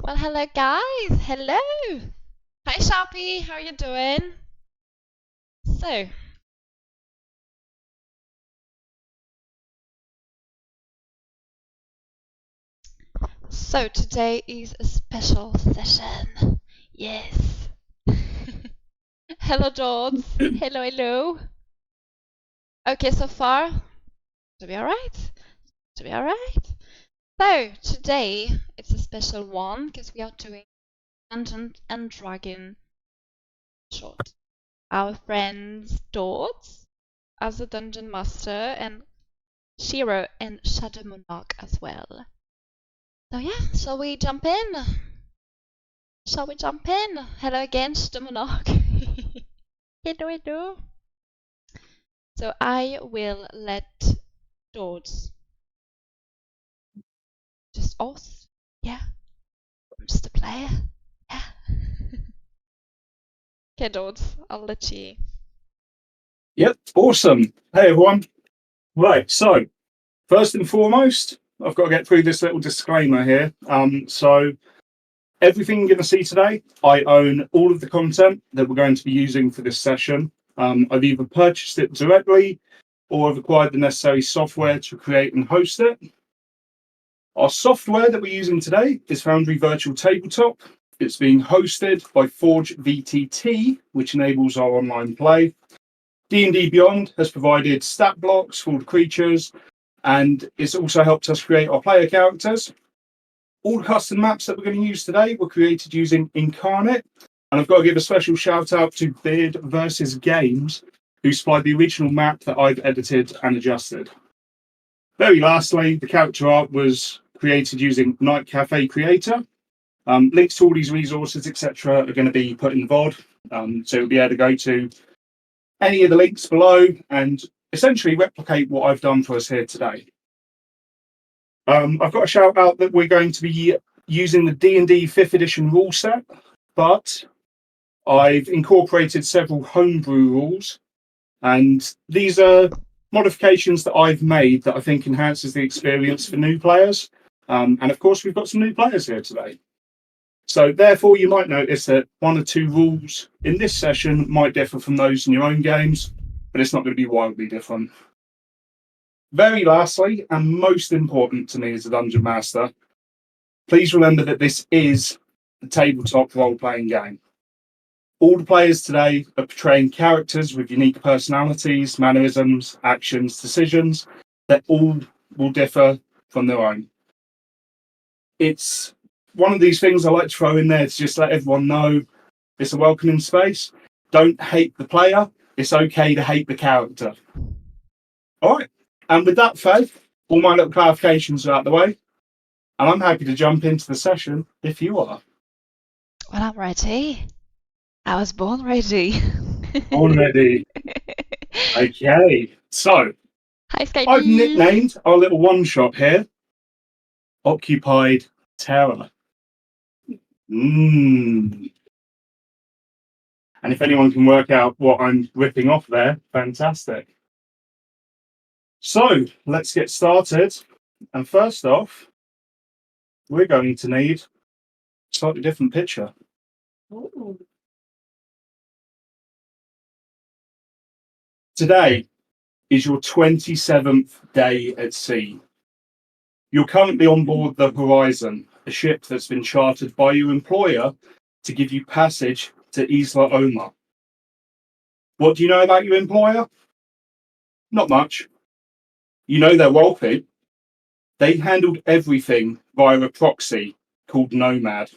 Well, hello guys. Hello. Hi Sharpie. How are you doing? So, so today is a special session. Yes. Hello George. Hello, hello. Okay, so far to be alright. To be alright. So today it's a special one because we are doing Dungeons and Dragon short. Our friends Dodds as a dungeon master and Shiro and Shadow Monarch as well. So yeah, shall we jump in? Shall we jump in? Hello again, Shadow Monarch. Hello, hello. So I will let George just us. Yeah, I'm just a player. Yeah. Okay, George, I'll let you. Yep, awesome. Hey everyone. Right, so first and foremost, I've got to get through this little disclaimer here. So everything you're going to see today, I own all of the content that we're going to be using for this session. I've either purchased it directly or I've acquired the necessary software to create and host it. Our software that we're using today is Foundry Virtual Tabletop. It's being hosted by Forge VTT, which enables our online play. D&D Beyond has provided stat blocks for the creatures, and it's also helped us create our player characters. All the custom maps that we're going to use today were created using Incarnate, and I've got to give a special shout out to Beard versus Games, who supplied the original map that I've edited and adjusted. Very lastly, the character art was created using Nightcafe Creator. Links to all these resources, etc., are going to be put in the VOD, so you'll be able to go to any of the links below and essentially replicate what I've done for us here today. I've got a shout out that we're going to be using the D&D 5th edition rule set, but I've incorporated several homebrew rules, and these are modifications that I've made that I think enhances the experience for new players. And of course, we've got some new players here today. So therefore, you might notice that one or two rules in this session might differ from those in your own games, but it's not going to be wildly different. Very lastly, and most important to me as a dungeon master, please remember that this is a tabletop role-playing game. All the players today are portraying characters with unique personalities, mannerisms, actions, decisions that all will differ from their own. It's one of these things I like to throw in there to just let everyone know it's a welcoming space. Don't hate the player. It's okay to hate the character. All right. And with that, Faith, all my little clarifications are out the way. And I'm happy to jump into the session if you are. Well, I'm ready. I was born ready. Already. Okay. So Hi, I've Skype. nicknamed our little one shot here Occupied Terror. And if anyone can work out what I'm ripping off there, fantastic. So let's get started. And first off, we're going to need a slightly different picture. Ooh. Today is your 27th day at sea. You're currently on board the Horizon, a ship that's been chartered by your employer to give you passage to Isla Oma. What do you know about your employer? Not much. You know they're wealthy. They handled everything via a proxy called Nomad.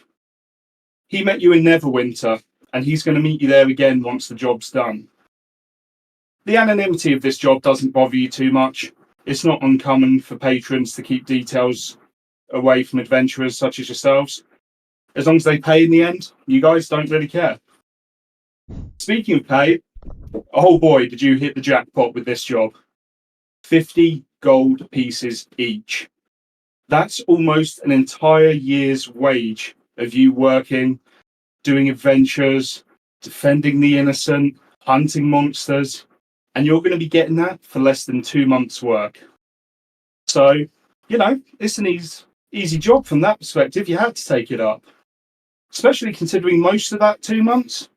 He met you in Neverwinter, and he's going to meet you there again once the job's done. The anonymity of this job doesn't bother you too much. It's not uncommon for patrons to keep details away from adventurers such as yourselves. As long as they pay in the end, you guys don't really care. Speaking of pay, oh boy, did you hit the jackpot with this job. 50 gold pieces each. That's almost an entire year's wage of you working, doing adventures, defending the innocent, hunting monsters, and you're going to be getting that for less than 2 months' work. So, it's an easy job from that perspective. You had to take it up. especially considering most of that 2 months,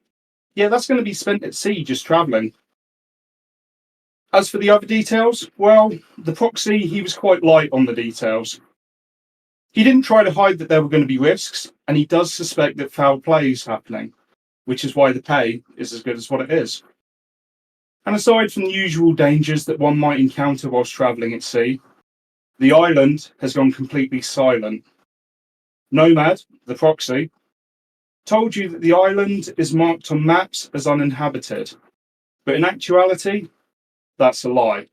yeah, that's going to be spent at sea just travelling. As for the other details, well, the proxy, he was quite light on the details. He didn't try to hide that there were going to be risks, and he does suspect that foul play is happening, which is why the pay is as good as what it is. And aside from the usual dangers that one might encounter whilst travelling at sea, the island has gone completely silent. Nomad, the proxy, told you that the island is marked on maps as uninhabited, but in actuality, that's a lie.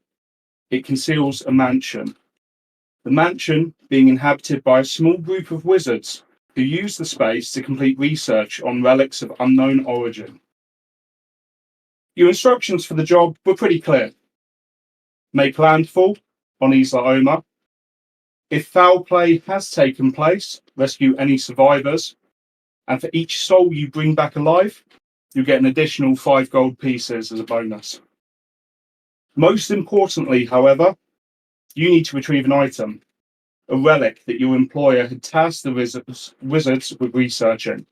It conceals a mansion. The mansion being inhabited by a small group of wizards who use the space to complete research on relics of unknown origin. Your instructions for the job were pretty clear. Make landfall on Isla Oma. If foul play has taken place, rescue any survivors, and for each soul you bring back alive, you get an additional 5 gold pieces as a bonus. Most importantly, however, you need to retrieve an item, a relic that your employer had tasked the wizards with researching.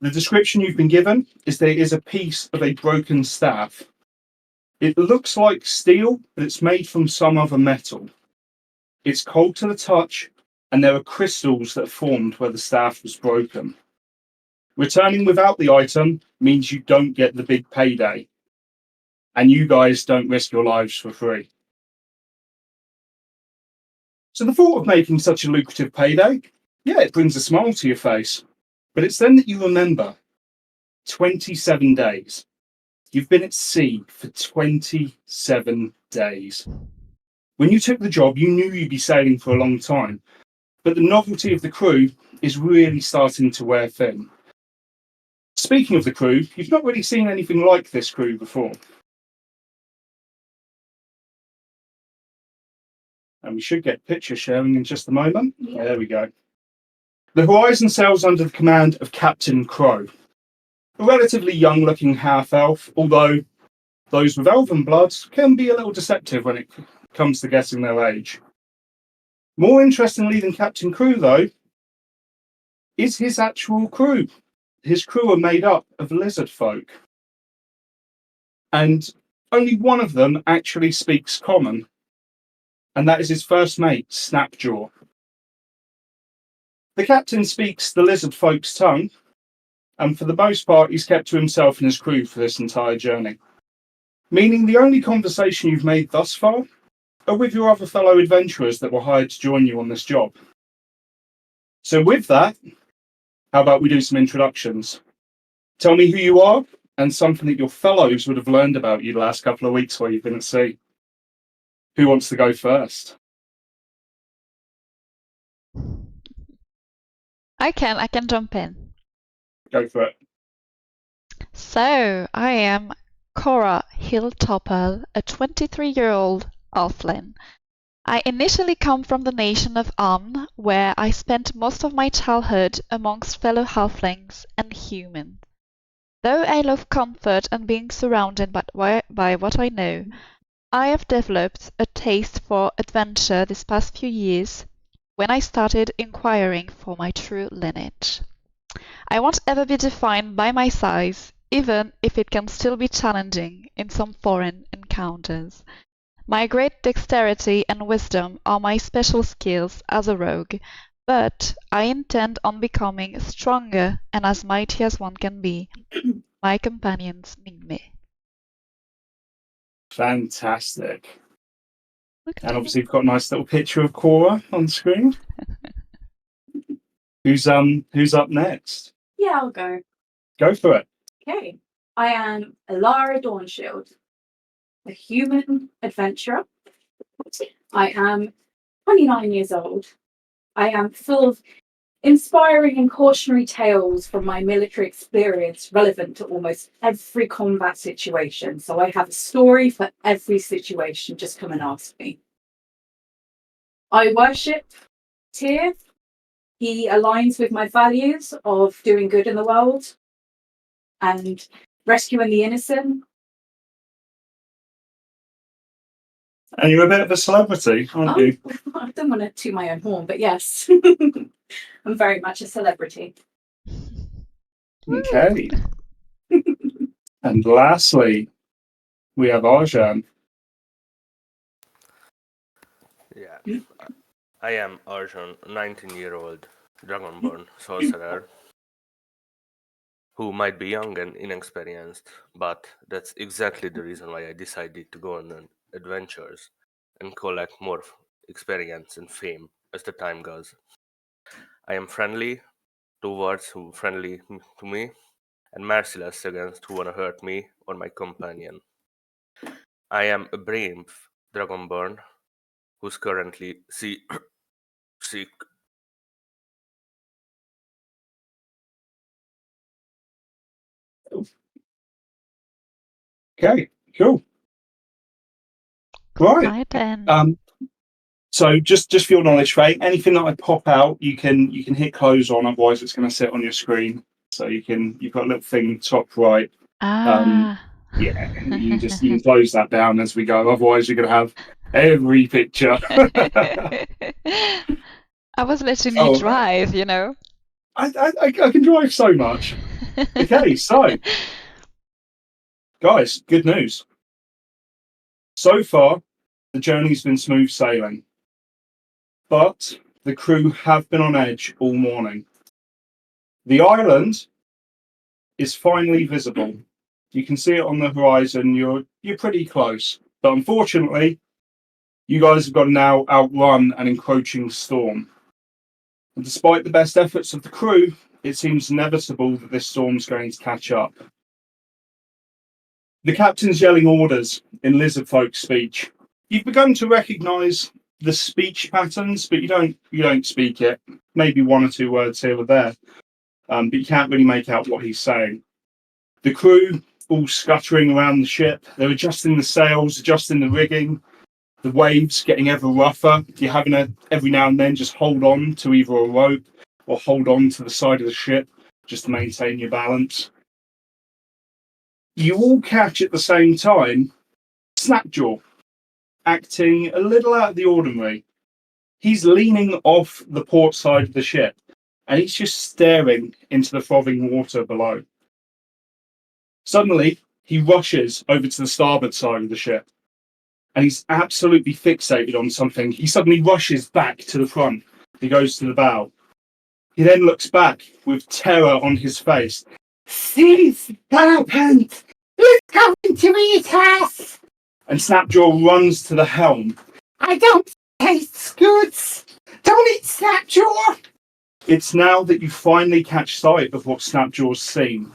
The description you've been given is that it is a piece of a broken staff. It looks like steel, but it's made from some other metal. It's cold to the touch, and there are crystals that formed where the staff was broken. Returning without the item means you don't get the big payday, and you guys don't risk your lives for free. So the thought of making such a lucrative payday, yeah, it brings a smile to your face. But it's then that you remember 27 days. You've been at sea for 27 days. When you took the job, you knew you'd be sailing for a long time, but the novelty of the crew is really starting to wear thin. Speaking of the crew, you've not really seen anything like this crew before. And we should get picture sharing in just a moment. Yeah. There we go. The Horizon sails under the command of Captain Crow, a relatively young-looking half-elf, although those with elven blood can be a little deceptive when it comes to guessing their age. More interestingly than Captain Crew, though, is his actual crew. His crew are made up of lizard folk. And only one of them actually speaks common, and that is his first mate, Snapjaw. The captain speaks the lizard folk's tongue, and for the most part, he's kept to himself and his crew for this entire journey. Meaning the only conversation you've made thus far are with your other fellow adventurers that were hired to join you on this job. So with that, how about we do some introductions? Tell me who you are and something that your fellows would have learned about you the last couple of weeks while you've been at sea. Who wants to go first? I can jump in. Go for it. So, I am Cora Hilltopper, a 23-year-old Elflin. I initially come from the nation of where I spent most of my childhood amongst fellow halflings and humans. Though I love comfort and being surrounded by what I know, I have developed a taste for adventure this past few years when I started inquiring for my true lineage. I won't ever be defined by my size, even if it can still be challenging in some foreign encounters. My great dexterity and wisdom are my special skills as a rogue, but I intend on becoming stronger and as mighty as one can be. My companions need me. Fantastic. Look at And me. obviously we've got a nice little picture of Cora on screen. Who's up next? Yeah, I'll go. Go for it. Okay. I am Alara Dawnshield, a human adventurer. I am 29 years old. I am full of inspiring and cautionary tales from my military experience relevant to almost every combat situation. So I have a story for every situation. Just come and ask me. I worship Tyr. He aligns with my values of doing good in the world and rescuing the innocent. And you're a bit of a celebrity, aren't you? I don't want to toot my own horn, but yes, I'm very much a celebrity. Okay. And lastly, we have Arjan. Yeah, I am Arjun, 19-year-old Dragonborn sorcerer who might be young and inexperienced, but that's exactly the reason why I decided to go on adventures and collect more experience and fame as the time goes. I am friendly towards who friendly to me, and merciless against who wanna hurt me or my companion. I am a brave Dragonborn who's currently sick. Okay, cool. Right. Right then. So just for your knowledge, Ray, anything that I pop out, you can hit close on, otherwise it's going to sit on your screen. So you've got a little thing top right. Ah. Yeah, you can close that down as we go. Otherwise, you're going to have every picture. I was letting you Oh, drive, you know. I can drive so much. Okay, so guys, good news. So far, the journey's been smooth sailing, but the crew have been on edge all morning. The island is finally visible. You can see it on the horizon. You're pretty close, but unfortunately, you guys have got to now outrun an encroaching storm. And despite the best efforts of the crew, it seems inevitable that this storm's going to catch up. The captain's yelling orders in lizard folk speech. You've begun to recognise the speech patterns, but you don't speak it. Maybe one or two words here or there, but you can't really make out what he's saying. The crew all scuttering around the ship. They're adjusting the sails, adjusting the rigging. The waves getting ever rougher. You're having to every now and then just hold on to either a rope or hold on to the side of the ship just to maintain your balance. You all catch at the same time Snapjaw acting a little out of the ordinary. He's leaning off the port side of the ship and he's just staring into the frothing water below. Suddenly, he rushes over to the starboard side of the ship and he's absolutely fixated on something. He suddenly rushes back to the front. He goes to the bow. He then looks back with terror on his face. "Cease, serpent! It's going to eat us!" And Snapjaw runs to the helm. "I don't taste good! Don't eat Snapjaw!" It's now that you finally catch sight of what Snapjaw's seen.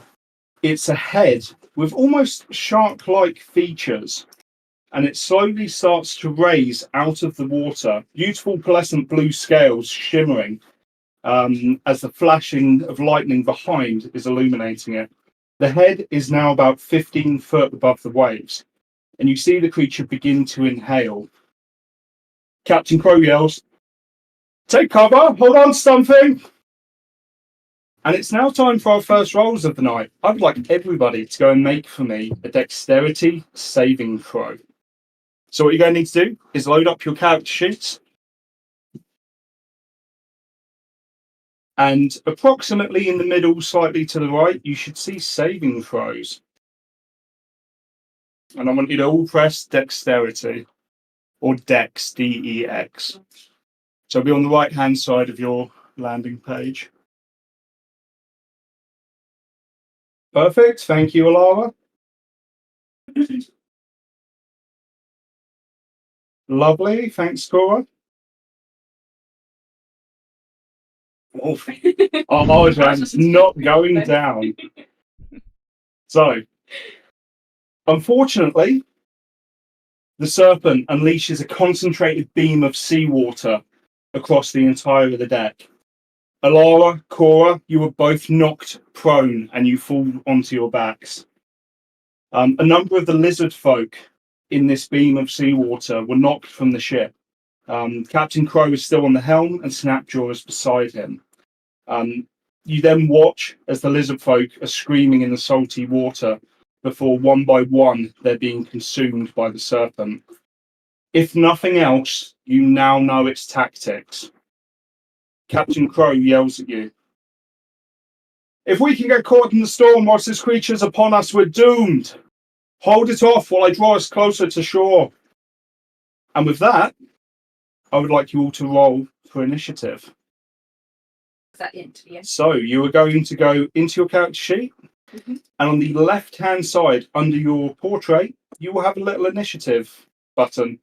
It's a head with almost shark-like features, and it slowly starts to raise out of the water, beautiful pearlescent blue scales shimmering as the flashing of lightning behind is illuminating it. The head is now about 15 foot above the waves, and you see the creature begin to inhale. Captain Crow yells, "Take cover, hold on to something!" And it's now time for our first rolls of the night. I would like everybody to go and make for me a dexterity saving throw. So what you're going to need to do is load up your character sheets, and approximately in the middle, slightly to the right, you should see saving throws. And I want you to all press dexterity, or dex, DEX. So it'll be on the right hand side of your landing page. Perfect. Thank you, Alara. Lovely. Thanks, Cora. Oh, Arjan's not going down. So, unfortunately, the serpent unleashes a concentrated beam of seawater across the entire of the deck. Alara, Cora, you were both knocked prone and you fall onto your backs. A number of the lizard folk in this beam of seawater were knocked from the ship. Captain Crow is still on the helm and Snapjaw is beside him. You then watch as the lizard folk are screaming in the salty water before one by one they're being consumed by the serpent. If nothing else, you now know its tactics. Captain Crow yells at you. If we can get caught in the storm whilst this creature's upon us, we're doomed. Hold it off while I draw us closer to shore. And with that, I would like you all to roll for initiative. Is that the interview? So you are going to go into your character sheet, Mm-hmm. and on the left-hand side, under your portrait, you will have a little initiative button.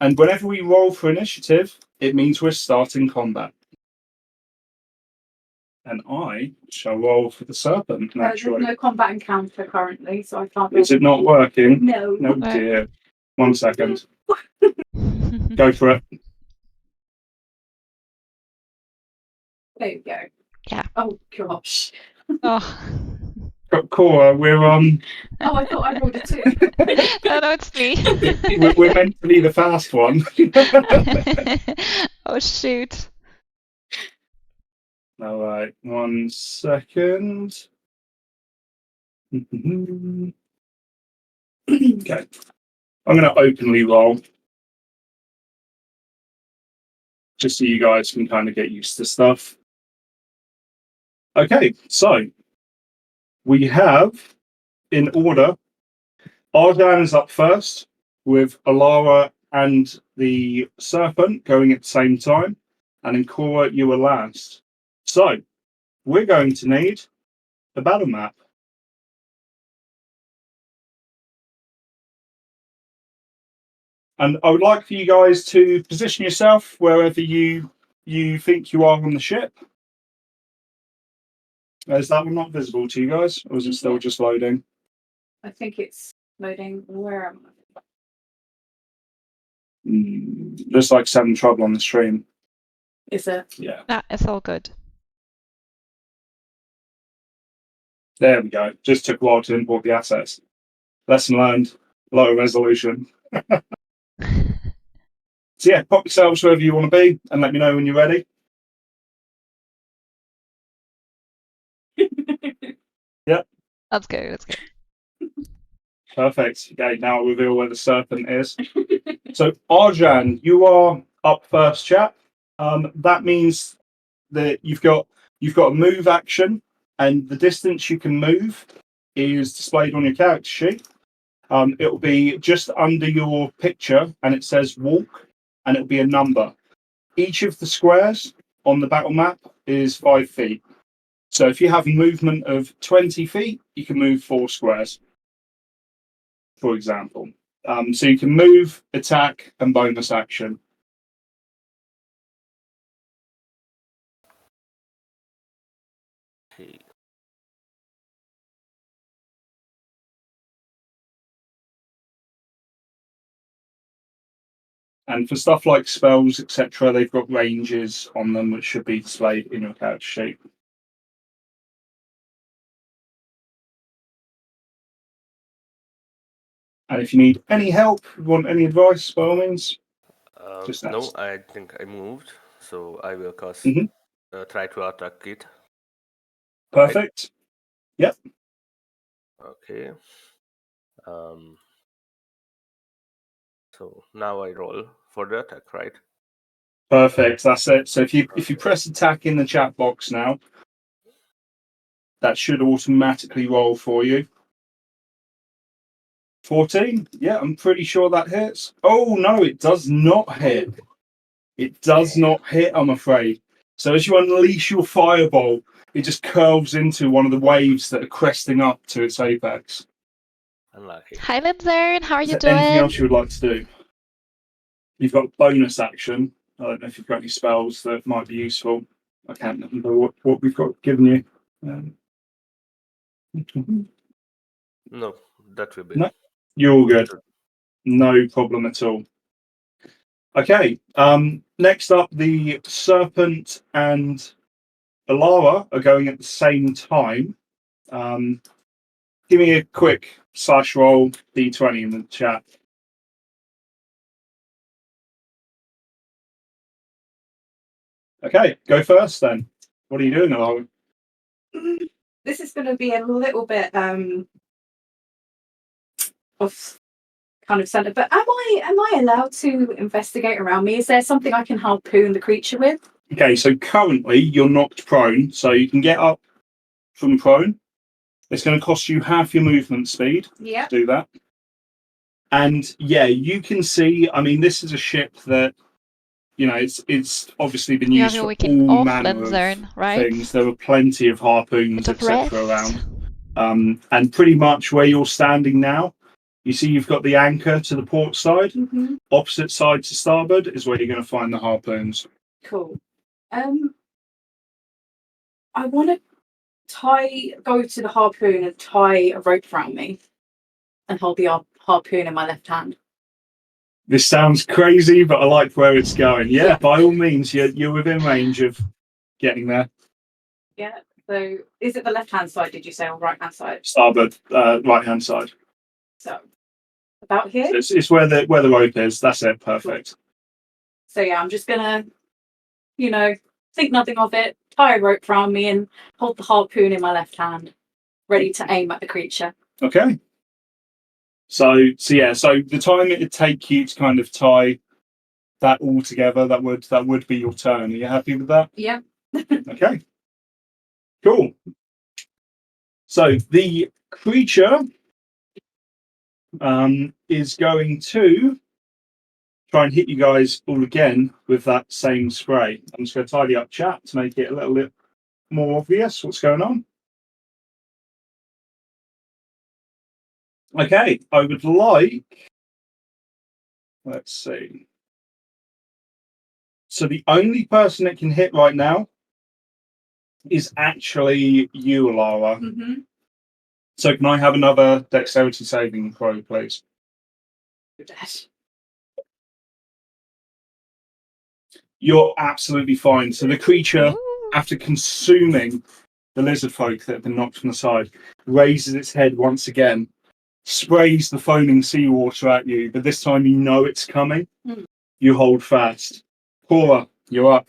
And whenever we roll for initiative, it means we're starting combat. And I shall roll for the serpent, There's naturally. no combat encounter currently, so I can't. Is it not working? No. No, No. dear. 1 second. Go for it. There you go. Yeah. Oh gosh. Oh. Cora, we're Oh, I thought I rolled a 2. No, it's me. we're meant to be the fast one. Oh shoot. All right, 1 second. Okay, I'm going to openly roll, just so you guys can kind of get used to stuff. Okay, so we have, in order, Ardan is up first, with Alara and the serpent going at the same time, and in Cora, you are last. So, we're going to need a battle map. And I would like for you guys to position yourself wherever you think you are on the ship. Is that one not visible to you guys, or is it still just loading? I think it's loading. Where am I? Looks like 7 trouble on the stream. Is it? Yeah. Nah, it's all good. There we go. Just took a while to import the assets. Lesson learned. Low resolution. So yeah, pop yourselves wherever you want to be and let me know when you're ready. Yep. Let's go, let's go. Perfect. Okay, now I'll reveal where the serpent is. So Arjan, you are up first, chap. That means that you've got a move action, and the distance you can move is displayed on your character sheet. It will be just under your picture, and it says walk, and it'll be a number. Each of the squares on the battle map is 5 feet. So if you have a movement of 20 feet, you can move 4 squares, for example. So you can move, attack, and bonus action. Okay. And for stuff like spells, etc., they've got ranges on them which should be displayed in your character sheet. And if you need any help, want any advice, by all means, just No, ask. I think I moved, so I will cast. Mhm. Try to attack it. Perfect. Yep. Okay. So now I roll for the attack, right? Perfect. That's it. So if you press attack in the chat box now, that should automatically roll for you. 14. Yeah, I'm pretty sure that hits. Oh no, it does not hit. It does not hit, I'm afraid. So as you unleash your fireball, it just curves into one of the waves that are cresting up to its apex. Unlucky. Hi Lindsay, how are Is you there anything doing? else you would like to do? You've got bonus action. I don't know if you've got any spells that might be useful. I can't remember what we've got given you. No, that will be. No, you're all good. No problem at all. Okay. Next up, the serpent and Alara are going at the same time. Give me a quick slash roll d20 in the chat. Okay, go first then. What are you doing, Alara? This is going to be a little bit off kind of centre, but am I allowed to investigate around me? Is there something I can harpoon the creature with? Okay, so currently you're knocked prone, so you can get up from prone. It's going to cost you half your movement speed Yeah. to do that. And yeah, you can see, I mean, this is a ship that, you know, it's obviously been You have used your for week in all offland manner of zone, right? things. There are plenty of harpoons, Bit of etc. rest. around. And pretty much where you're standing now, you see you've got the anchor to the port side. Mm-hmm. Opposite side to starboard is where you're going to find the harpoons. Cool. I want to go to the harpoon and tie a rope around me and hold the harpoon in my left hand. This sounds crazy, but I like where it's going. Yeah, by all means, you're within range of getting there. Yeah. So is it the left hand side, did you say, or right hand side? Starboard, right hand side. So about here? So it's where the rope is. That's it. Perfect. So yeah, I'm just gonna, think nothing of it, tie a rope around me and hold the harpoon in my left hand, ready to aim at the creature. Okay. So the time it'd take you to kind of tie that all together, that would be your turn. Are you happy with that? Yeah. Okay. Cool. So the creature is going to try and hit you guys all again with that same spray. I'm just going to tidy up chat to make it a little bit more obvious what's going on. Okay, I would like, let's see. So the only person it can hit right now is actually you, Alara. Mm-hmm. So can I have another dexterity saving throw, please? You're absolutely fine. So the creature, after consuming the lizard folk that have been knocked from the side, raises its head once again, sprays the foaming seawater at you, but this time you know it's coming. Mm. You hold fast. Cora, you're up.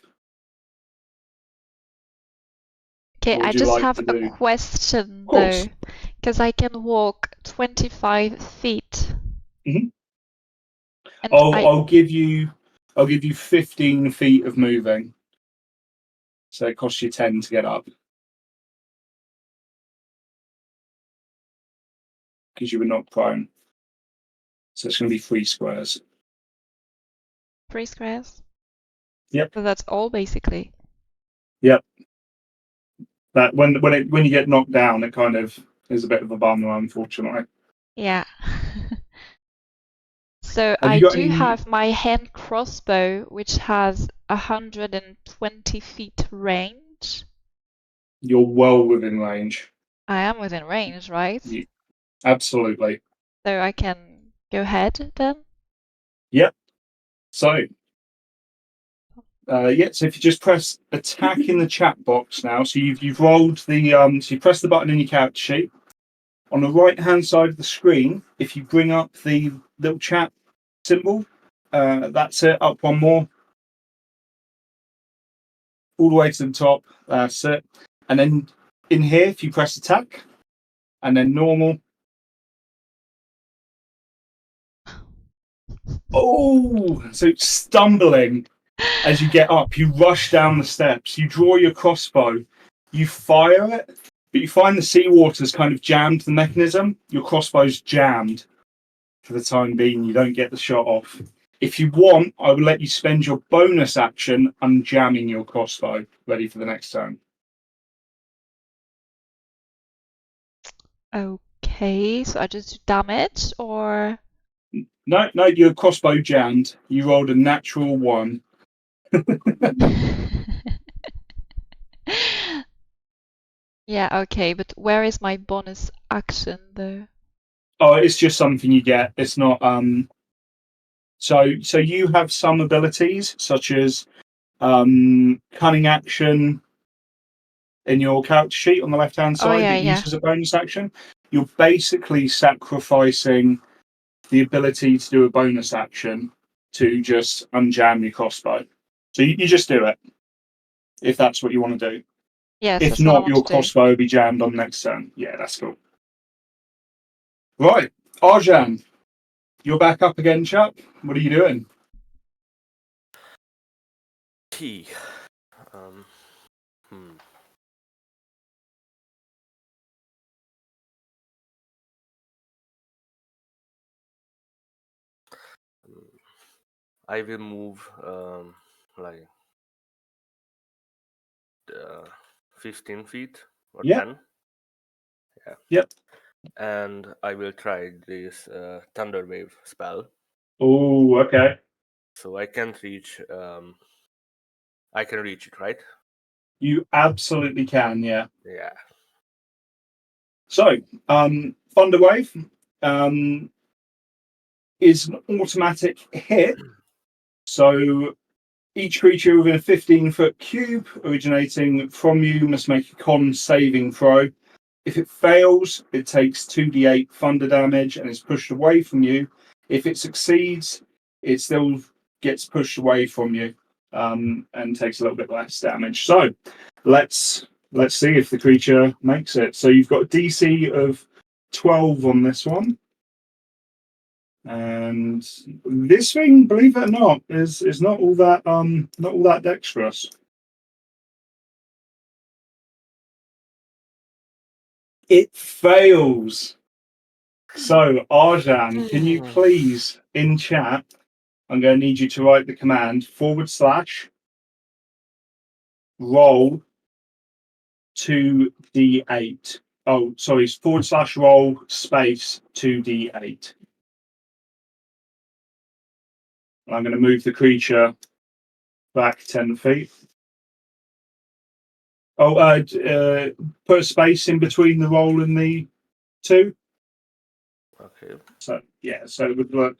Okay, What I would you just like have to a do? question course. though, because I can walk 25 feet. Mhm. And I'll give you 15 feet of moving. So it costs you 10 to get up. Because you were knocked prone. So it's going to be 3 squares. 3 squares? Yep. So that's all basically. Yep. That when you get knocked down, it kind of is a bit of a bummer, unfortunately. Yeah. So Have I you got do any? have my hand crossbow, which has 120 feet range. You're well within range. I am within range, right? Absolutely. So I can go ahead then? Yep. So, so if you just press attack in the chat box now, so you've rolled the so you press the button in your character sheet. On the right hand side of the screen, if you bring up the little chat symbol, that's it. Up one more, all the way to the top. That's it. And then in here, if you press attack, and then normal. Oh, so stumbling as you get up, you rush down the steps, you draw your crossbow, you fire it, but you find the seawater's kind of jammed the mechanism. Your crossbow's jammed for the time being. You don't get the shot off. If you want, I will let you spend your bonus action unjamming your crossbow, ready for the next turn. Okay, so I just do damage or? No, your crossbow jammed. You rolled a natural 1. Yeah, okay, but where is my bonus action though? Oh, it's just something you get. It's not so you have some abilities such as cunning action in your character sheet on the left hand Oh, side yeah, that yeah. uses a bonus action. You're basically sacrificing the ability to do a bonus action to just unjam your crossbow. So you just do it if that's what you want to do. Yes, If that's what I not, want your to do. crossbow will be jammed on next turn. Yeah, that's cool. Right, Arjan, you're back up again, chap. What are you doing? T. Um, hmm. I will move like 15 feet or Yeah. 10. Yeah. Yep. And I will try this thunder wave spell. Oh, okay. So I can't reach. I can reach it, right? You absolutely can, yeah. Yeah. So, Thunder Wave is an automatic hit. So each creature within a 15-foot cube originating from you must make a con saving throw. If it fails, it takes 2d8 thunder damage and is pushed away from you. If it succeeds, it still gets pushed away from you and takes a little bit less damage. So let's see if the creature makes it. So you've got a DC of 12 on this one. And this thing, believe it or not, is not all that dexterous. It fails. So Arjan, can you please in chat? I'm going to need you to write the command / roll 2d8. Oh, sorry, / roll space 2d8. I'm going to move the creature back 10 feet. Oh, put a space in between the roll and the 2. Okay. So, yeah, so it would look.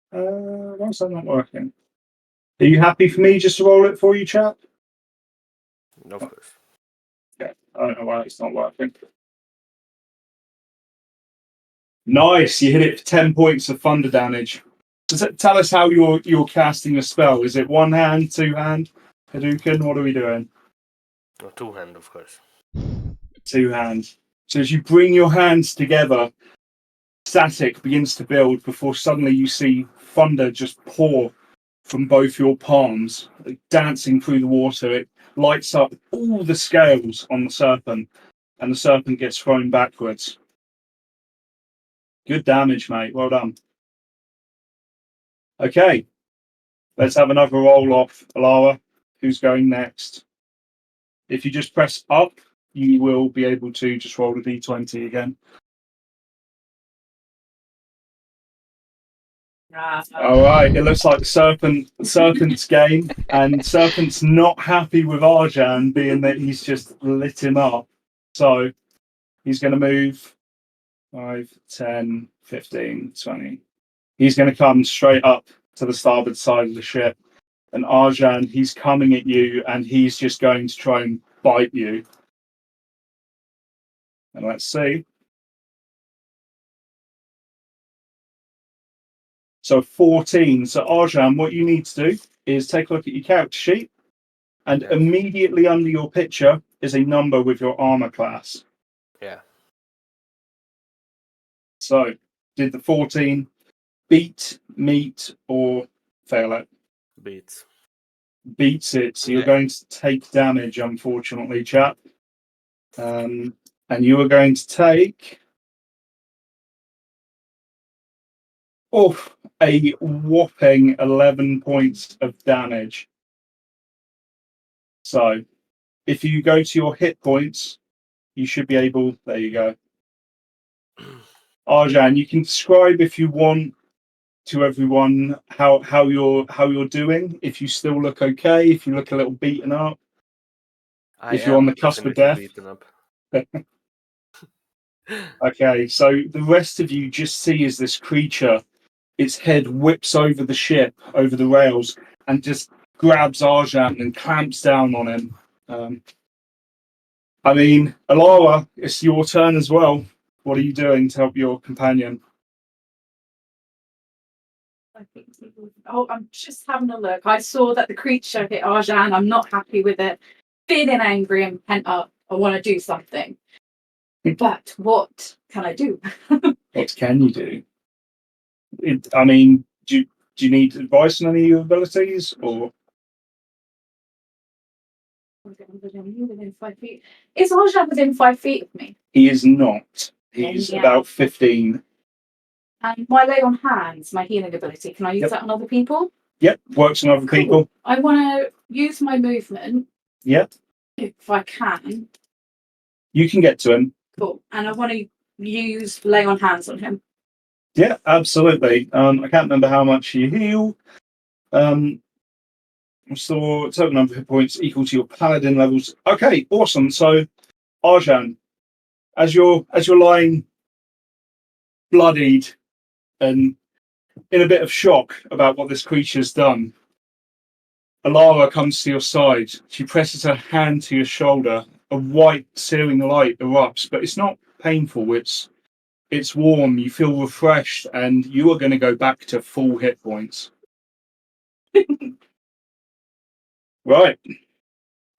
Why is that not working? Are you happy for me just to roll it for you, chap? Of course. Yeah, I don't know why it's not working. Nice, you hit it for 10 points of thunder damage. Tell us how you're casting a spell. Is it one hand, two hand, Hadouken? What are we doing? Two hand, of course. Two hands. So as you bring your hands together, static begins to build before suddenly you see thunder just pour from both your palms, dancing through the water. It lights up all the scales on the serpent, and the serpent gets thrown backwards. Good damage, mate. Well done. Okay, let's have another roll off. Alara, who's going next? If you just press up, you will be able to just roll a d20 again. All right, it looks like the serpent's game, and serpent's not happy with Arjan being that he's just lit him up. So he's going to move 5, 10, 15, 20. He's going to come straight up to the starboard side of the ship. And Arjan, he's coming at you and he's just going to try and bite you. And let's see. So 14. So Arjan, what you need to do is take a look at your character sheet, and Yeah. immediately under your picture is a number with your armor class. Yeah. So did the 14 beat, meet, or fail it? Beats. Beats it. So you're Yeah. going to take damage, unfortunately, chap. And you are going to take a whopping 11 points of damage. So if you go to your hit points, you should be able. There you go. Arjan, you can describe if you want to everyone how you're doing. If you still look okay, if you look a little beaten up, I if you're on am the cusp of definitely death. beaten up. Okay, so the rest of you just see as this creature, its head whips over the ship, over the rails, and just grabs Arjan and clamps down on him. I mean, Alara, it's your turn as well. What are you doing to help your companion? Oh, I'm just having a look. I saw that the creature hit Arjan. I'm not happy with it. Feeling angry and pent up. I want to do something. But what can I do? What can you do? I mean, do you need advice on any of your abilities, or Within 5 feet. Is Arjan within 5 feet of me? he is not? He's Yeah. about 15. And my lay on hands, my healing ability, can I use Yep. that on other people? Yep, works on other Cool. people. I want to use my movement. Yep. If I can. You can get to him. Cool. And I want to use lay on hands on him. Yeah, absolutely. I can't remember how much you heal. So total number of hit points equal to your paladin levels. Okay, awesome. So Arjan, as you're lying bloodied and in a bit of shock about what this creature's done, Alara comes to your side. She presses her hand to your shoulder. A white searing light erupts, but it's not painful. It's warm. You feel refreshed, and you are going to go back to full hit points. Right.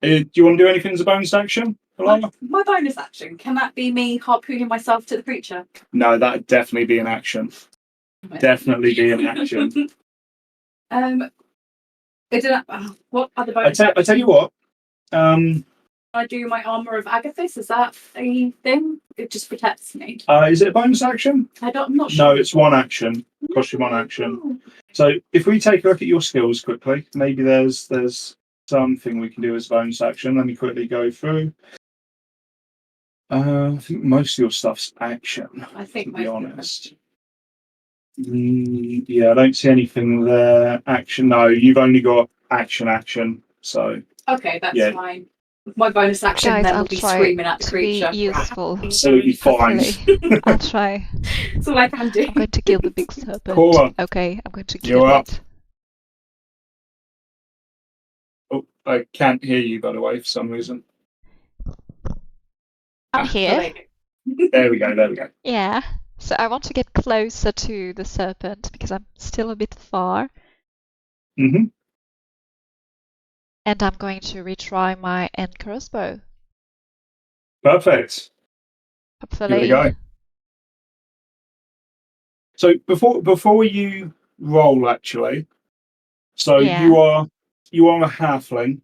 Do you want to do anything as a bonus action, Alara? My bonus action, can that be me harpooning myself to the creature? No, that'd definitely be an action. Definitely be an action. What other bonus I tell you what. I do my armor of Agathis. Is that a thing? It just protects me. Is it a bonus action? I'm not sure. No, it's one action. Cost you one action. So if we take a look at your skills quickly, maybe there's something we can do as a bonus action. Let me quickly go through. I think most of your stuff's action. I think, to be honest. Yeah, I don't see anything there. Action. No, you've only got action. So okay, that's fine. My bonus action Guys, then I'll will be try screaming at the to be creature. useful. absolutely fine. Hopefully. I'll try. That's all I can do. I'm going to kill the big serpent. Cora, Okay, I'm going to you're kill up. it. Oh, I can't hear you, by the way, for some reason. I'm here. There we go. Yeah. So I want to get closer to the serpent because I'm still a bit far. Mm-hmm. And I'm going to retry my end crossbow. Perfect. Hopefully. Give it a go. So before you roll, actually, so Yeah. you are a halfling.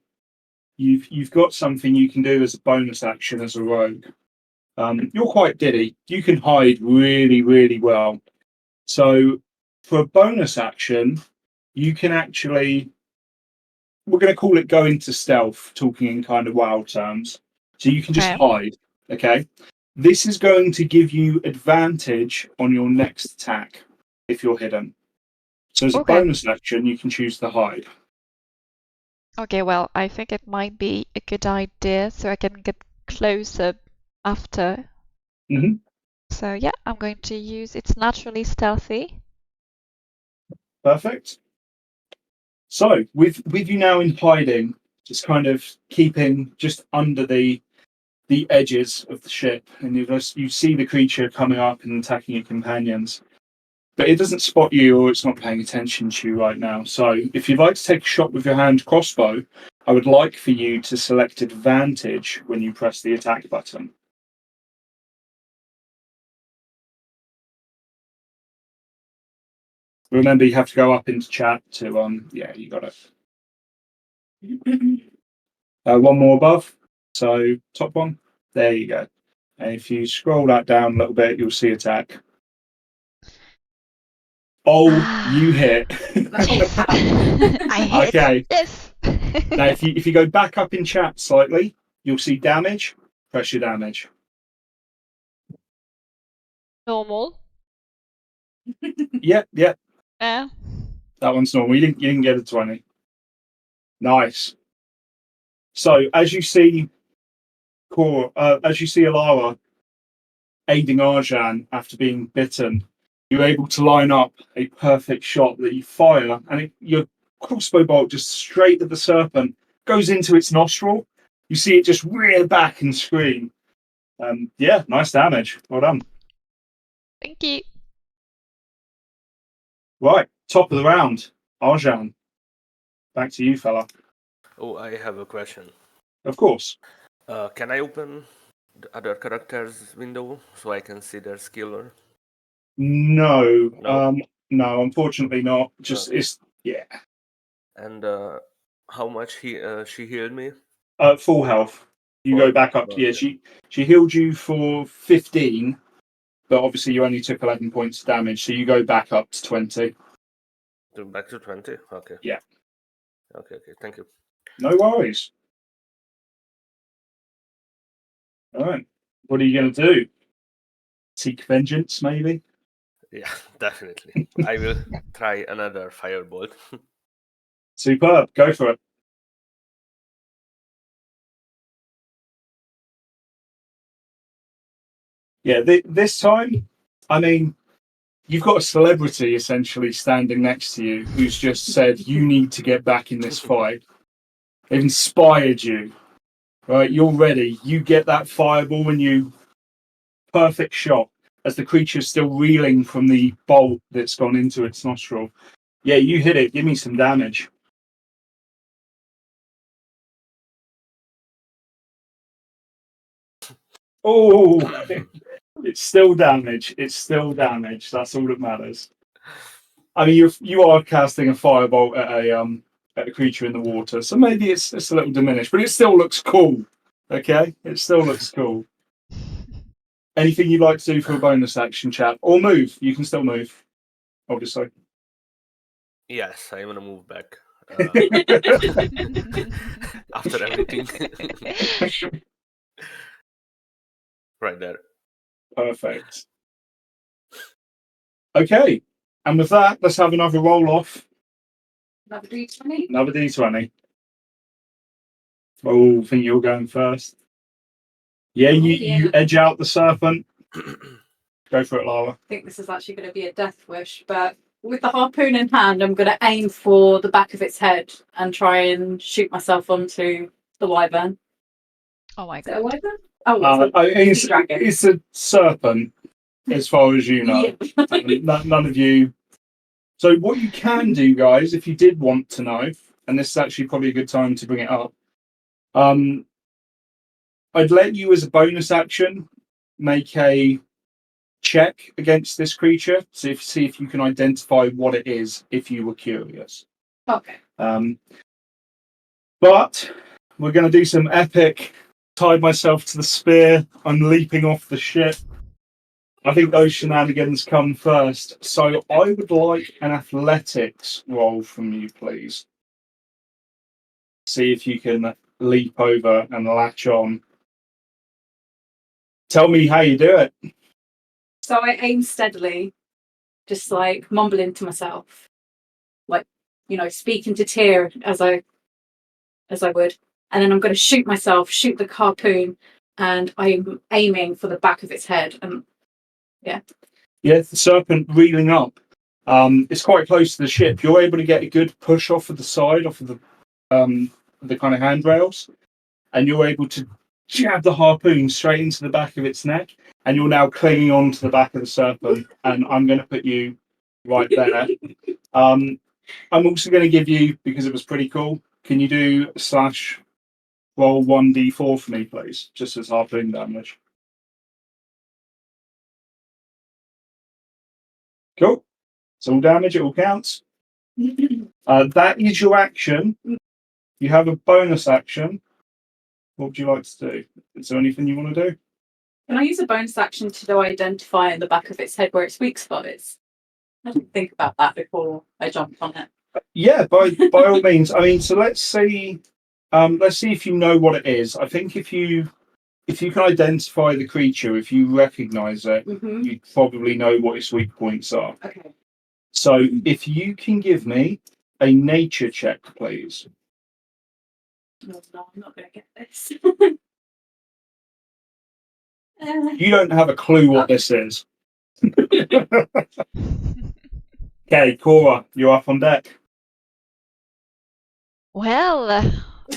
You've got something you can do as a bonus action as a rogue. You're quite diddy. You can hide really, really well. So for a bonus action, you can actually, we're going to call it go into stealth, talking in kind of wild terms. So you can just Okay. hide. Okay. This is going to give you advantage on your next attack if you're hidden. So as a Okay. bonus action, you can choose to hide. Okay, well, I think it might be a good idea so I can get closer after. Mm-hmm. So yeah, I'm going to use it's naturally stealthy. Perfect. So with you now in hiding, just kind of keeping just under the edges of the ship, and you see the creature coming up and attacking your companions. But it doesn't spot you, or it's not paying attention to you right now. So if you'd like to take a shot with your hand crossbow, I would like for you to select advantage when you press the attack button. Remember, you have to go up into chat to yeah, you got it. One more above. So top one. There you go. And if you scroll that down a little bit, you'll see attack. Oh, you hit. Yes. I hit. Okay. Yes. Now, if you go back up in chat slightly, you'll see damage. Press your damage. Normal. Yep. Yeah. That one's normal. You didn't get a 20. Nice. So as you see Alara aiding Arjan after being bitten, you're able to line up a perfect shot that you fire, and your crossbow bolt just straight at the serpent goes into its nostril. You see it just rear back and scream. Yeah, nice damage. Well done. Thank you. Right, top of the round, Arjan. Back to you, fella. Oh, I have a question. Of course. Can I open the other character's window so I can see their skill? No. No. No, unfortunately not. Just Okay. it's yeah. And how much she healed me? Full health. You go back up. Yeah, Okay. she healed you for 15, but obviously you only took 11 points of damage, so you go back up to 20. Back to 20? Okay. Yeah. Okay, thank you. No worries. All right. What are you going to do? Seek vengeance, maybe? Yeah, definitely. I will try another firebolt. Superb. Go for it. Yeah, this time, I mean, you've got a celebrity essentially standing next to you who's just said, you need to get back in this fight. They've inspired you, right? You're ready. You get that fireball and you perfect shot as the creature's still reeling from the bolt that's gone into its nostril. Yeah, you hit it. Give me some damage. Oh, it's still damage. It's still damage. That's all that matters. I mean, you are casting a firebolt at a creature in the water, so maybe it's a little diminished, but it still looks cool. Okay, it still looks cool. Anything you'd like to do for a bonus action, chap, or move? You can still move, obviously. Yes, I'm gonna move back. After everything. Right there. Perfect. Okay, and with that, let's have another roll off. Another D20. Another d20. Oh, I think you're going first. Yeah, you edge out the serpent. Go for it, Lara. I think this is actually going to be a death wish, but with the harpoon in hand, I'm going to aim for the back of its head and try and shoot myself onto the wyvern. Oh my Is it a god. wyvern? Oh, it's a dragon. It's a serpent, as far as you know. Yeah. None of you. So what you can do, guys, if you did want to know, and this is actually probably a good time to bring it up, I'd let you as a bonus action make a check against this creature, see if you can identify what it is if you were curious. Okay. But we're going to do some epic. Tied myself to the spear. I'm leaping off the ship. I think those shenanigans come first. So I would like an athletics roll from you, please. See if you can leap over and latch on. Tell me how you do it. So I aim steadily, just like mumbling to myself, like, speaking to Tyr as I would, and then I'm going to shoot myself, shoot the harpoon, and I'm aiming for the back of its head, and yeah. Yeah, the serpent reeling up. It's quite close to the ship. You're able to get a good push off of the side, off of the kind of handrails, and you're able to jab the harpoon straight into the back of its neck, and you're now clinging on to the back of the serpent. And I'm going to put you right there. I'm also going to give you, because it was pretty cool, can you do / roll 1d4 for me, please, just as harpoon damage? Cool. It's all damage, it all counts. That is your action. You have a bonus action. What would you like to do? Is there anything you want to do? Can I use a bonus action to identify in the back of its head where its weak spot is? I didn't think about that before I jumped on it. Yeah, by all means. I mean, so let's see if you know what it is. I think if you can identify the creature, if you recognise it, you probably know what its weak points are. Okay. So if you can give me a nature check, please. No, I'm not going to get this. You don't have a clue what this is. Okay, Cora, you're up on deck. Well,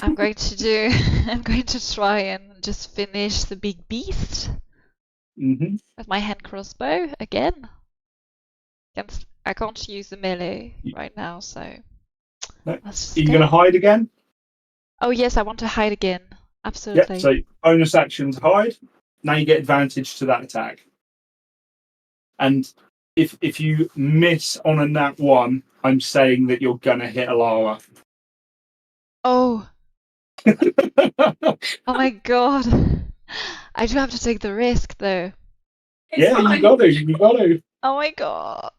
I'm going to try and just finish the big beast with my hand crossbow again. I can't use the melee right now, so No. let's Are you just going to hide again? Oh yes, I want to hide again. Absolutely. Yep, so bonus actions hide. Now you get advantage to that attack. And if you miss on a nat 1, I'm saying that you're going to hit Alara. Oh. Oh my god. I do have to take the risk though. It's Yeah, you fine. got to. You got to. Oh my god.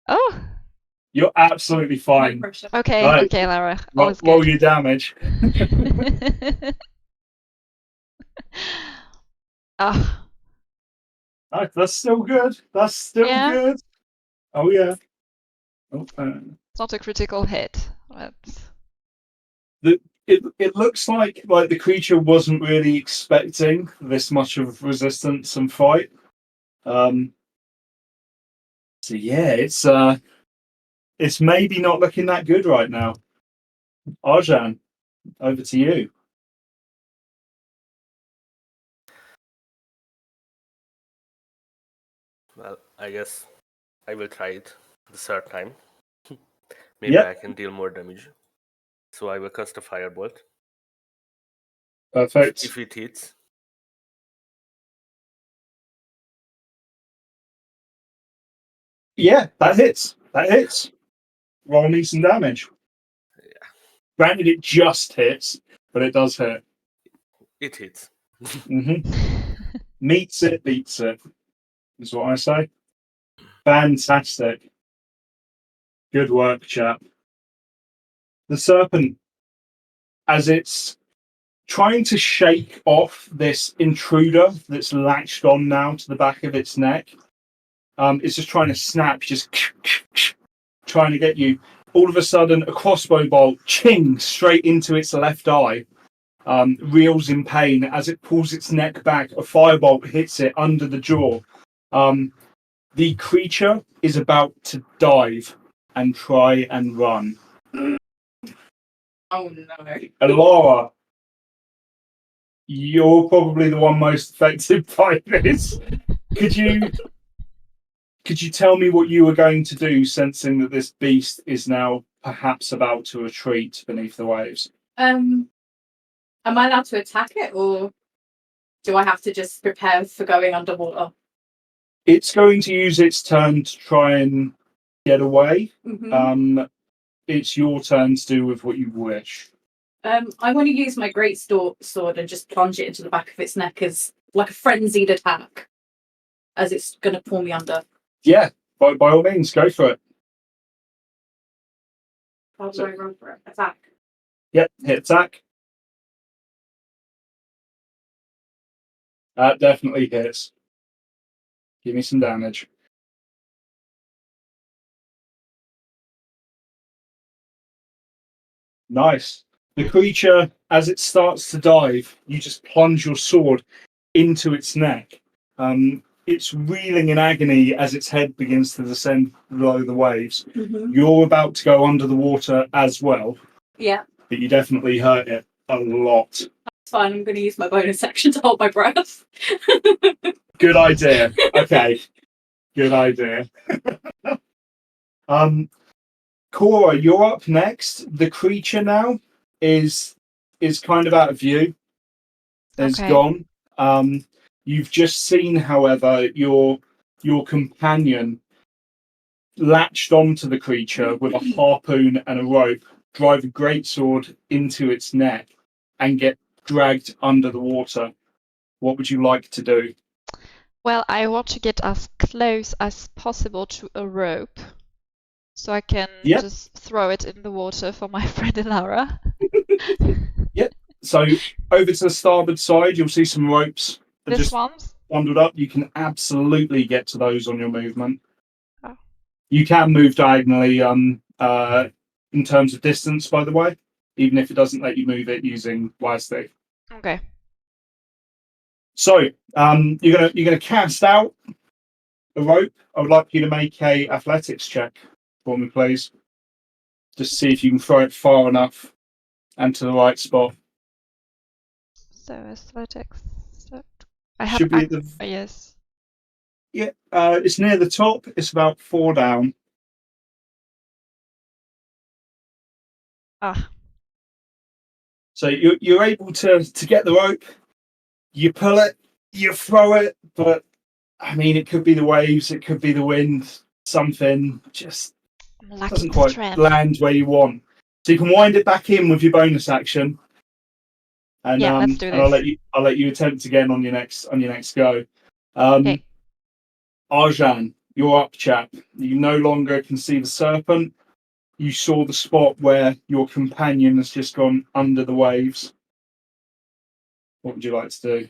Oh. You're absolutely No fine. pressure. Okay, Right. okay, Lara. All is Roll good. your damage. Ah, Right, that's still good. That's still yeah. good. Oh yeah. Oh, It's not a critical hit. But... it looks like the creature wasn't really expecting this much of resistance and fight. So yeah, it's maybe not looking that good right now. Arjan, over to you. Well, I guess I will try it the third time. Maybe Yep, I can deal more damage. So I will cast a firebolt. perfect. If it hits, Yeah, that hits. That hits. Roll me some damage. yeah, Granted, it just hits, but it does hit. it hits. hmm Meets it, beats it, is what I say. Fantastic. Good work, chap. The serpent, as it's trying to shake off this intruder that's latched on now to the back of its neck, it's just trying to snap, just trying to get you. All of a sudden, a crossbow bolt chings straight into its left eye. Reels in pain as it pulls its neck back. A firebolt hits it under the jaw. The creature is about to dive and try and run. Oh no. Alara, you're probably the one most affected by this. Could you tell me what you were going to do, sensing that this beast is now perhaps about to retreat beneath the waves? Am I allowed to attack it, or do I have to just prepare for going underwater? It's going to use its turn to try and get away. Mm-hmm. It's your turn to do with what you wish. I want to use my great sword and just plunge it into the back of its neck as like a frenzied attack, as it's going to pull me under. Yeah, by all means, go for it. How do I run for it? Attack. Yep, hit attack. That definitely hits. Give me some damage. Nice. The creature, as it starts to dive, you just plunge your sword into its neck. It's reeling in agony as its head begins to descend below the waves. Mm-hmm. You're about to go under the water as well, Yeah, but you definitely hurt it a lot. it's fine. I'm going to use my bonus action to hold my breath. Good idea. Okay. Good idea. Cora, you're up next. The creature now is kind of out of view. Is Okay. gone. You've just seen, however, your companion latched onto the creature with a harpoon and a rope, drive a greatsword into its neck, and get dragged under the water. What would you like to do? Well, I want to get as close as possible to a rope, so I can Yep. just throw it in the water for my friend Lara. Yep. So over to the starboard side, you'll see some ropes that This just one's? bundled up. You can absolutely get to those on your movement. Oh. You can move diagonally in terms of distance, by the way, even if it doesn't let you move it using WASD. Okay. So you're gonna cast out a rope. I would like you to make a athletics check for me, please. Just see if you can throw it far enough and to the right spot. So athletics. I have Should be at the yes. yeah. It's near the top. It's about 4 down. Ah. So you're able to get the rope. You pull it. You throw it, but I mean, it could be the waves. It could be the wind. Something just I'm lacking doesn't quite strength. land where you want. So you can wind it back in with your bonus action. and Yeah, let's do and I'll this. let you attempt again on your next go. Okay. Arjan, you're up, chap. You no longer can see the serpent. You saw the spot where your companion has just gone under the waves. What would you like to do?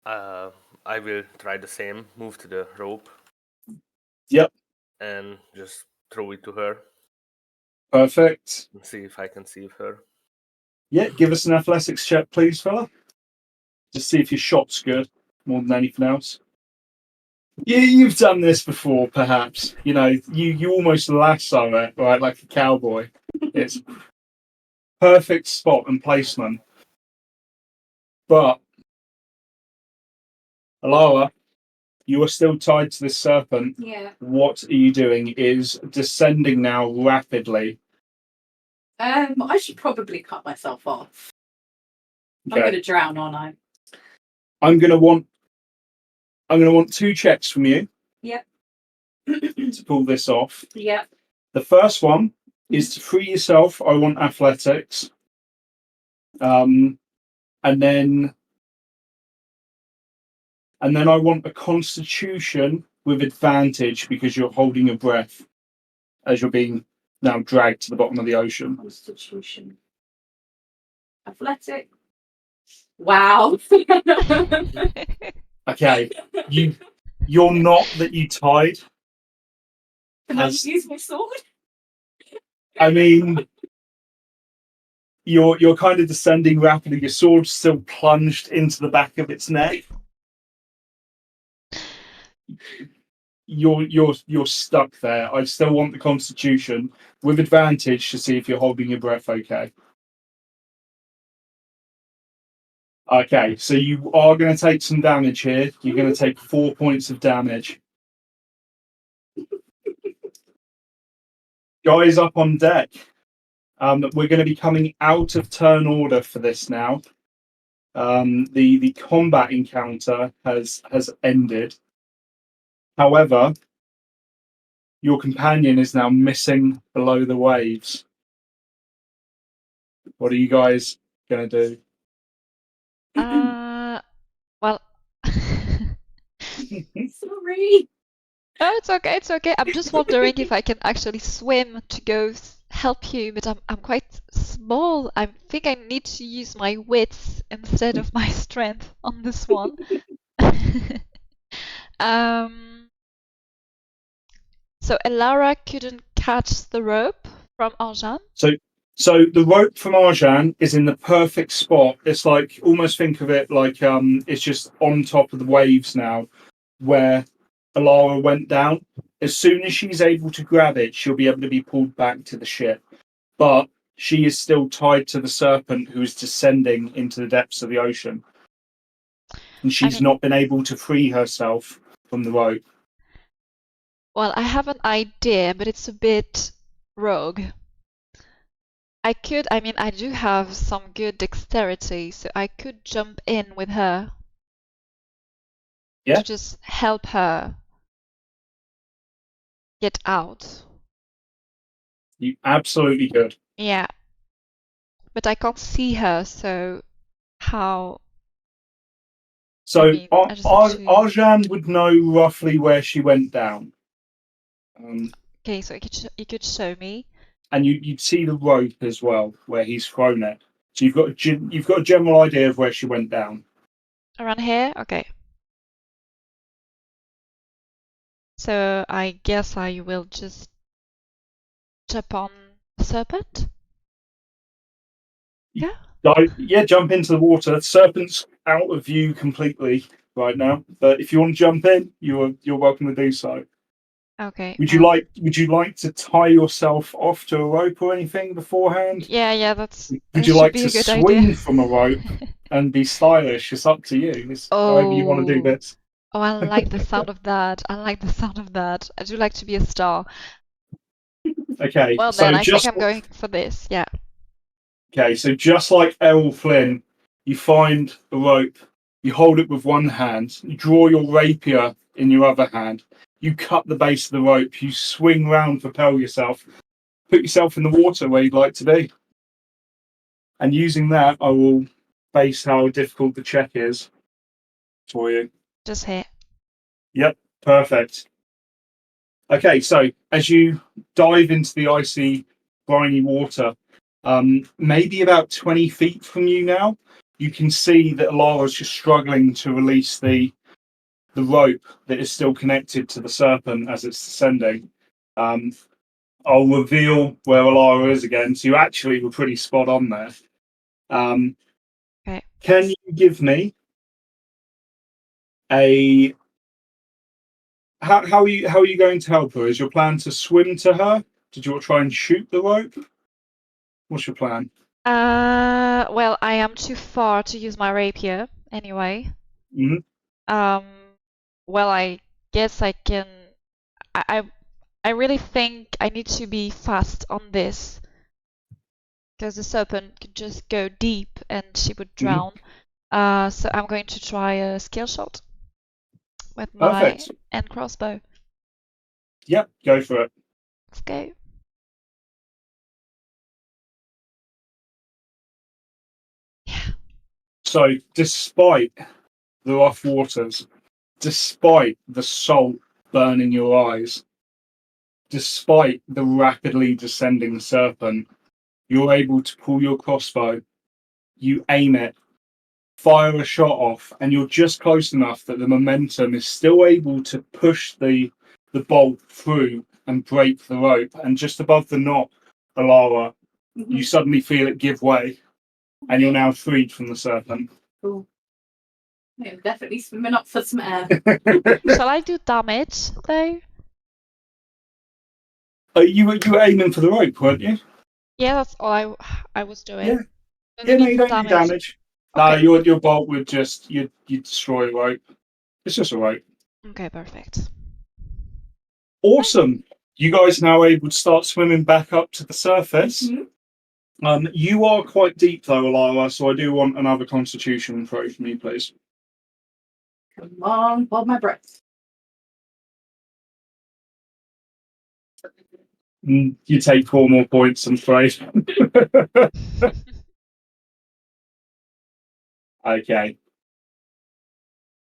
I will try the same. Move to the rope. Yep. And just throw it to her. Perfect. And see if I can save her. Yeah, give us an athletics check, please, fella. Just see if your shot's good more than anything else. Yeah, you've done this before, perhaps. You know, you almost lasso it, right, like a cowboy. It's perfect spot and placement. But, Alara, you are still tied to this serpent. Yeah. What are you doing? Is descending now rapidly. I should probably cut myself off. Okay. I'm gonna drown, aren't I? I'm gonna want 2 checks from you. Yep. To pull this off. Yep. The first one is to free yourself. I want athletics. And then I want a constitution with advantage because you're holding your breath as you're being now dragged to the bottom of the ocean. Constitution. Athletic. Wow. Okay, you're not that you tied. Can I use my sword? I mean, you're kind of descending rapidly. Your sword's still plunged into the back of its neck. You're stuck there. I still want the constitution with advantage to see if you're holding your breath okay. Okay, so you are going to take some damage here. You're going to take 4 points of damage. Guys up on deck. We're going to be coming out of turn order for this now. The combat encounter has ended. However, your companion is now missing below the waves. What are you guys going to do? Well, Sorry. no, it's okay. It's okay. I'm just wondering if I can actually swim to go help you, but I'm quite small. I think I need to use my wits instead of my strength on this one. So Elara couldn't catch the rope from Arjan. So the rope from Arjan is in the perfect spot. It's like, almost think of it like it's just on top of the waves now, where Alara went down. As soon as she's able to grab it, she'll be able to be pulled back to the ship. But she is still tied to the serpent who is descending into the depths of the ocean. And she's not been able to free herself from the rope. Well, I have an idea, but it's a bit rogue. I do have some good dexterity, so I could jump in with her. Yeah. To just help her get out. You absolutely could. Yeah. But I can't see her, so how? So I just have to... Arjan would know roughly where she went down. Okay, so you could show me. And you'd see the rope as well where he's thrown it. So you've got a general idea of where she went down. Around here? Okay. So I guess I will just jump on the serpent? Yeah? Yeah, jump into the water. Serpent's out of view completely right now. But if you want to jump in, you're welcome to do so. Okay. Would you like to tie yourself off to a rope or anything beforehand? Yeah, that's... Would you should like be to a good swing idea. from a rope and be stylish? It's up to you. It's however you want to do this. Oh, I like the sound of that. I like the sound of that. I do like to be a star. Okay. Well, so then I think I'm going for this. Yeah. Okay, so just like Errol Flynn, you find a rope, you hold it with one hand, you draw your rapier in your other hand, you cut the base of the rope, you swing round, propel yourself, put yourself in the water where you'd like to be. And using that, I will base how difficult the check is for you. Just here. Yep, perfect. Okay, so as you dive into the icy, briny water, maybe about 20 feet from you now, you can see that Alara's just struggling to release the rope that is still connected to the serpent as it's descending. I'll reveal where Alara is again, so you actually were pretty spot on there. Okay. Can you give me a how are you going to help her? Is your plan to swim to her? Did you want to try and shoot the rope? What's your plan? Well, I am too far to use my rapier anyway. Mhm. Well, I guess I can. I, I, I really think I need to be fast on this because the serpent could just go deep and she would drown. So I'm going to try a skill shot with my Perfect. end crossbow. Yep, go for it. Let's go. Yeah. So, despite the rough waters, despite the salt burning your eyes, despite the rapidly descending serpent, you're able to pull your crossbow, you aim it, fire a shot off, and you're just close enough that the momentum is still able to push the bolt through and break the rope. And just above the knot, Alara, you suddenly feel it give way, and you're now freed from the serpent. Cool. I'm definitely swimming up for some air. Shall I do damage though? You were aiming for the rope, weren't you? Yeah, that's all I was doing. Yeah. Does Yeah, it no, need you don't do damage. Okay. No, your bolt would just you destroy a rope. It's just a rope. Okay, perfect. Awesome. You guys are now able to start swimming back up to the surface. You are quite deep though, Alara, so I do want another constitution throw from you, please. Come on, hold my breath. You take 4 more points, I'm afraid. Okay.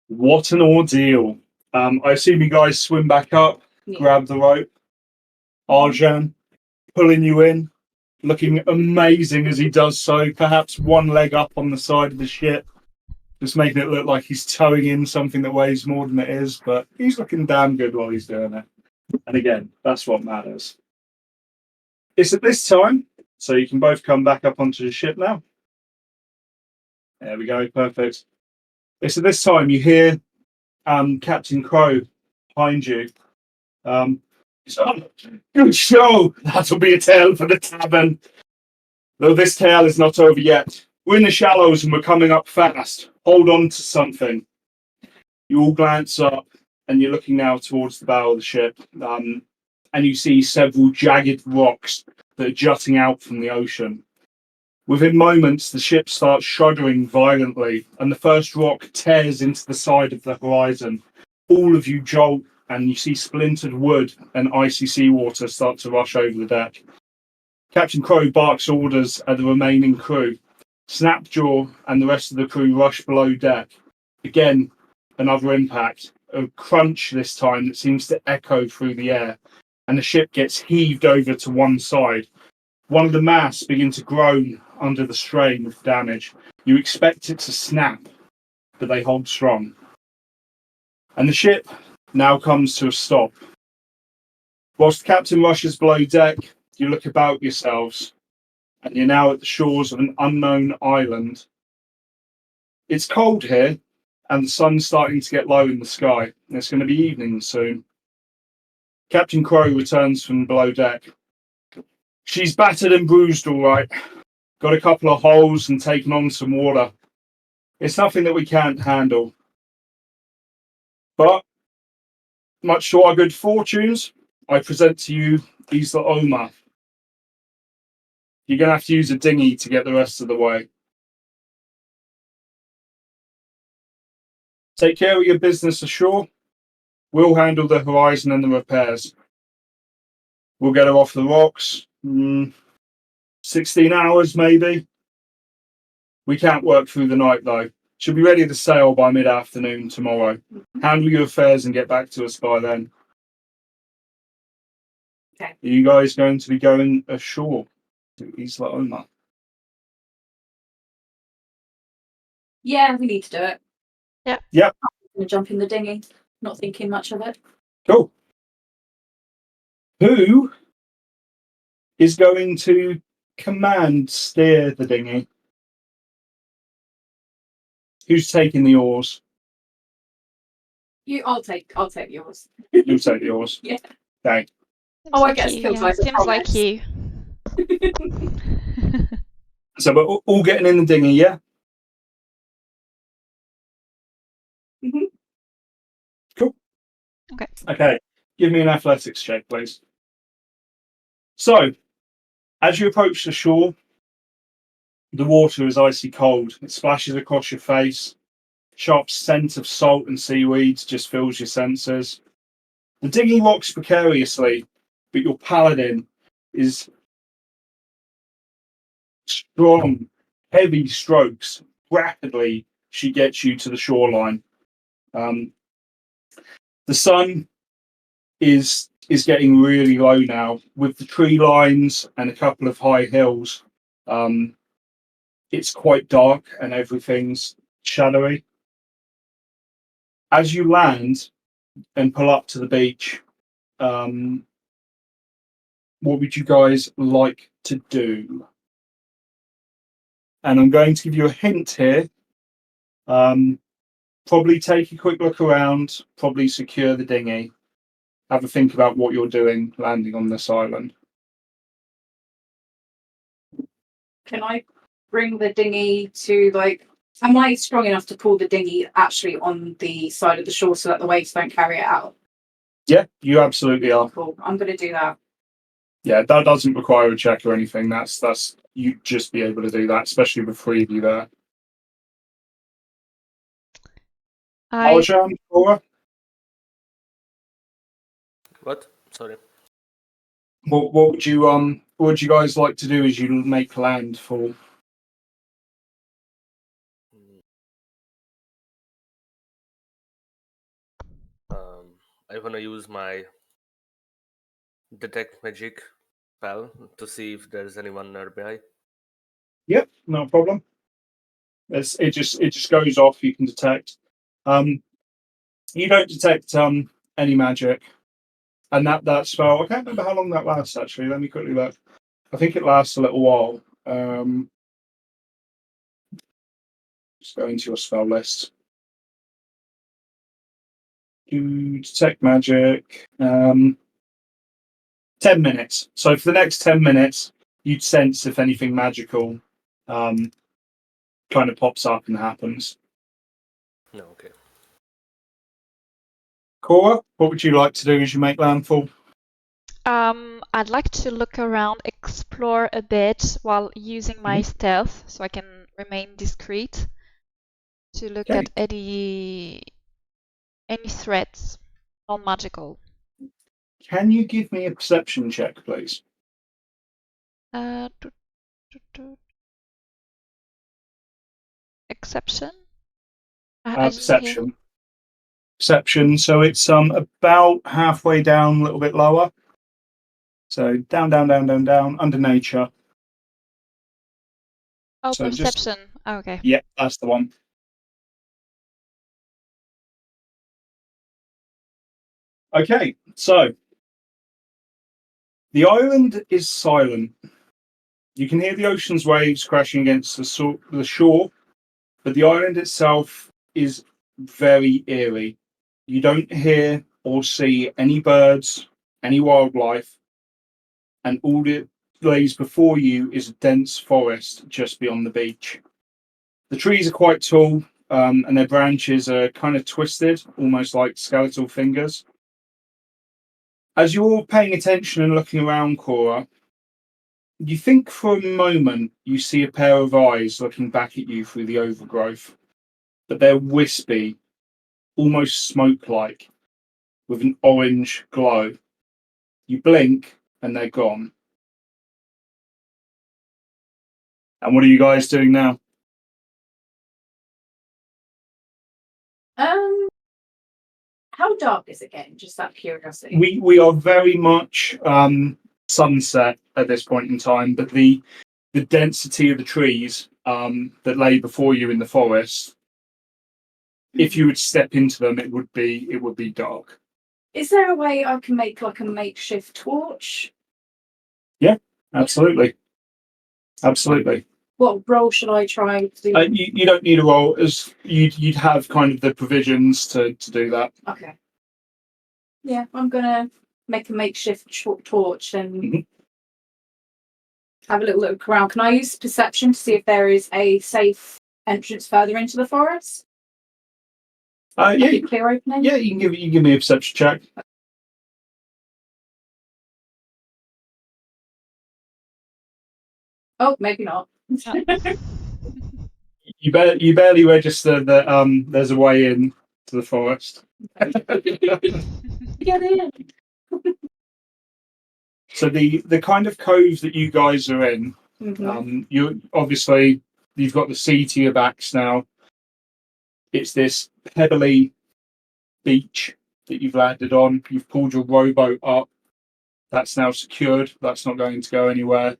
What an ordeal. I assume you guys swim back up, grab the rope. Arjan pulling you in, looking amazing as he does so, perhaps one leg up on the side of the ship, just making it look like he's towing in something that weighs more than it is, but he's looking damn good while he's doing it. And again, that's what matters. It's at this time, so you can both come back up onto the ship now. There we go, perfect. It's at this time you hear Captain Crow behind you. So, good show! That'll be a tale for the tavern. Though this tale is not over yet. We're in the shallows and we're coming up fast. Hold on to something. You all glance up and you're looking now towards the bow of the ship. And you see several jagged rocks that are jutting out from the ocean. Within moments, the ship starts shuddering violently, and the first rock tears into the side of the horizon. All of you jolt, and you see splintered wood and icy seawater start to rush over the deck. Captain Crow barks orders at the remaining crew. Snapjaw and the rest of the crew rush below deck. Again, another impact, a crunch this time that seems to echo through the air, and the ship gets heaved over to one side. One of the masts begins to groan under the strain of damage. You expect it to snap, but they hold strong. And the ship now comes to a stop. Whilst the captain rushes below deck, you look about yourselves, and you're now at the shores of an unknown island. It's cold here, and the sun's starting to get low in the sky, and it's going to be evening soon. Captain Crow returns from below deck. She's battered and bruised all right. Got a couple of holes and taken on some water. It's nothing that we can't handle. But, much to our good fortunes, I present to you Isla Omar. You're going to have to use a dinghy to get the rest of the way. Take care of your business ashore. We'll handle the horizon and the repairs. We'll get her off the rocks. 16 hours, maybe. We can't work through the night though. Should be ready to sail by mid-afternoon tomorrow. Handle your affairs and get back to us by then. Okay. Are you guys going to be going ashore to Isla Oma? Yeah, we need to do it. Yeah. Yep. I'm gonna jump in the dinghy, not thinking much of it. Cool. Who is going to command steer the dinghy? Who's taking the oars? I'll take yours. You'll take the oars. Yeah. Okay. Seems Oh, I like get you. skills Yeah, like a seems like promise. you. So we're all getting in the dinghy, yeah? Mhm. Cool. Okay. Okay. Give me an athletics check, please. So, as you approach the shore, the water is icy cold. It splashes across your face. Sharp scent of salt and seaweed just fills your senses. The dinghy rocks precariously, but your paladin is strong, heavy strokes. Rapidly, she gets you to the shoreline. The sun is getting really low now, with the tree lines and a couple of high hills. It's quite dark and everything's shadowy. As you land and pull up to the beach, what would you guys like to do? And I'm going to give you a hint here. Probably take a quick look around, probably secure the dinghy. Have a think about what you're doing landing on this island. Can I bring the dinghy to am I strong enough to pull the dinghy actually on the side of the shore so that the waves don't carry it out? Yeah, you absolutely are. Cool. I'm gonna do that. Yeah, that doesn't require a check or anything. That's you just be able to do that, especially with three of you there. I Alajan, Cora, What? Sorry. what would you guys like to do as you make landfall? I wanna use my detect magic spell to see if there's anyone nearby. Yep, no problem. It just goes off. You can detect. You don't detect any magic, and that spell. I can't remember how long that lasts. Actually, let me quickly look. I think it lasts a little while. Just go into your spell list. Do detect magic. 10 minutes. So for the next 10 minutes, you'd sense if anything magical kind of pops up and happens. No, okay. Cora, what would you like to do as you make landfall? I'd like to look around, explore a bit while using my stealth, so I can remain discreet. To look Okay. at any threats, non-magical. Can you give me a perception check, please? Do- Exception? I didn't hear. Perception. Perception. So it's about halfway down, a little bit lower. So down, down, down, down, down, under nature. Oh, So just perception. Oh, okay. yeah, that's the one. Okay, so the island is silent. You can hear the ocean's waves crashing against the shore, but the island itself is very eerie. You don't hear or see any birds, any wildlife, and all that lays before you is a dense forest just beyond the beach. The trees are quite tall, and their branches are kind of twisted, almost like skeletal fingers. As you're paying attention and looking around, Cora, you think for a moment you see a pair of eyes looking back at you through the overgrowth, but they're wispy, almost smoke like, with an orange glow. You blink and they're gone. And what are you guys doing now? How dark is it getting? Just out of curiosity. We are very much sunset at this point in time, but the density of the trees that lay before you in the forest, if you would step into them, it would be dark. Is there a way I can make like a makeshift torch? Yeah, absolutely, absolutely. What role should I try to do? You don't need a roll, as you'd have kind of the provisions to do that. Okay. Yeah, I'm gonna make a makeshift torch and have a little look around. Can I use perception to see if there is a safe entrance further into the forest? Yeah, Like a clear opening? yeah. You can give me a perception check. Oh, maybe not. You barely register that there's a way in to the forest. Get in. So the kind of cove that you guys are in, you obviously you've got the sea to your backs now. It's this pebbly beach that you've landed on. You've pulled your rowboat up. That's now secured. That's not going to go anywhere.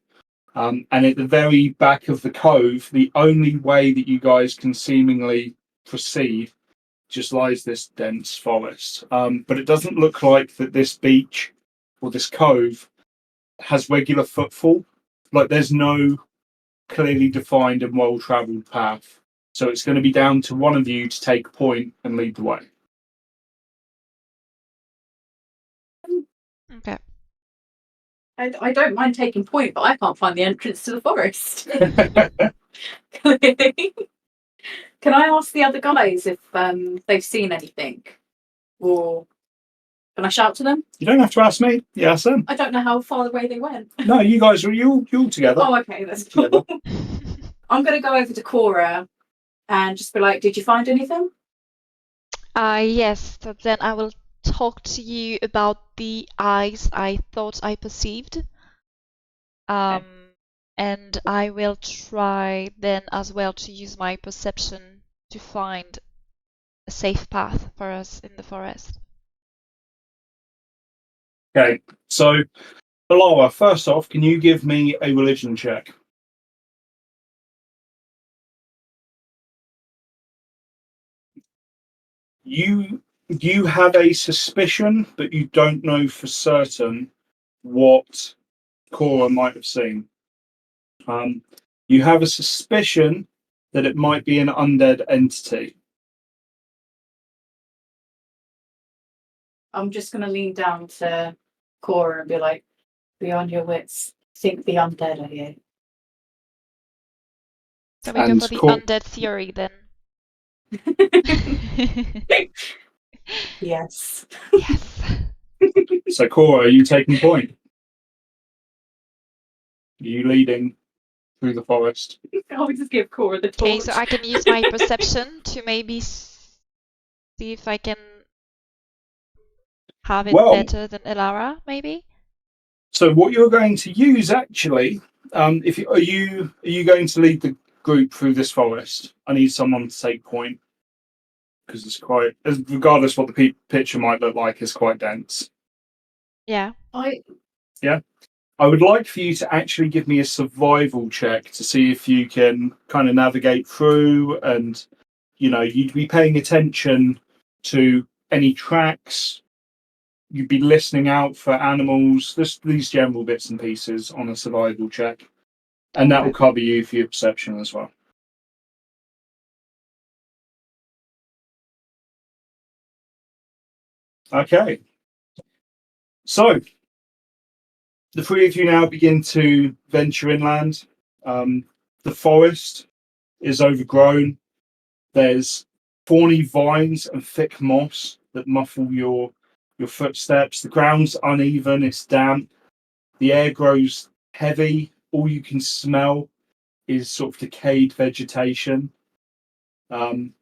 And at the very back of the cove, the only way that you guys can seemingly proceed just lies this dense forest. But it doesn't look like that this beach or this cove has regular footfall. Like there's no clearly defined and well travelled path. So it's going to be down to one of you to take point and lead the way. Okay. I don't mind taking point, but I can't find the entrance to the forest. Clearly. Can I ask the other guys if they've seen anything? Or can I shout to them? You don't have to ask me. You ask them. I don't know how far away they went. No, you guys are you all together. Oh, okay, that's cool. I'm going to go over to Cora and just be like, did you find anything? Yes, so then I will talk to you about the eyes I thought I perceived. And I will try then as well to use my perception to find a safe path for us in the forest. Okay, so Laura, first off, can you give me a religion check? You have a suspicion, but you don't know for certain what Cora might have seen. You have a suspicion that it might be an undead entity. I'm just going to lean down to Cora and be like, be on your wits. Think the undead are here. So we go And for the Cor- undead theory then. Yes. Yes. So Cora, are you taking point? Are you leading through the forest? I'll just give Cora the torch. Okay, so I can use my perception to maybe see if I can have it better than Elara, maybe? So what you're going to use actually, if you, are you going to lead the group through this forest? I need someone to take point because it's quite, regardless what the picture might look like, it's quite dense. Yeah. I would like for you to actually give me a survival check to see if you can kind of navigate through, and you'd be paying attention to any tracks. You'd be listening out for animals, these general bits and pieces on a survival check. And that will cover you for your perception as well. Okay. So, the three of you now begin to venture inland. The forest is overgrown. There's thorny vines and thick moss that muffle your footsteps. The ground's uneven, it's damp. The air grows heavy. All you can smell is sort of decayed vegetation. And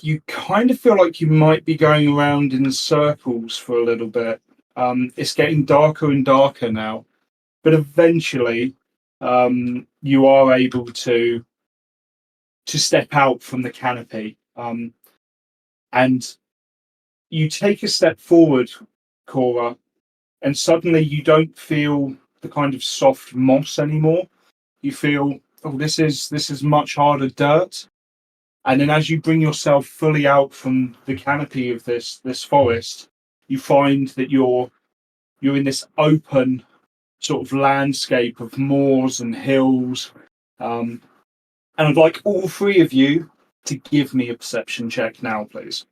you kind of feel like you might be going around in circles for a little bit. It's getting darker and darker now, but eventually you are able to to step out from the canopy. And you take a step forward, Cora, and suddenly you don't feel the kind of soft moss anymore. You feel, oh, this is much harder dirt. And then as you bring yourself fully out from the canopy of this forest, you find that you're in this open sort of landscape of moors and hills. And I'd like all three of you to give me a perception check now, please.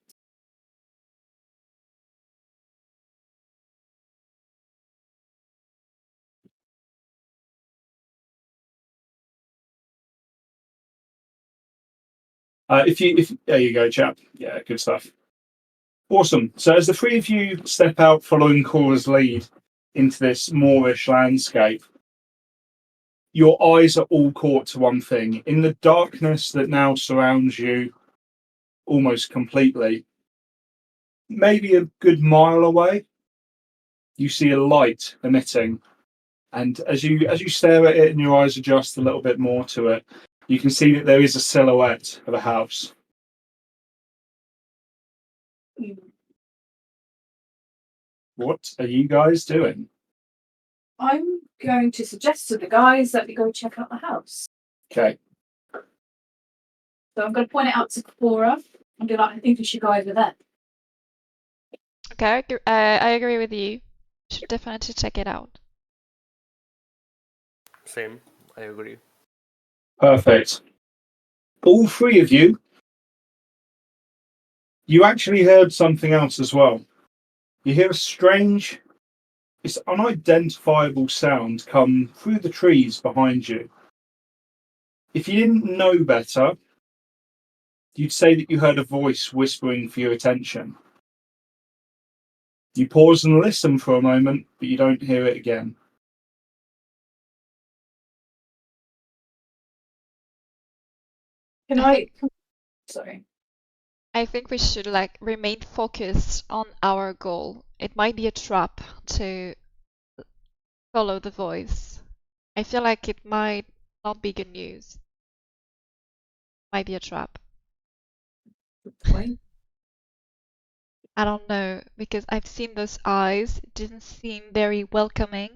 If there you go, chap. Yeah, good stuff. Awesome. So as the three of you step out following Cora's lead into this moorish landscape, your eyes are all caught to one thing. In the darkness that now surrounds you almost completely, maybe a good mile away, you see a light emitting. And as you stare at it and your eyes adjust a little bit more to it, you can see that there is a silhouette of a house. What are you guys doing? I'm going to suggest to the guys that we go check out the house. Okay. So I'm going to point it out to Cora and be like, I think we should go over there. Okay, I agree with you. Should definitely check it out. Same, I agree. Perfect. All three of you actually heard something else as well. You hear a strange, it's unidentifiable sound come through the trees behind you. If you didn't know better, you'd say that you heard a voice whispering for your attention. You pause and listen for a moment, but you don't hear it again. Sorry. I think we should like remain focused on our goal. It might be a trap to follow the voice. I feel like it might not be good news. Might be a trap. Why? I don't know, because I've seen those eyes. It didn't seem very welcoming.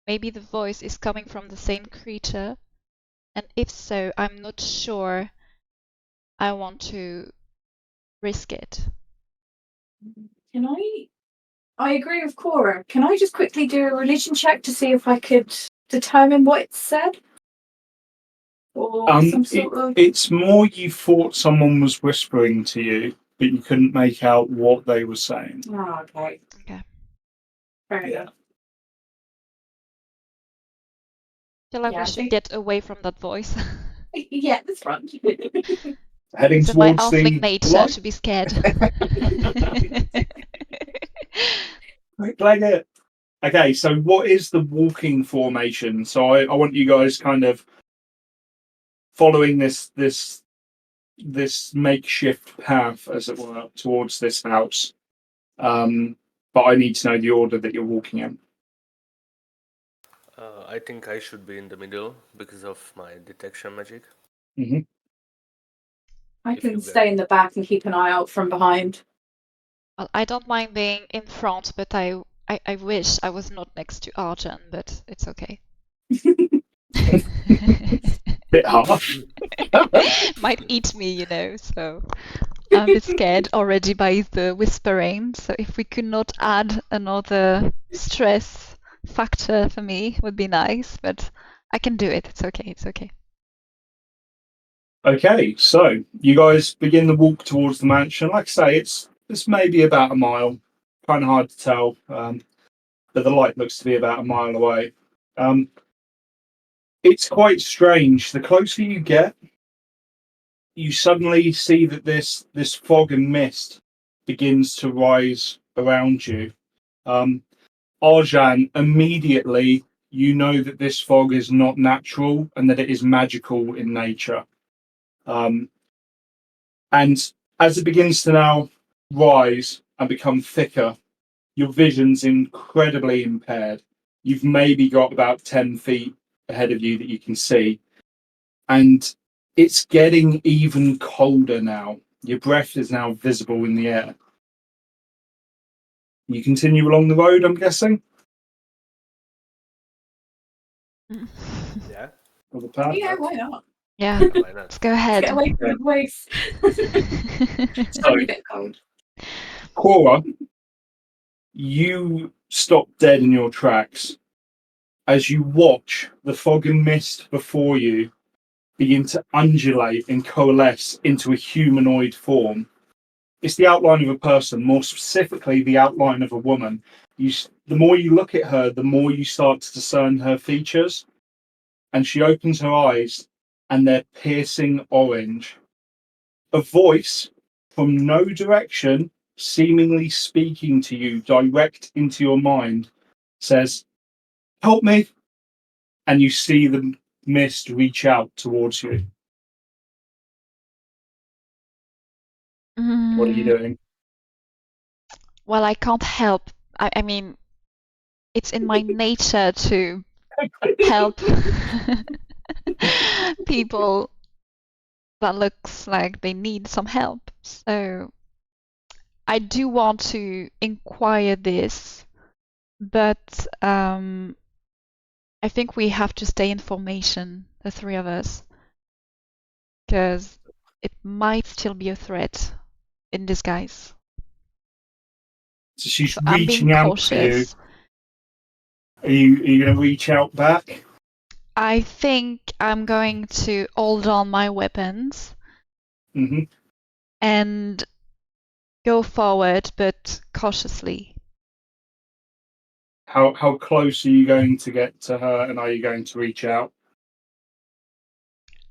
Maybe the voice is coming from the same creature. And if so, I'm not sure I want to risk it. Can I agree with Cora. Can I just quickly do a religion check to see if I could determine what it said? Or some sort of... It's more you thought someone was whispering to you, but you couldn't make out what they were saying. Oh, okay. Okay. Fair Yeah. enough. I feel like Yeah, we I should think- get away from that voice. Yeah, that's right. Heading It's in my towards the halfling nature light. to be scared. Like it. Okay, so what is the walking formation? So I want you guys kind of following this makeshift path, as it were, towards this house. But I need to know the order that you're walking in. I think I should be in the middle because of my detection magic. Mm-hmm. I If you can get- stay in the back and keep an eye out from behind. Well, I don't mind being in front, but I wish I was not next to Arjan, but it's okay. Bit harsh. Might eat me, you know, so I'm a bit scared already by the whispering. So if we could not add another stress factor for me, would be nice, but I can do it. It's okay. It's okay. Okay, so you guys begin the walk towards the mansion. Like I say, it's maybe about a mile. Kind of hard to tell, but the light looks to be about a mile away. It's quite strange. The closer you get, you suddenly see that this fog and mist begins to rise around you. Arjan, immediately you know that this fog is not natural and that it is magical in nature. And as it begins to now rise and become thicker, your vision's incredibly impaired. You've maybe got about 10 feet ahead of you that you can see. And It's getting even colder now. Your breath is now visible in the air. You continue along the road, I'm guessing? Yeah. Or the path? Yeah, why not? Yeah, Why not? let's go Let's ahead. get away from the waves. It's So, only a bit cold. Cora, you stop dead in your tracks as you watch the fog and mist before you begin to undulate and coalesce into a humanoid form. It's the outline of a person, more specifically the outline of a woman. The more you look at her, the more you start to discern her features. And she opens her eyes, and they're piercing orange. A voice from no direction, seemingly speaking to you direct into your mind, says, "Help me." And you see the mist reach out towards you. What are you doing? Well, I can't help. I mean, it's in my nature to help people that looks like they need some help. So I do want to inquire this, but I think we have to stay in formation, the three of us, because it might still be a threat in disguise. So she's So I'm being reaching out for you. cautious. Are you going to reach out back? I think I'm going to hold on my weapons Hmm. and go forward, but cautiously. How close are you going to get to her, and are you going to reach out?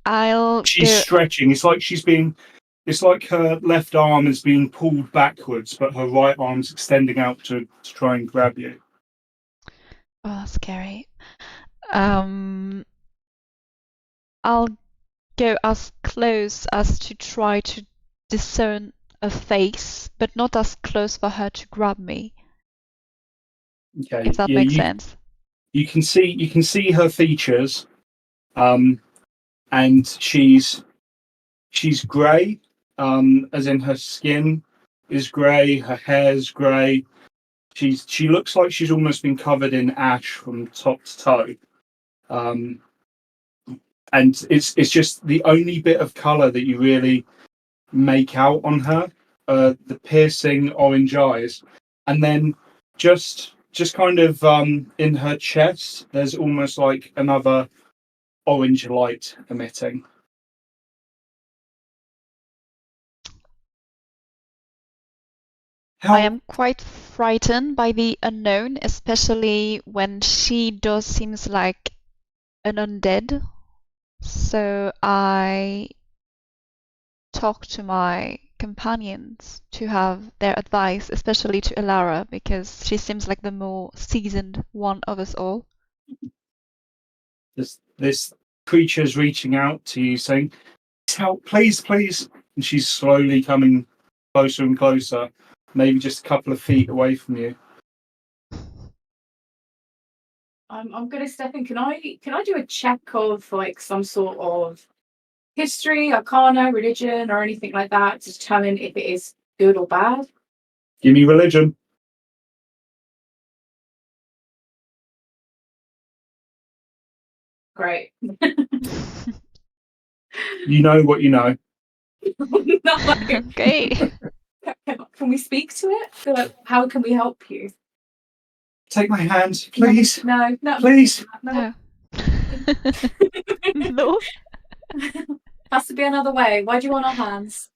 I'll She's go. stretching. It's like her left arm is being pulled backwards, but her right arm's extending out to try and grab you. Oh, scary. Um, I'll go as close as to try to discern a face, but not as close for her to grab me, Okay. if that Yeah, makes sense. you can see her features, and she's grey, as in her skin is grey, her hair's grey. She looks like she's almost been covered in ash from top to toe. Um, and it's just the only bit of colour that you really make out on her, the piercing orange eyes, and then just kind of in her chest, there's almost like another orange light emitting. I How am quite frightened by the unknown, especially when she does seems like an undead. So I talk to my companions to have their advice, especially to Elara, because she seems like the more seasoned one of us all. this creature's reaching out to you, saying, "Help, please, please!" And she's slowly coming closer and closer, maybe just a couple of feet away from you. I'm gonna step in. Can I do a check of like some sort of history, arcana, religion, or anything like that to determine if it is good or bad? Give me religion. Great. You know what you know. Not like, Okay. can we speak to it? So, like, how can we help you? Take my hand, please. No, Please. no. No. Has to be another way. Why do you want our hands?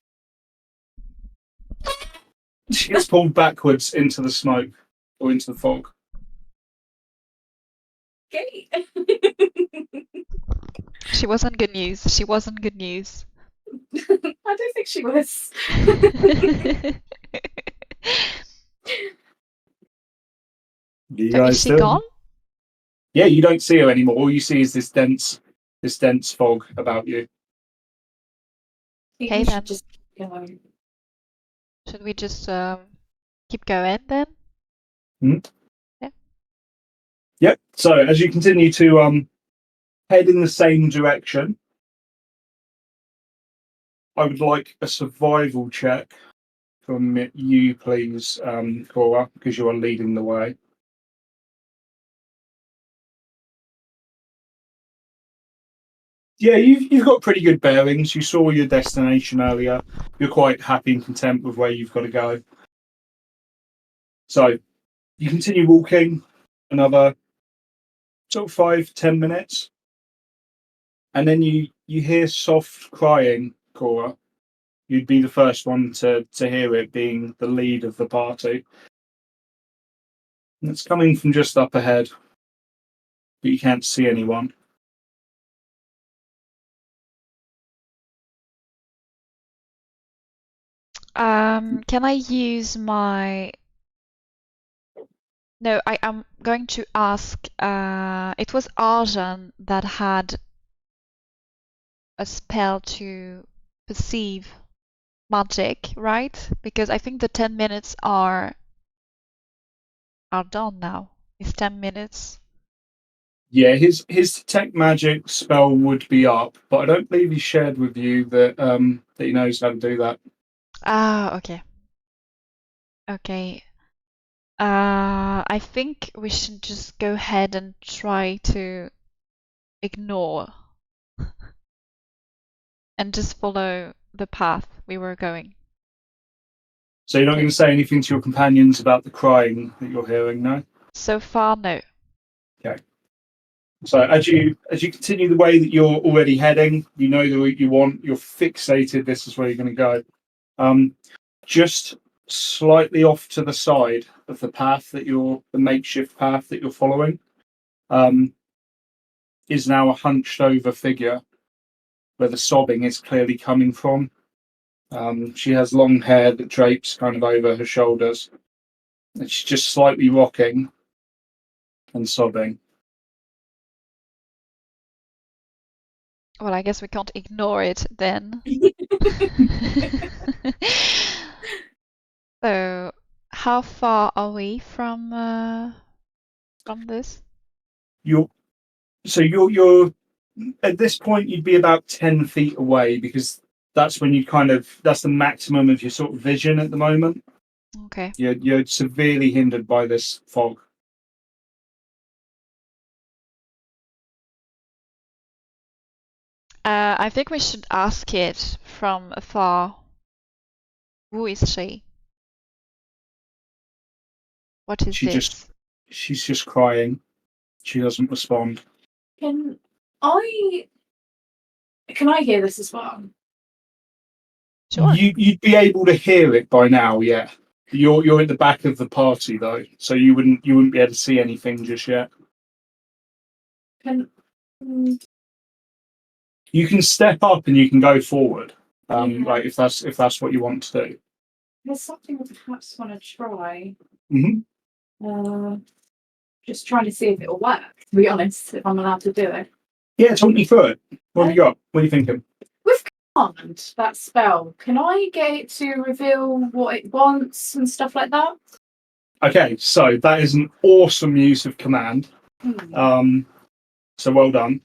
She gets pulled backwards into the smoke or into the fog. Okay. She wasn't good news. She wasn't good news. I don't think she was. You So is guys she still? gone? Yeah, you don't see her anymore. All you see is this dense fog about you. I think Okay we then. should just keep going. Should we just keep going then? Hmm? Yeah. Yep. So as you continue to head in the same direction, I would like a survival check from you, please, Cora, because you are leading the way. Yeah, you've got pretty good bearings. You saw your destination earlier. You're quite happy and content with where you've got to go. So you continue walking another sort of 5-10 minutes, and then you hear soft crying, Cora. You'd be the first one to hear it, being the lead of the party. And it's coming from just up ahead, but you can't see anyone. Can I use my... No, I am going to ask, it was Arjan that had a spell to perceive magic, right? Because I think the 10 minutes are done now. It's 10 minutes. Yeah, his detect magic spell would be up, but I don't believe he shared with you that that he knows how to do that. Ah, okay. Okay. I think we should just go ahead and try to ignore and just follow the path we were going. So you're not going to say anything to your companions about the crying that you're hearing, no? So far, no. Okay. So as you continue the way that you're already heading, you know the route you want. You're fixated. This is where you're going to go. Just slightly off to the side of the path that the makeshift path that you're following, is now a hunched over figure where the sobbing is clearly coming from. She has long hair that drapes kind of over her shoulders, and she's just slightly rocking and sobbing. Well, I guess we can't ignore it then. So, how far are we from this? You're at this point you'd be about 10 feet away, because that's when that's the maximum of your sort of vision at the moment. Okay. You're severely hindered by this fog. I think we should ask it from afar. Who is she? What is this? She's just crying. She doesn't respond. Can I hear this as well? Sure. You'd be able to hear it by now, yeah. You're at the back of the party though, so you wouldn't be able to see anything just yet. Can You can step up and you can go forward. Yeah. Like if that's what you want to do. There's something I perhaps want to try. Mm-hmm. Just trying to see if it'll work, to be honest, if I'm allowed to do it. Yeah, talk me through it. What have you got? What are you thinking? With command, that spell, can I get it to reveal what it wants and stuff like that? Okay, so that is an awesome use of command. So well done.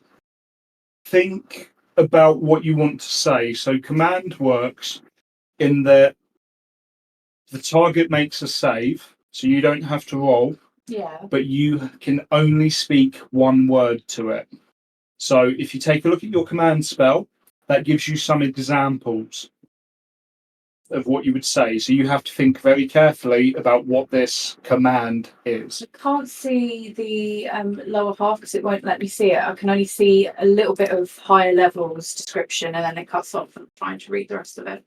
Think about what you want to say. So command works in that the target makes a save, so you don't have to roll. Yeah. But you can only speak one word to it. So if you take a look at your command spell, that gives you some examples of what you would say. So you have to think very carefully about what this command is. I can't see the lower half because it won't let me see it. I can only see a little bit of higher levels description and then it cuts off and I'm trying to read the rest of it.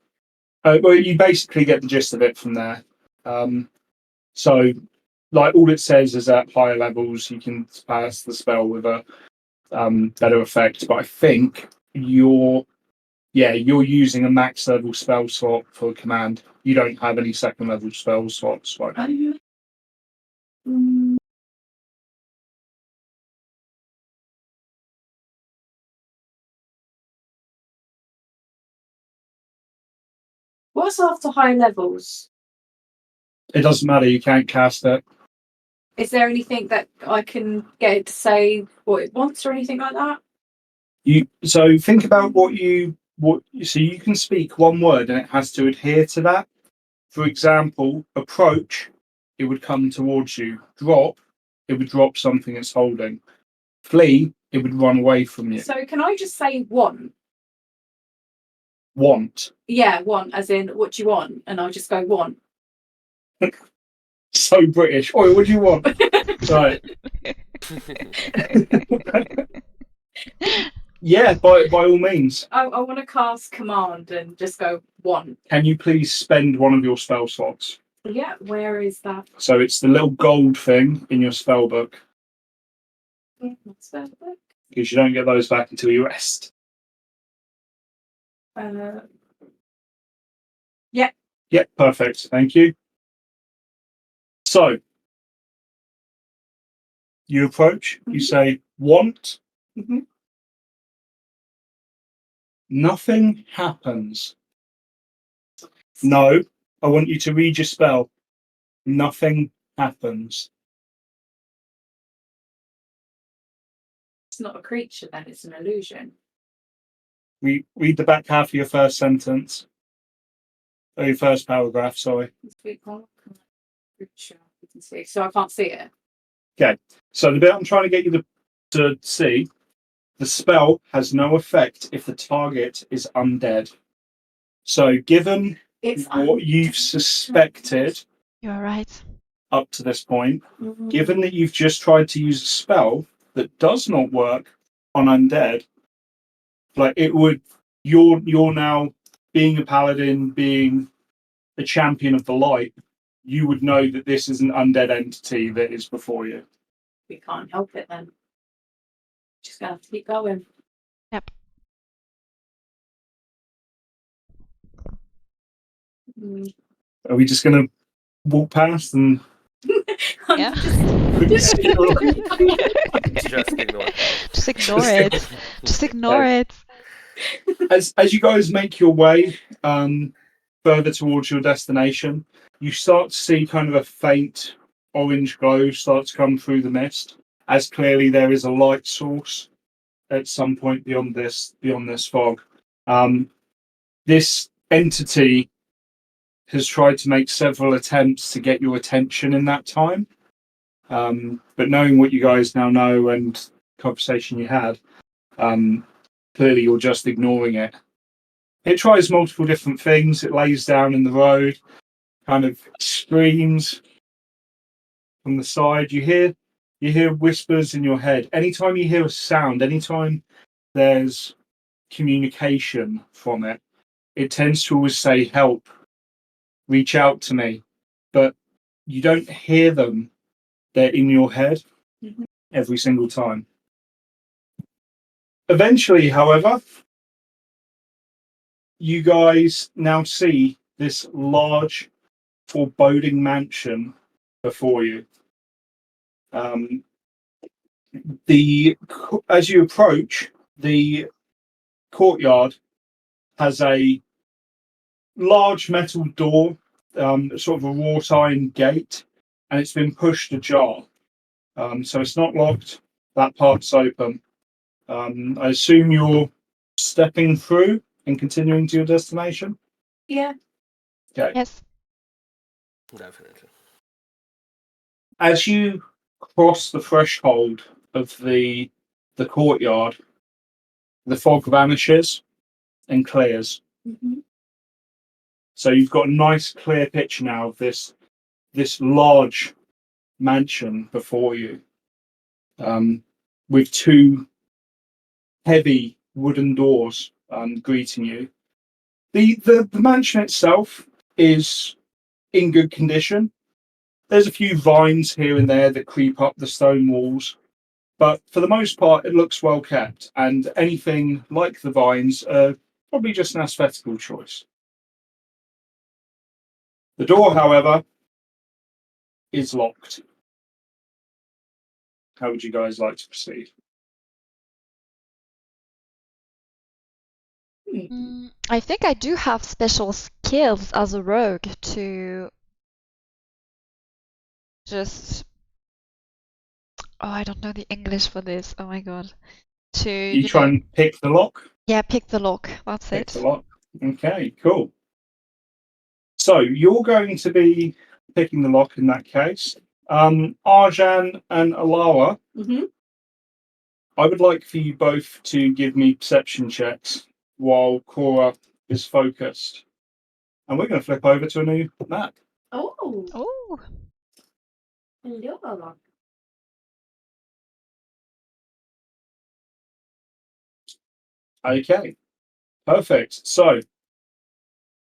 Well, you basically get the gist of it from there. So, like, all it says is at higher levels, you can pass the spell with a better effect. But I think you're using a max level spell slot for a command. You don't have any second level spell slots. Right? What's after high levels? It doesn't matter. You can't cast it. Is there anything that I can get it to say what it wants or anything like that? So think about what you So you can speak one word and it has to adhere to that. For example, approach, it would come towards you. Drop, it would drop something it's holding. Flee, it would run away from you. So can I just say want? Want. Yeah, want, as in what do you want? And I'll just go want. So British. Oi, what do you want? Right. Yeah, by all means. I want to cast command and just go want. Can you please spend one of your spell slots? Yeah, where is that? So it's the little gold thing in your spell book, What's that book? because you don't get those back until you rest. Yeah. Yeah, perfect. Thank you. So you approach, you say, want. Mhm. Nothing happens. No, I want you to read your spell. Nothing happens. It's not a creature then, it's an illusion. Read the back half of your first sentence. Or your first paragraph, sorry. Creature, you can see. So I can't see it. Okay, so the bit I'm trying to get you to see, the spell has no effect if the target is undead. So given what you've suspected You're right. up to this point, given that you've just tried to use a spell that does not work on undead, like it would, you're now being a paladin, being a champion of the light, you would know that this is an undead entity that is before you. We can't help it then. Just gonna have to keep going. Yep. Are we just going to walk past and Yeah. just Just ignore it. Just ignore it. Just ignore it. as you guys make your way further towards your destination, you start to see kind of a faint orange glow start to come through the mist, as clearly there is a light source at some point beyond this fog. This entity has tried to make several attempts to get your attention in that time, but knowing what you guys now know and the conversation you had, clearly you're just ignoring it. It tries multiple different things. It lays down in the road, kind of screams from the side. You hear whispers in your head. Anytime you hear a sound, anytime there's communication from it, it tends to always say, help, reach out to me. But you don't hear them. They're in your head every single time. Eventually, however, you guys now see this large, foreboding mansion before you. As you approach, the courtyard has a large metal door, sort of a wrought iron gate, and it's been pushed ajar. So it's not locked. That part's open. I assume you're stepping through and continuing to your destination? Yeah. Okay. Yes. Definitely. As you cross the threshold of the courtyard, the fog vanishes and clears. So you've got a nice clear picture now of this large mansion before you, with two heavy wooden doors greeting you. The mansion itself is in good condition. There's a few vines here and there that creep up the stone walls, but for the most part, it looks well kept. And anything like the vines are probably just an aesthetical choice. The door, however, is locked. How would you guys like to proceed? I think I do have special skills as a rogue to just. Oh, I don't know the English for this. Oh my god. To, You try and pick the lock? Yeah, pick the lock. That's Pick the it. lock. Okay, cool. So you're going to be picking the lock in that case. Arjan and Alawa, Mm-hmm. I would like for you both to give me perception checks while Cora is focused. And we're going to flip over to a new map. Oh, Oh, hello. Okay, perfect. So,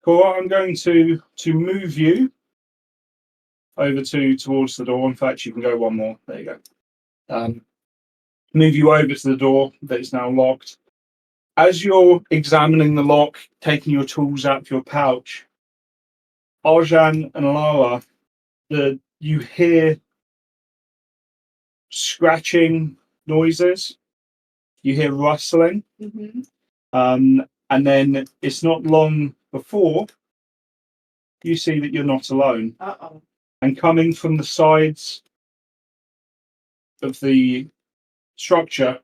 Cora, I'm going to move you over towards the door. In fact, you can go one more. There you go. Move you over to the door that is now locked. As you're examining the lock, taking your tools out of your pouch, Arjan and Alawa, you hear scratching noises, you hear rustling, Mm-hmm. and then it's not long before you see that you're not alone. Uh-oh. And coming from the sides of the structure,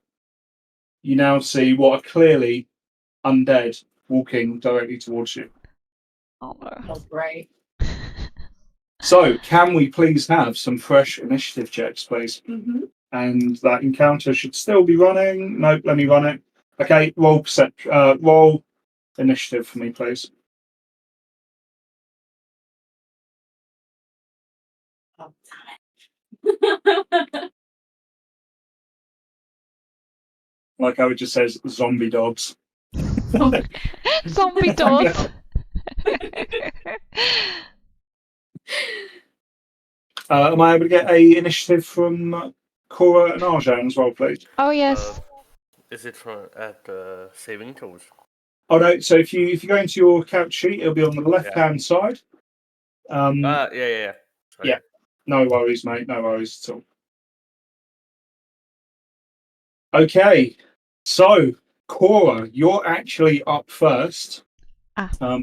you now see what are clearly undead walking directly towards you. oh no. Oh, great. So, can we please have some fresh initiative checks, please? Mm-hmm. And that encounter should still be running. Nope, let me run it. Okay, roll initiative for me, please. Oh, damn it. Like how it just says zombie dogs. Zombie doors. Am I able to get a initiative from Cora and Arjan as well, please? Oh yes. Is it at saving throws? Oh no, so if you go into your couch sheet, it'll be on the left hand side. Yeah. Sorry. Yeah, no worries, mate. No worries at all. Okay, so Cora, you're actually up first.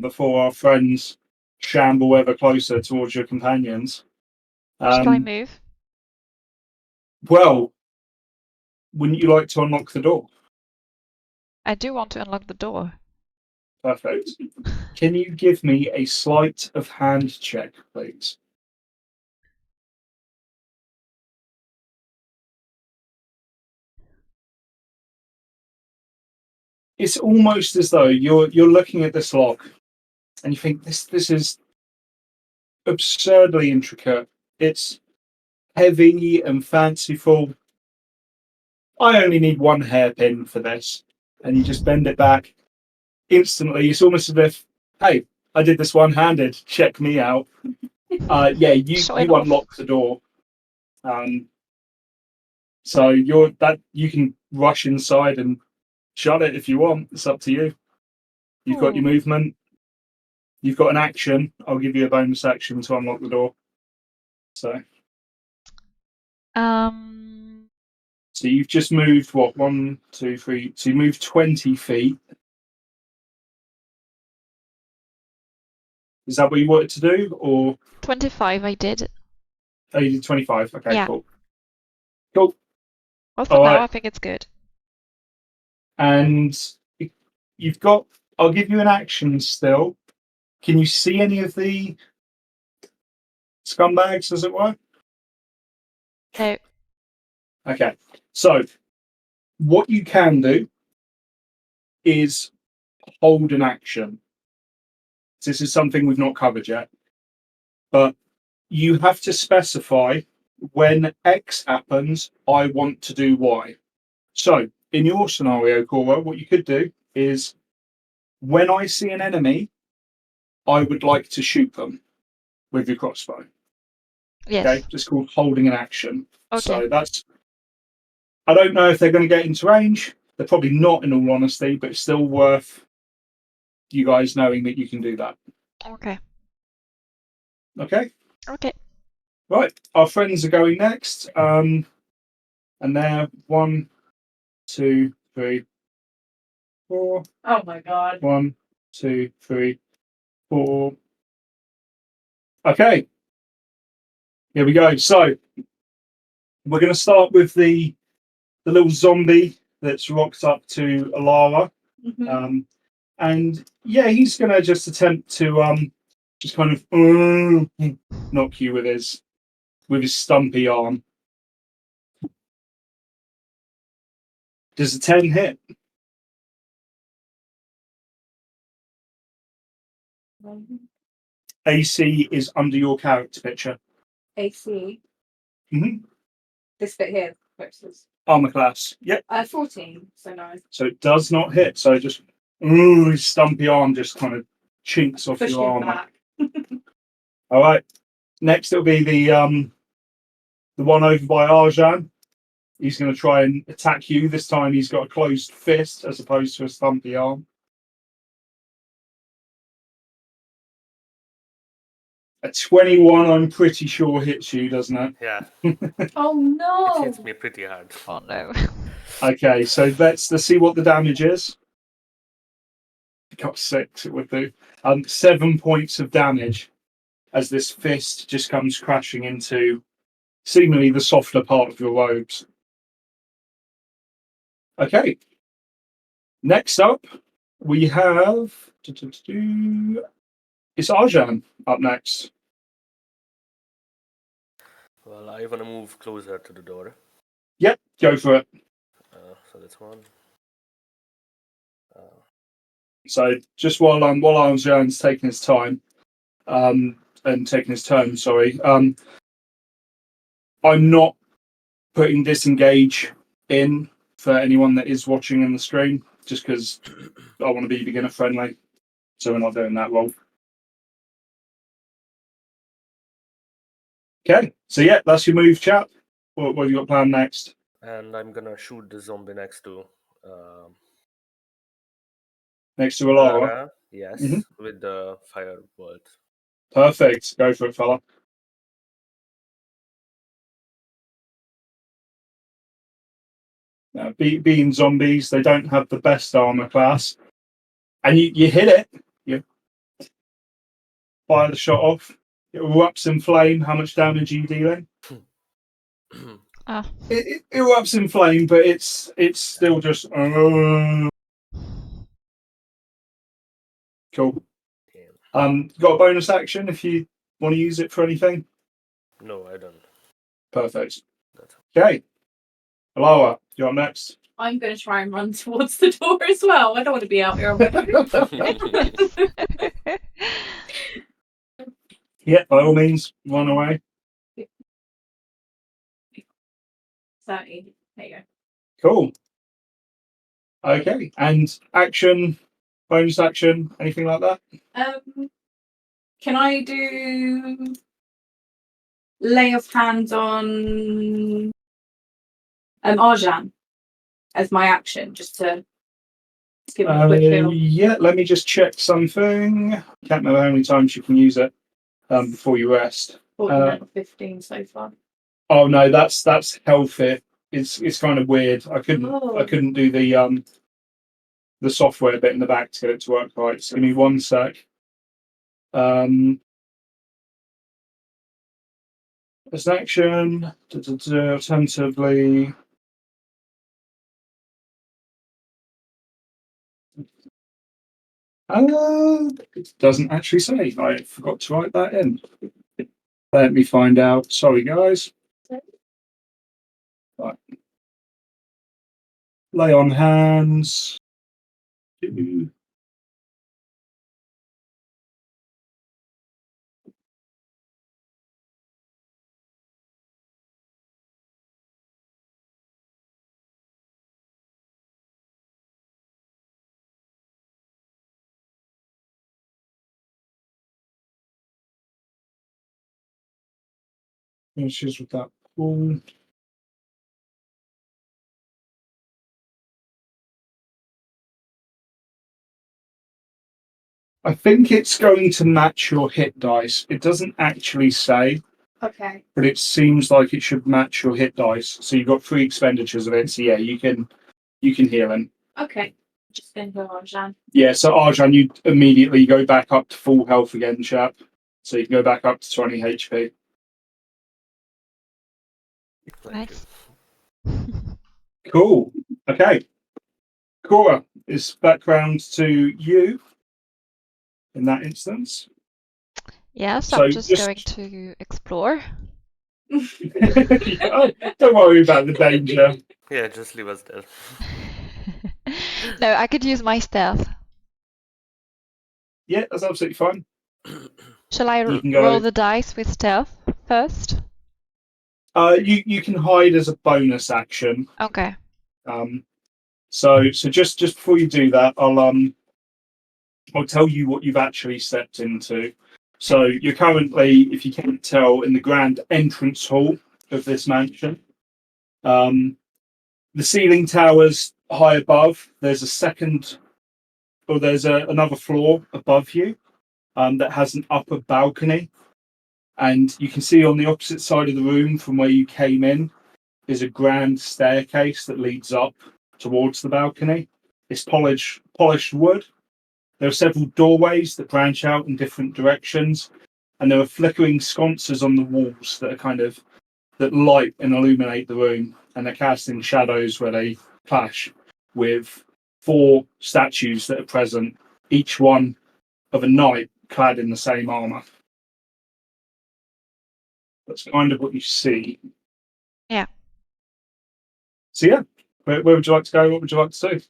Before our friends shamble ever closer towards your companions. Shall I move? Well, wouldn't you like to unlock the door? I do want to unlock the door. Perfect. Can you give me a sleight of hand check, please? It's almost as though you're looking at this lock and you think this is absurdly intricate. It's heavy and fanciful. I only need one hairpin for this. And you just bend it back. Instantly, it's almost as if, hey, I did this one-handed. Check me out. Yeah, Show it you off. unlock the door. So you can rush inside and shut it if you want. It's up to you. You've got your Ooh. movement. You've got an action. I'll give you a bonus action to unlock the door. So you've just moved what, 1, 2, 3. So you moved 20 feet. Is that what you wanted to do, or 25 I did. oh, you did 25? Okay, Yeah. cool. Well, for All now right. I think it's good. And you've got. I'll give you an action still. Can you see any of the scumbags, as it were? No. Okay. So what you can do is hold an action. This is something we've not covered yet, but you have to specify when X happens, I want to do Y. So in your scenario, Cora, what you could do is when I see an enemy, I would like to shoot them with your crossbow. Yes. Okay, just called holding an action. Okay. So that's. I don't know if they're going to get into range. They're probably not, in all honesty, but it's still worth you guys knowing that you can do that. Okay. Okay. Okay. Right, our friends are going next. And they're 1, 2, 3, 4. Oh my god. 1, 2, 3, 4. Okay. Here we go. So we're going to start with the little zombie that's rocked up to Alara. And yeah, he's gonna just attempt to just kind of knock you with his stumpy arm. Does a 10 hit? AC is under your character picture. AC. Mm-hmm. This bit here versus Armor class. Yep. 14. So no. So it does not hit. So just his stumpy arm just kind of chinks off Push your him armor. back. All right. Next, it'll be the one over by Arjan. He's going to try and attack you. This time, he's got a closed fist as opposed to a stumpy arm. A 21, I'm pretty sure hits you, doesn't it? Yeah, Oh no! it hits me pretty hard. Oh no. Okay, so let's see what the damage is. Got 6, it would do. 7 points of damage as this fist just comes crashing into seemingly the softer part of your robes. Okay. Next up, we have it's Arjan up next. Well, I want to move closer to the door. Yep, go for it. So that's one. So just while Arjan's taking his time, and taking his turn, sorry, I'm not putting disengage in for anyone that is watching in the stream, just because I want to be beginner friendly, so we're not doing that roll. Okay, so yeah, that's your move, chap. What have you got planned next? And I'm gonna shoot the zombie next to Next to Alara. Lara. Yes, with the firebolt. Perfect. Go for it, fella. Now, being zombies, they don't have the best armor class, and you hit it. You fire the shot off. It erupts in flame. How much damage are you dealing? It erupts in flame, but it's still just cool. Got a bonus action if you want to use it for anything. No, I don't. Perfect. Okay, Alara, you're up next. I'm going to try and run towards the door as well. I don't want to be out here on my own. Yeah, by all means, run away. 30. There you go. Cool. Okay, and action, bonus action, anything like that? Can I do lay of hands on Arjan as my action, just to give him a quick heal? Yeah, let me just check something. Can't remember how many times you can use it before you rest. 15 so far. Oh no, that's health hit. It's kind of weird. I couldn't do the software bit in the back to get it to work right. So give me 1 sec. As an action, alternatively. It doesn't actually say. I forgot to write that in. Let me find out. Sorry, guys. Right. Lay on hands. Issues with that pool. I think it's going to match your hit dice. It doesn't actually say. Okay. But it seems like it should match your hit dice. So you've got 3 expenditures of it. So yeah, you can heal him. Okay. Just then heal Arjan. Yeah, so Arjan, you immediately go back up to full health again, chap. So you can go back up to 20 HP. Nice. Cool. Okay. Cora, is background to you in that instance. Yes, So I'm just going to explore. Yeah, don't worry about the danger. Yeah, just leave us there. No, I could use my stealth. Yeah, that's absolutely fine. Shall I You can roll go. the dice with stealth first? You can hide as a bonus action. Okay. So just before you do that, I'll tell you what you've actually stepped into. So you're currently, if you can't tell, in the grand entrance hall of this mansion. The ceiling towers high above. There's a second, or there's another floor above you that has an upper balcony, and you can see on the opposite side of the room from where you came in is a grand staircase that leads up towards the balcony. It's polished wood. There are several doorways that branch out in different directions, and there are flickering sconces on the walls that are that light and illuminate the room, and they're casting shadows where they clash with 4 statues that are present, each one of a knight clad in the same armor. That's kind of what you see. Yeah. So yeah, where would you like to go? What would you like to do?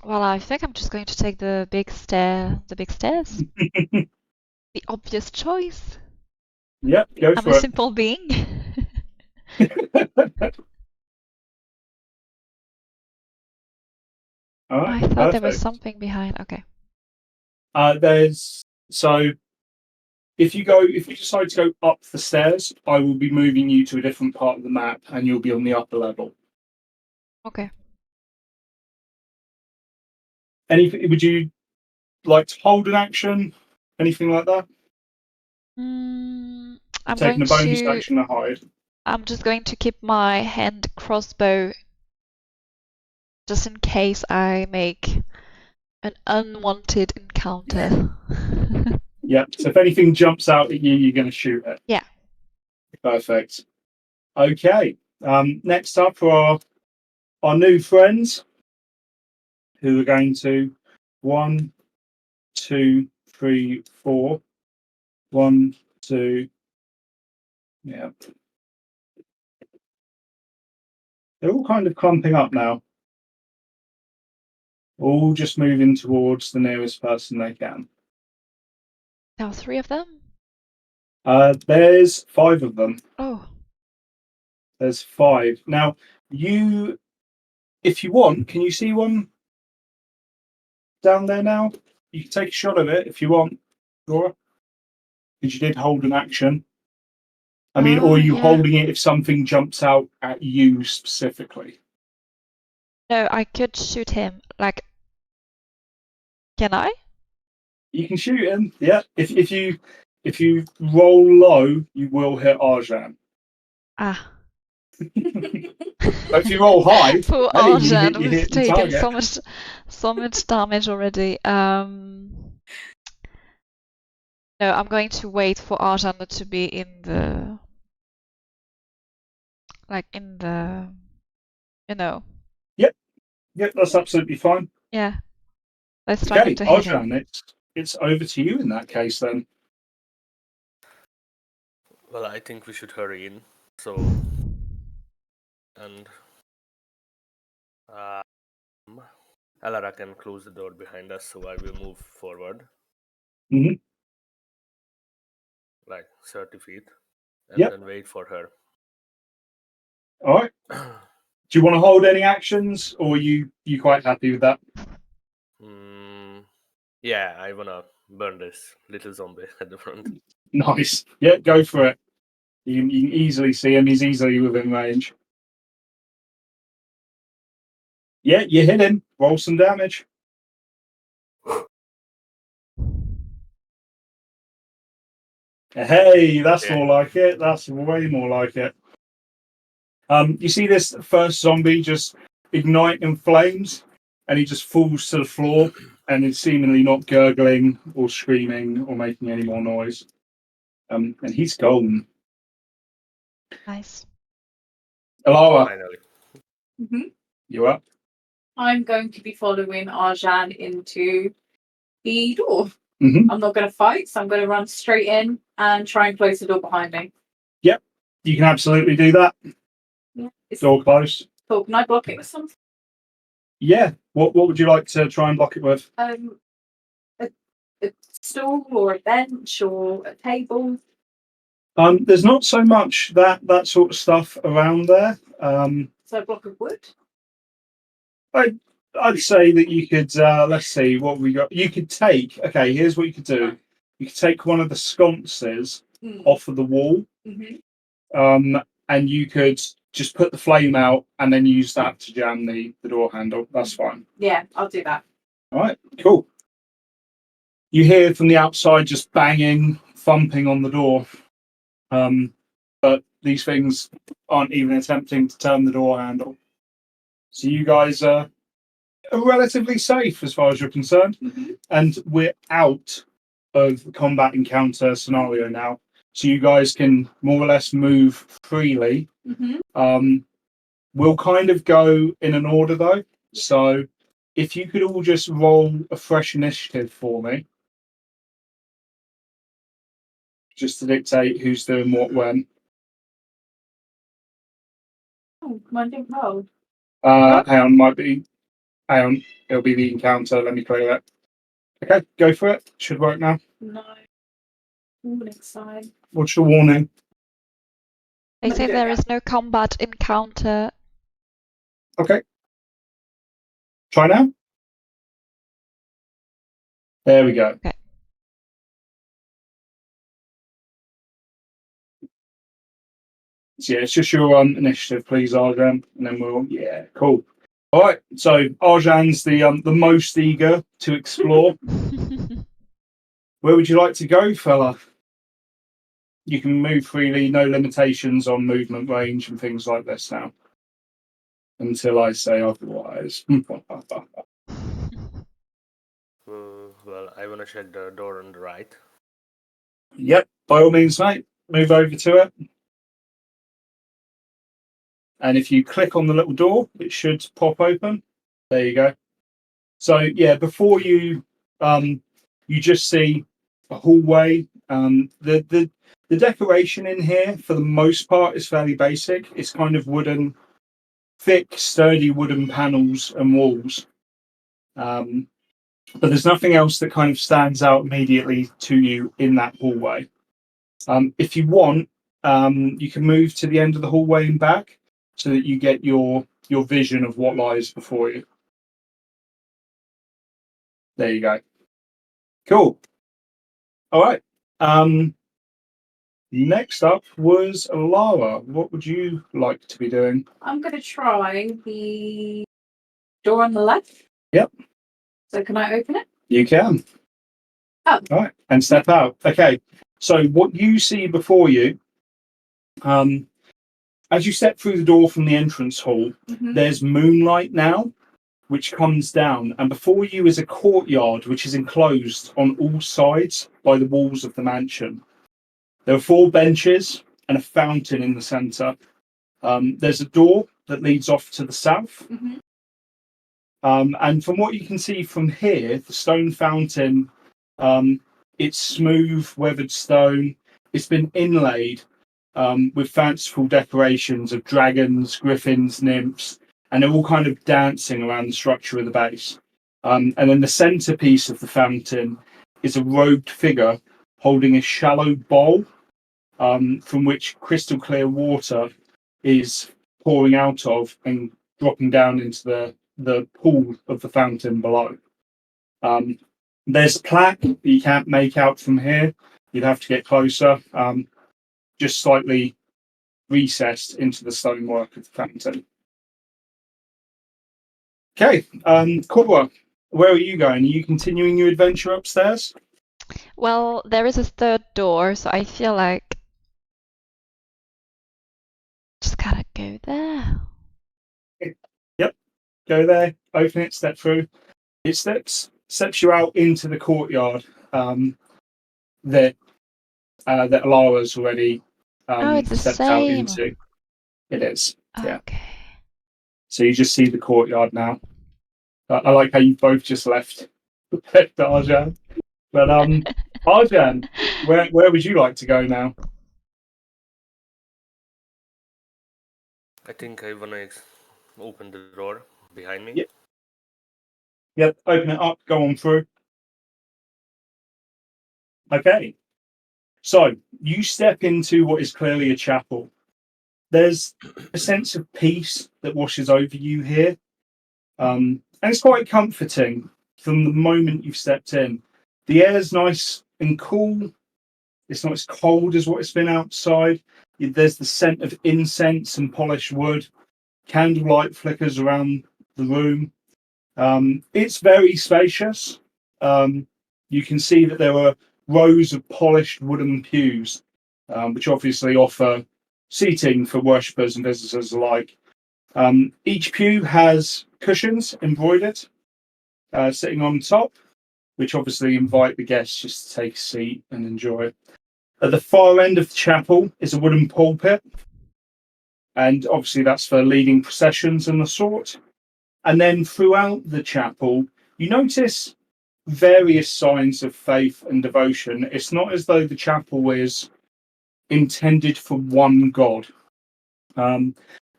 Well, I think I'm just going to take the big stairs. The obvious choice. Yep, go I'm for a it. simple being. All right, I thought there was perfect. something behind. Okay. There's so if you decide to go up the stairs, I will be moving you to a different part of the map, and you'll be on the upper level. Okay. Would you like to hold an action? Anything like that? I'm Taking going a bonus to. action to hide. I'm just going to keep my hand crossbow just in case I make an unwanted encounter. Yep. So if anything jumps out at you, you're going to shoot it. Yeah. Perfect. Okay. Next up are our new friends, who are going to 1, 2, 3, 4. 1, 2. Yeah. They're all kind of clumping up now. All just moving towards the nearest person they can. There are 3 of them? There's 5 of them. Oh. There's 5. Now, if you want, can you see one down there now? You can take a shot of it if you want, Laura. Because you did hold an action. I mean, or Oh, are you yeah. holding it if something jumps out at you specifically? No, I could shoot him. Like, can I? You can shoot him. Yeah. If you roll low, you will hit Arjan. Ah. But if you roll high, Poor hey, Arjan you was hit the taking target. so much damage already. No, I'm going to wait for Arjan to be in the you know. Yep, that's absolutely fine. Yeah. Let's try not Okay, to hit him. Arjan, it's over to you in that case then. Well, I think we should hurry in. So, and Alara can close the door behind us, so I will move forward, Mm-hmm. like 30 feet, and Yep. then wait for her. All right. Do you want to hold any actions, or are you quite happy with that? Yeah, I wanna burn this little zombie at the front. Nice. Yeah, go for it. You can easily see him. He's easily within range. Yeah, you hit him. Roll some damage. Hey, that's Yeah. more like it. That's way more like it. You see this first zombie just ignite in flames, and he just falls to the floor, and is seemingly not gurgling or screaming or making any more noise. And he's gone. Nice. Alara, Finally. Mhm. you up? I'm going to be following Arjan into the door. Mhm. I'm not going to fight, so I'm going to run straight in and try and close the door behind me. Yep, you can absolutely do that. Yeah. Door closed. Cool. Can I block it with something? Yeah. What would you like to try and block it with? A stool or a bench or a table. There's not so much that sort of stuff around there. So a block of wood. I'd say that you could. Let's see what we got. You could take. Okay, here's what you could do. You could take one of the sconces off of the wall, and you could just put the flame out and then use that to jam the door handle. That's fine. Yeah, I'll do that. All right, cool. You hear from the outside just banging, thumping on the door, but these things aren't even attempting to turn the door handle. So you guys are relatively safe as far as you're concerned, and we're out of the combat encounter scenario now. So you guys can more or less move freely. We'll kind of go in an order though. So if you could all just roll a fresh initiative for me, just to dictate who's doing what when. Oh, mine didn't roll. Hang on, hang on, it'll be the encounter. Let me clear that. Okay, go for it. Should work now. No. Warning sign. What's your warning? They say there is no combat encounter. Okay. Try now. There we go. Okay. So yeah, it's just your initiative, please, Arjan, and then we'll cool. All right, so Arjan's the most eager to explore. Where would you like to go, fella? You can move freely, no limitations on movement range and things like this now. Until I say otherwise. Well, I want to check the door on the right. Yep, by all means, mate. Move over to it. And if you click on the little door, it should pop open. There you go. So yeah, before you you just see a hallway. The decoration in here for the most part is fairly basic. It's kind of wooden, thick, sturdy wooden panels and walls. But there's nothing else that kind of stands out immediately to you in that hallway. If you want, you can move to the end of the hallway and back so that you get your vision of what lies before you. There you go. Cool. All right. Next up was Lara. What would you like to be doing? I'm going to try the door on the left. Yep. So can I open it? You can. Oh. All right. And step out. Okay. So what you see before you, as you step through the door from the entrance hall, there's moonlight now, which comes down. And before you is a courtyard, which is enclosed on all sides by the walls of the mansion. There are 4 benches and a fountain in the centre. There's a door that leads off to the south. And from what you can see from here, the stone fountain, it's smooth, weathered stone. It's been inlaid with fanciful decorations of dragons, griffins, nymphs, and they're all kind of dancing around the structure of the base. And then the centerpiece of the fountain is a robed figure holding a shallow bowl from which crystal clear water is pouring out of and dropping down into the pool of the fountain below. There's a plaque that you can't make out from here. You'd have to get closer, just slightly recessed into the stonework of the fountain. Okay, Cora, where are you going? Are you continuing your adventure upstairs? Well, there is a third door, so I feel like just gotta go there. Yep, go there, open it, step through. It steps you out into the courtyard that Lara's already it's the stepped out same. into. It is, yeah. Okay. So you just see the courtyard now. I like how you both just left Arjan. But Arjan, where would you like to go now? I think I wanna open the door behind me. Yep. Yep, open it up, go on through. Okay. So you step into what is clearly a chapel. There's a sense of peace that washes over you here. And it's quite comforting from the moment you've stepped in. The air's nice and cool. It's not as cold as what it's been outside. There's the scent of incense and polished wood. Candlelight flickers around the room. It's very spacious. You can see that there are rows of polished wooden pews, which obviously offer seating for worshippers and visitors alike. Each pew has cushions embroidered sitting on top, which obviously invite the guests just to take a seat and enjoy. At the far end of the chapel is a wooden pulpit, and obviously that's for leading processions and the sort. And then throughout the chapel, you notice various signs of faith and devotion. It's not as though the chapel is intended for one god.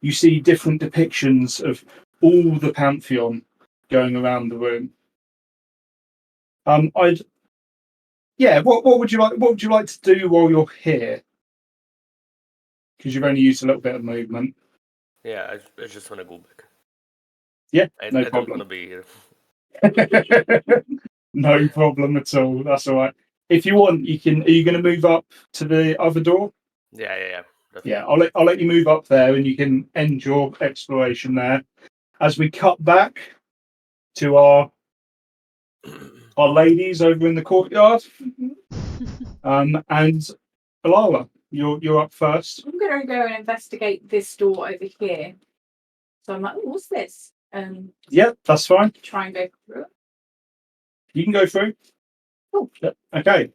You see different depictions of all the pantheon going around the room. What would you like? What would you like to do while you're here? Because you've only used a little bit of movement. Yeah, I just wanna go back. Yeah, I no don't problem. wanna be here. No problem at all. That's all right. If you want, you can. Are you going to move up to the other door? Yeah. Yeah, I'll let you move up there, and you can end your exploration there. As we cut back to our ladies over in the courtyard, and Alara, you're up first. I'm going to go and investigate this door over here. So I'm like, oh, what's this? Yeah, that's fine. Try and go through it. You can go through. Cool. Yep. Okay.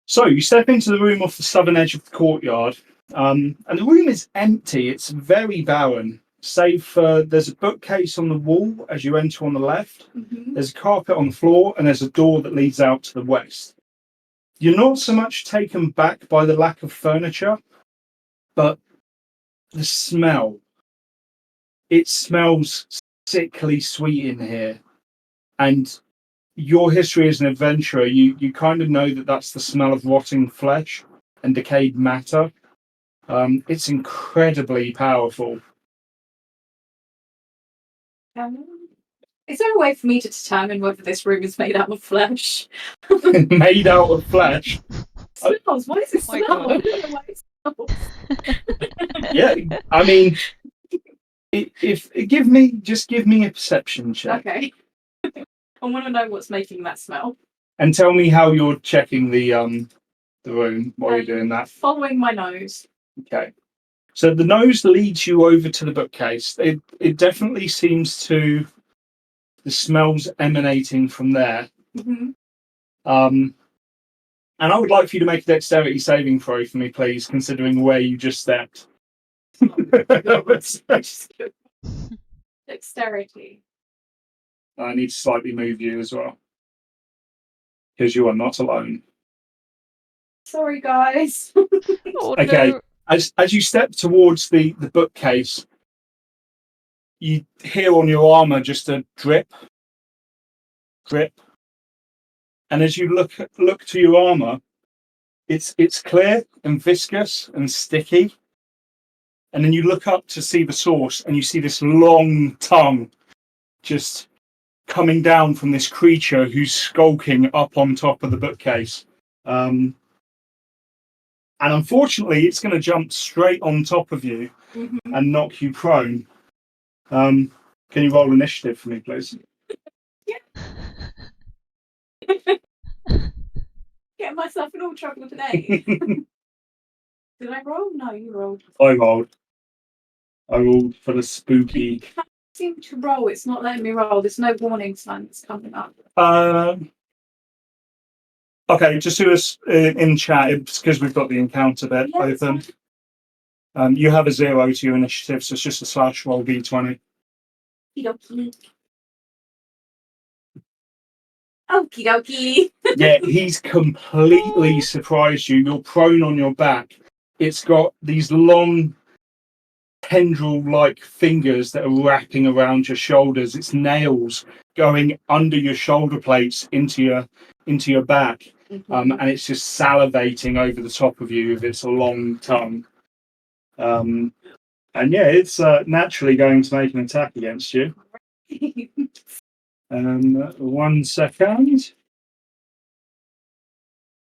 So you step into the room off the southern edge of the courtyard, and the room is empty. It's very barren, save for there's a bookcase on the wall as you enter on the left. Mm-hmm. There's a carpet on the floor, and there's a door that leads out to the west. You're not so much taken back by the lack of furniture, but the smell. It smells sickly sweet in here, and your history as an adventurer, you kind of know that that's the smell of rotting flesh and decayed matter. It's incredibly powerful. Is there a way for me to determine whether this room is made out of flesh? Made out of flesh. It smells. Why does it Oh my smell? God. I don't know why it smells. Yeah, I mean, give me a perception check. Okay. I want to know what's making that smell. And tell me how you're checking the room while you're doing that. Following my nose. Okay. So the nose leads you over to the bookcase. It definitely seems to the smells emanating from there. Mm-hmm. And I would like for you to make a dexterity saving throw for me, please, considering where you just stepped. Dexterity. I need to slightly move you as well, because you are not alone. Sorry, guys. Oh, Okay. no. As you step towards the bookcase, you hear on your armor just a drip, and as you look to your armor, it's clear and viscous and sticky. And then you look up to see the source, and you see this long tongue just coming down from this creature who's skulking up on top of the bookcase. And unfortunately, it's going to jump straight on top of you and knock you prone. Can you roll initiative for me, please? Getting myself in all trouble today. Did I roll? No, you rolled. I rolled for the spooky. I seem to roll. It's not letting me roll. There's no warning sign that's coming up. Okay, just do us in chat. It's because we've got the encounter bit open. You have a 0 to your initiative, so it's just a /roll d20. Okie dokie. Yeah, he's completely surprised you. You're prone on your back. It's got these long tendril-like fingers that are wrapping around your shoulders. It's nails going under your shoulder plates into your back, and it's just salivating over the top of you with its long tongue. And yeah, it's naturally going to make an attack against you. 1 second.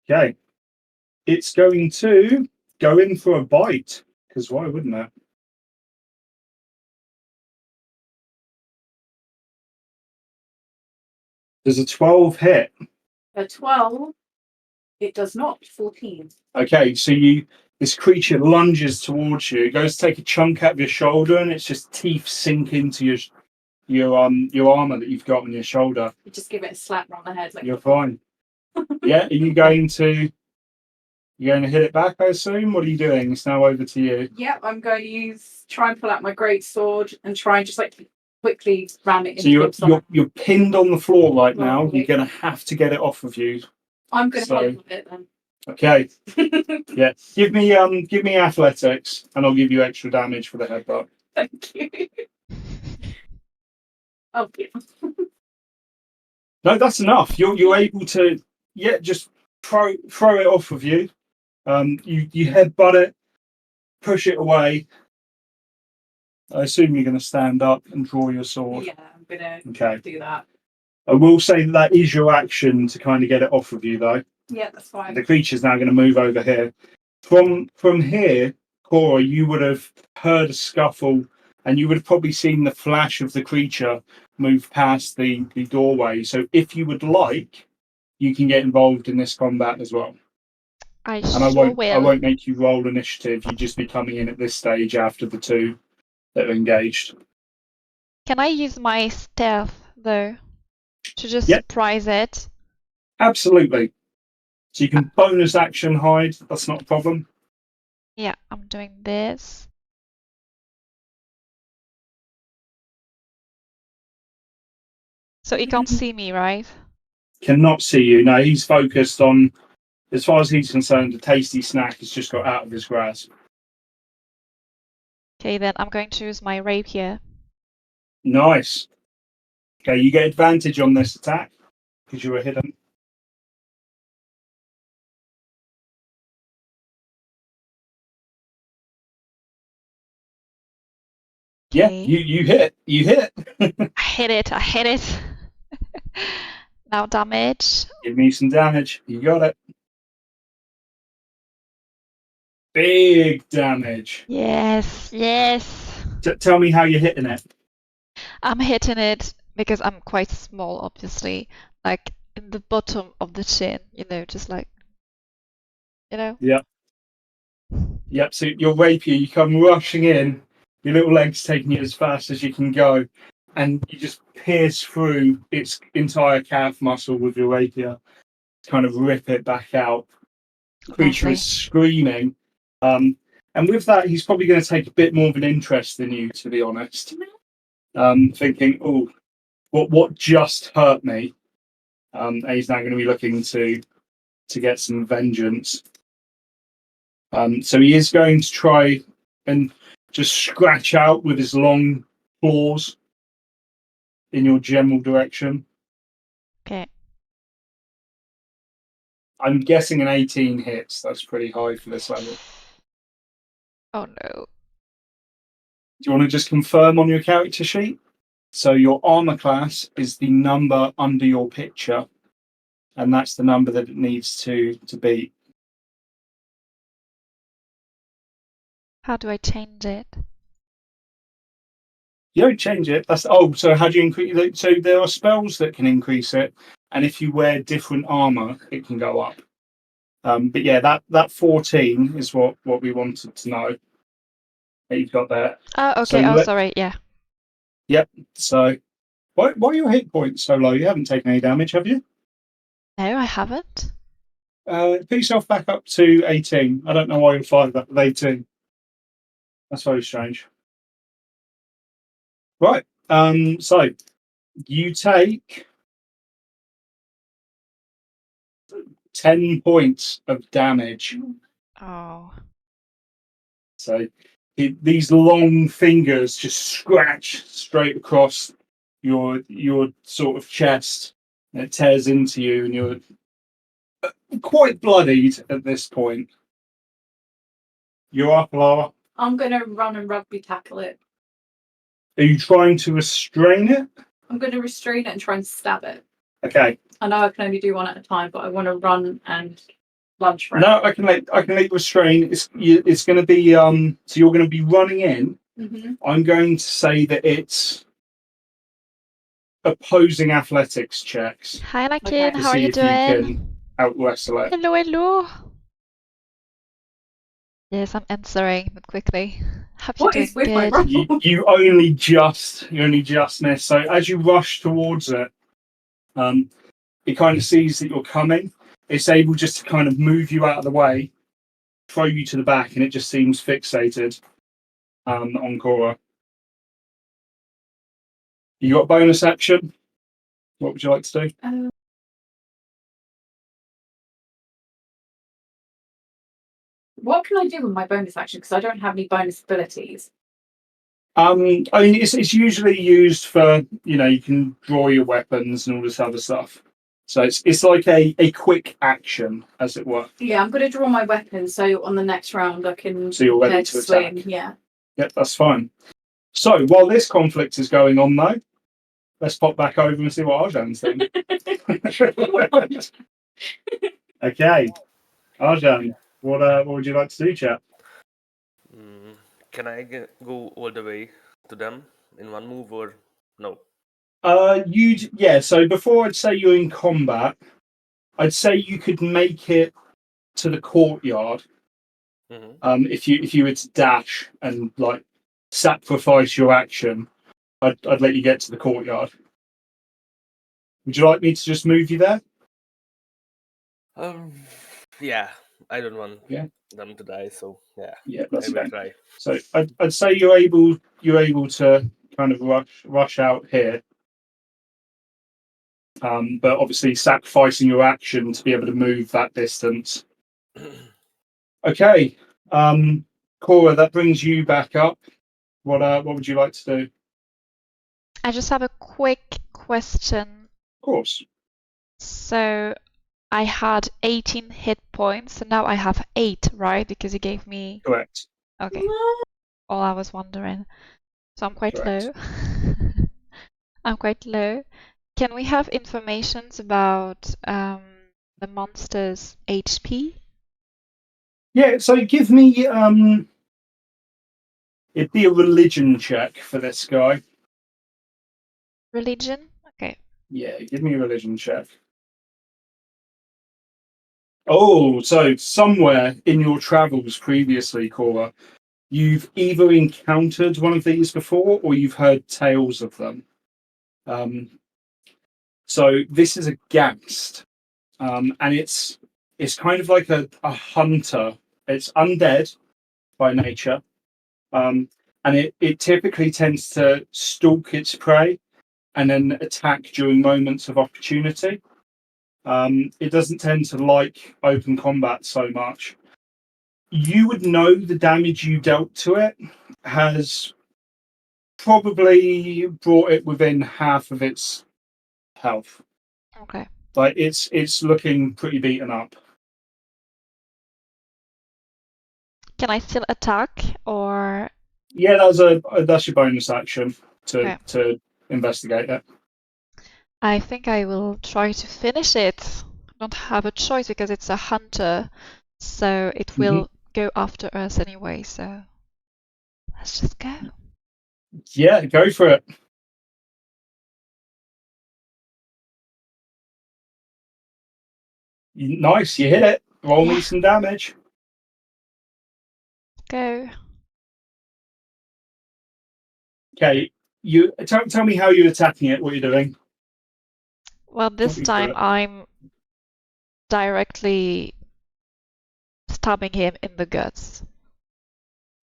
Okay, it's going to go in for a bite, because why wouldn't it? Does a 12 hit? A 12. It does not. 14. Okay, so this creature lunges towards you. It goes to take a chunk out of your shoulder, and its just teeth sink into your armor that you've got on your shoulder. You just give it a slap around the head. Like, you're fine. Yeah, are you going to hit it back, I assume? What are you doing? It's now over to you. Yep, I'm going to try and pull out my great sword and try and just like quickly ram it So into you're pinned on the floor right now. Lovely. You're going to have to get it off of you. I'm going to help with it then. Okay. Yeah. Give me athletics, and I'll give you extra damage for the headbutt. Thank you. Oh, yeah. No, that's enough. You're able to just throw it off of you. You headbutt it, push it away. I assume you're going to stand up and draw your sword. Yeah, I'm going to do that. I will say that is your action to kind of get it off of you, though. Yeah, that's fine. The creature's now going to move over here. From here, Cora, you would have heard a scuffle, and you would have probably seen the flash of the creature move past the doorway. So if you would like, you can get involved in this combat as well. I won't make you roll initiative. You just be coming in at this stage after the two that are engaged. Can I use my stealth though to just surprise it? Absolutely. So you can bonus action hide. That's not a problem. Yeah, I'm doing this. So he can't see me, right? Cannot see you. No, he's focused on, as far as he's concerned, the tasty snack has just got out of his grasp. Okay, then I'm going to use my rapier. Nice. Okay, you get advantage on this attack because you were hidden. Okay. Yeah, you hit. You hit. I hit it. Now damage. Give me some damage. You got it. Big damage. Yes. Tell me how you're hitting it. I'm hitting it because I'm quite small, obviously. Like in the bottom of the chin, just like, Yep. So your rapier, you come rushing in, your little legs taking you as fast as you can go, and you just pierce through its entire calf muscle with your rapier, kind of rip it back out. The creature is screaming. And with that, he's probably going to take a bit more of an interest in you, to be honest. Thinking, oh, what just hurt me? And he's now going to be looking to get some vengeance. So he is going to try and just scratch out with his long claws in your general direction. Okay. I'm guessing an 18 hits. That's pretty high for this level. Oh no. Do you want to just confirm on your character sheet? So your armor class is the number under your picture, and that's the number that it needs to beat. How do I change it? You don't change it. So how do you increase it? So there are spells that can increase it, and if you wear different armor, it can go up. But yeah, that 14 is what we wanted to know that you've got there. Oh, okay. Sorry. Yeah. Yep. So why are your hit points so low? You haven't taken any damage, have you? No, I haven't. Put yourself back up to 18. I don't know why you're 5 up with 18. That's very strange. Right. So you take 10 points of damage. Oh. So these long fingers just scratch straight across your sort of chest, and it tears into you, and you're quite bloodied at this point. You're up, Lara. I'm gonna run and rugby tackle it. Are you trying to restrain it? I'm gonna restrain it and try and stab it. Okay. I know I can only do one at a time, but I want to run and lunge for it. No, I can make restrain. It's going to be so you're going to be running in. Mm-hmm. I'm going to say that it's opposing athletics checks Hi, Anakin. Okay. to How are see you if you doing? can out wrestle it. Hello, hello. Yes, I'm answering, but quickly. Hope you're What doing is with my good. roll? You only just miss. So as you rush towards it, it kind of sees that you're coming. It's able just to kind of move you out of the way, throw you to the back, and it just seems fixated on Cora. You got bonus action. What would you like to do? What can I do with my bonus action? Because I don't have any bonus abilities. I mean, it's usually used for, you can draw your weapons and all this other stuff. So it's like a quick action, as it were. Yeah, I'm going to draw my weapon, so on the next round I can. So you're ready head to swing. attack. Yeah. Yep, that's fine. So while this conflict is going on, though, let's pop back over and see what Arjan's doing. Okay, Arjan, what would you like to do, chap? Can I go all the way to them in one move or no? So before I'd say you're in combat, I'd say you could make it to the courtyard. Mm-hmm. If you were to dash and like sacrifice your action, I'd let you get to the courtyard. Would you like me to just move you there? Yeah, I don't want Yeah. them to die, so yeah. Yeah, that's I will okay. try. So I'd say you're able to kind of rush out here. But obviously sacrificing your action to be able to move that distance. Okay. Cora, that brings you back up. What would you like to do? I just have a quick question. Of course. So I had 18 hit points, so now I have 8, right? Because you gave me. Correct. Okay. All I was wondering. So I'm quite Correct. low. I'm quite low. Can we have informations about the monster's HP? Yeah, so give me it'd be a religion check for this guy. Religion? Okay. Yeah, give me a religion check. Oh, so somewhere in your travels previously, Cora, you've either encountered one of these before or you've heard tales of them. So this is a ghast, and it's kind of like a hunter. It's undead by nature, and it typically tends to stalk its prey and then attack during moments of opportunity. It doesn't tend to like open combat so much. You would know the damage you dealt to it has probably brought it within half of its health. Okay. Like it's looking pretty beaten up. Can I still attack or? Yeah, that's your bonus action to investigate it. I think I will try to finish it. I don't have a choice because it's a hunter, so it will go after us anyway, so let's just go. Yeah, go for it. Nice, you hit it. Roll me some damage. Go. Okay, you tell me how you're attacking it. What you're doing? Well, this Talk me through time it. I'm directly stabbing him in the guts.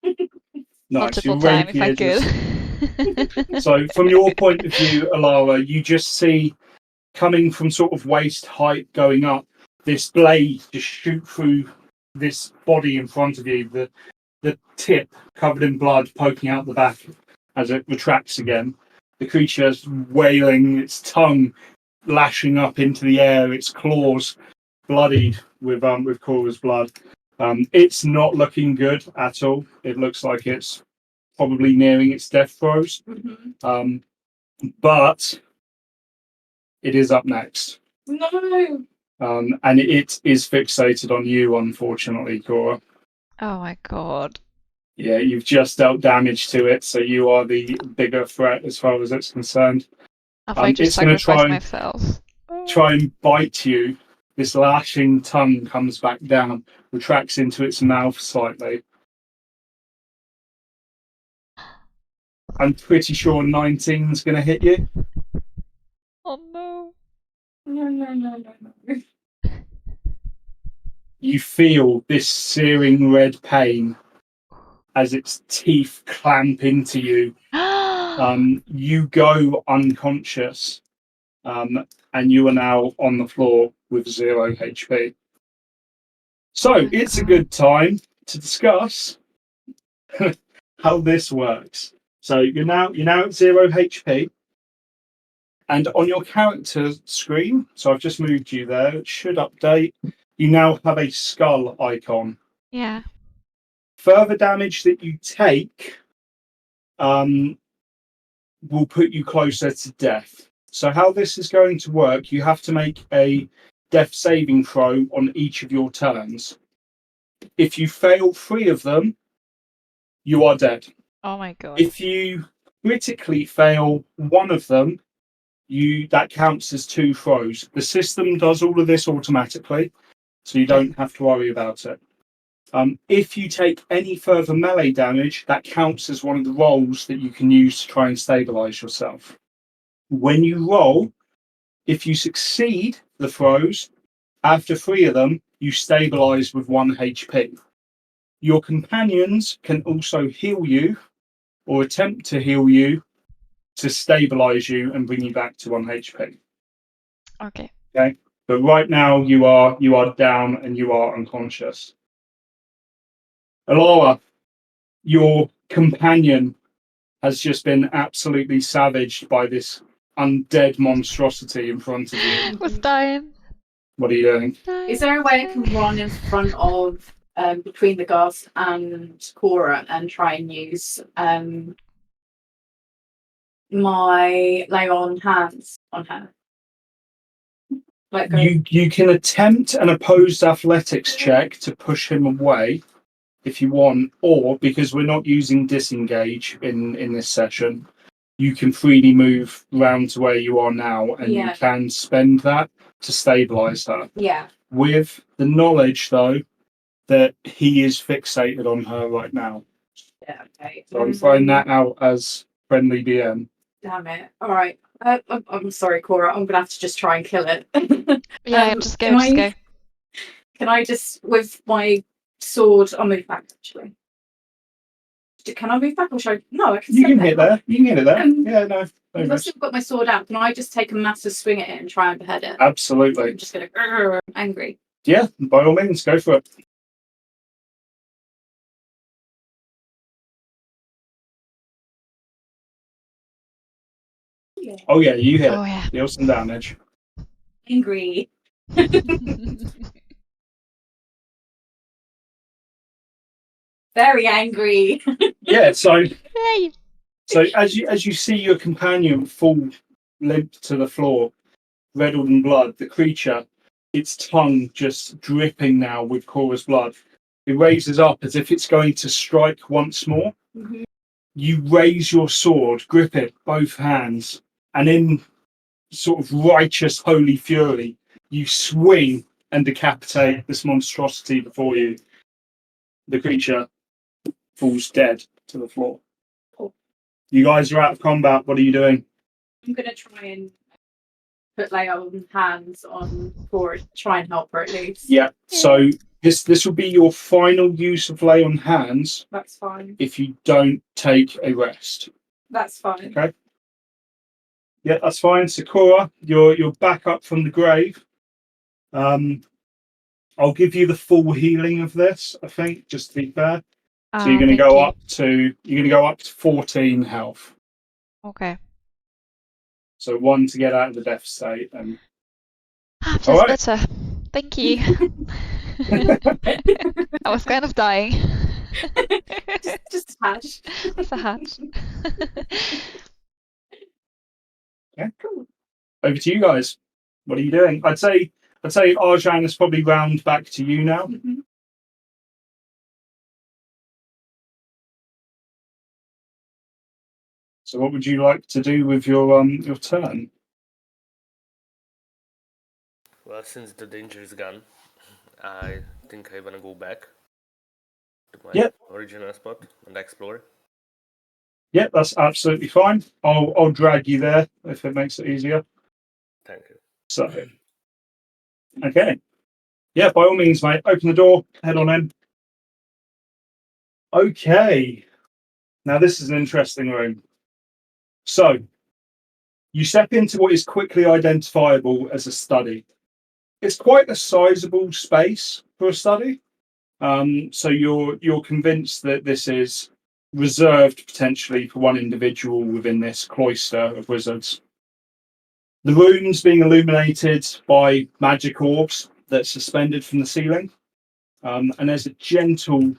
Nice. Multiple Your times if I rapier could. So from your point of view, Alara, you just see coming from sort of waist height going up, this blade just shoot through this body in front of you. The tip covered in blood poking out the back as it retracts again. The creature is wailing, its tongue lashing up into the air, its claws bloodied with Cora's blood. It's not looking good at all. It looks like it's probably nearing its death throes. But it is up next. No. And it is fixated on you, unfortunately, Cora. Oh my god. Yeah, you've just dealt damage to it, so you are the bigger threat as far as it's concerned. Have I just It's going to sacrificed myself? try and bite you. This lashing tongue comes back down, retracts into its mouth slightly. I'm pretty sure 19 is going to hit you. Oh no. No. You feel this searing red pain as its teeth clamp into you. You go unconscious, and you are now on the floor with 0 HP. So Oh my it's a God. good time to discuss how this works. So you're now at 0 HP, and on your character screen, so I've just moved you there. It should update. You now have a skull icon. Yeah. Further damage that you take will put you closer to death. So how this is going to work, you have to make a death saving throw on each of your turns. If you fail 3 of them, you are dead. Oh my god. If you critically fail 1 of them, that counts as 2 throws. The system does all of this automatically, so you don't have to worry about it. If you take any further melee damage, that counts as one of the rolls that you can use to try and stabilize yourself. When you roll, if you succeed the throws, after 3 of them, you stabilize with 1 HP. Your companions can also heal you or attempt to heal you to stabilize you and bring you back to 1 HP. Okay. Okay. But right now you are down and you are unconscious. Alara, your companion has just been absolutely savaged by this undead monstrosity in front of you. Was dying. What are you doing? Is there a way I can run in front of between the guards and Cora and try and use my lay on hands on her? Like You can attempt an opposed athletics check to push him away if you want, or because we're not using disengage in this session, you can freely move round to where you are now, and you can spend that to stabilize her. Yeah. With the knowledge, though, that he is fixated on her right now. Yeah. Okay. So I'm throwing that out as friendly DM. Damn it. All right. I'm sorry, Cora. I'm gonna have to just try and kill it. Yeah, just go. Can I just, with my sword, I'll move back actually. Can I move back or should I? No, I can. You can hit there. You can hit it there. Yeah, no. I've still got my sword out. Can I just take a massive swing at it and try and behead it? Absolutely. I'm just gonna angry. Yeah, by all means, go for it. Yeah. Oh yeah, you hit. Oh yeah. Deal some damage. Angry. Very angry. Yeah, so Hey. as you see your companion fall limp to the floor, reddened in blood, the creature, its tongue just dripping now with Cora's blood, it raises up as if it's going to strike once more. Mm-hmm. You raise your sword, grip it, both hands, and in sort of righteous holy fury, you swing and decapitate this monstrosity before you. The creature falls dead to the floor. Cool. You guys are out of combat. What are you doing? I'm gonna try and put lay on hands on Cora, try and help her at least. Yeah. So this will be your final use of lay on hands. That's fine. If you don't take a rest. That's fine. Okay. Yeah, that's fine. Sakura, you're back up from the grave. I'll give you the full healing of this, I think, just to be fair. So you're going to Thank go you. up to 14 health. Okay. So 1 to get out of the death state, and That's all right. better. Thank you. I was kind of dying. Just a touch. That's a hatch. Yeah, cool. Over to you guys. What are you doing? I'd say Arjan is probably round back to you now. Mhm. So what would you like to do with your turn? Well, since the danger is gone, I think I wanna go back to my Yep. original spot and explore. Yep, that's absolutely fine. I'll drag you there if it makes it easier. Thank you. So okay. Yeah, by all means, mate. Open the door, head on in. Okay. Now this is an interesting room. So you step into what is quickly identifiable as a study. It's quite a sizable space for a study. So you're convinced that this is reserved potentially for one individual within this cloister of wizards. The room's being illuminated by magic orbs that's suspended from the ceiling, and there's a gentle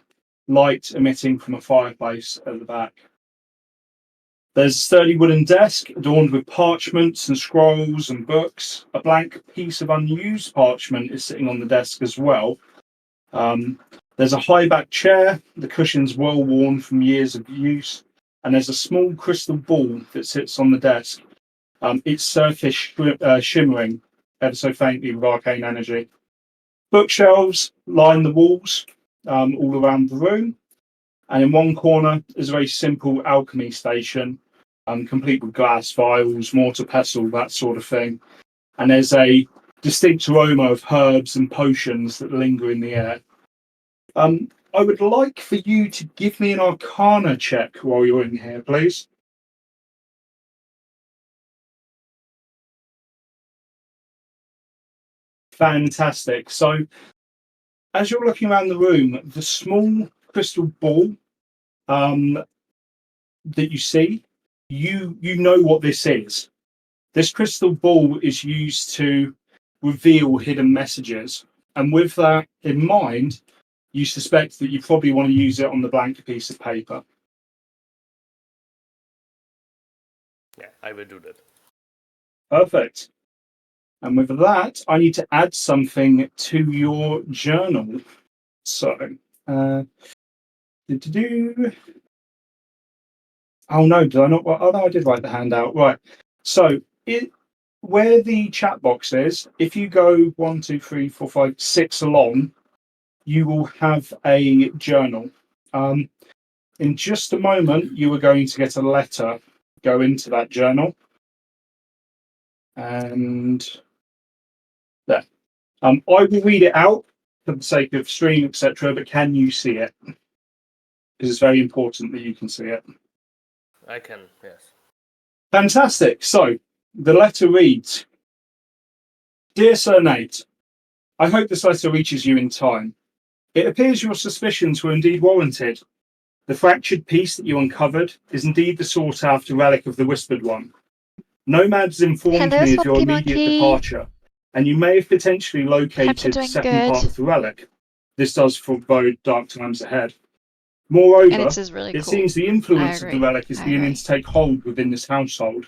light emitting from a fireplace at the back. There's a sturdy wooden desk adorned with parchments and scrolls and books. A blank piece of unused parchment is sitting on the desk as well. There's a high back chair, the cushion's well worn from years of use, and there's a small crystal ball that sits on the desk. Its surface shimmering ever so faintly with arcane energy. Bookshelves line the walls all around the room, and in one corner is a very simple alchemy station, complete with glass vials, mortar pestle, that sort of thing. And there's a distinct aroma of herbs and potions that linger in the air. I would like for you to give me an Arcana check while you're in here, please. Fantastic. So, as you're looking around the room, the small crystal ball that you see, you know what this is. This crystal ball is used to reveal hidden messages, and with that in mind, you suspect that you probably want to use it on the blank piece of paper. Yeah, I will do that. Perfect. And with that, I need to add something to your journal. So, oh no, did I not? Oh no, I did write the handout. Right. So, where the chat box is, if you go 1, 2, 3, 4, 5, 6 along, you will have a journal. In just a moment, you are going to get a letter go into that journal. And there. I will read it out for the sake of stream, etc. But can you see it? Because it's very important that you can see it. I can, yes. Fantastic. So the letter reads, "Dear Sir Nate, I hope this letter reaches you in time. It appears your suspicions were indeed warranted. The fractured piece that you uncovered is indeed the sought-after relic of the Whispered One. Nomads informed Hello, me of your Swampy immediate Monkey. departure, and you may have potentially Hope you're located the doing second part good. of the relic. This does forebode dark times ahead. And Moreover, it is really it cool. seems the influence of the agree. relic is I beginning agree. to take hold within this household.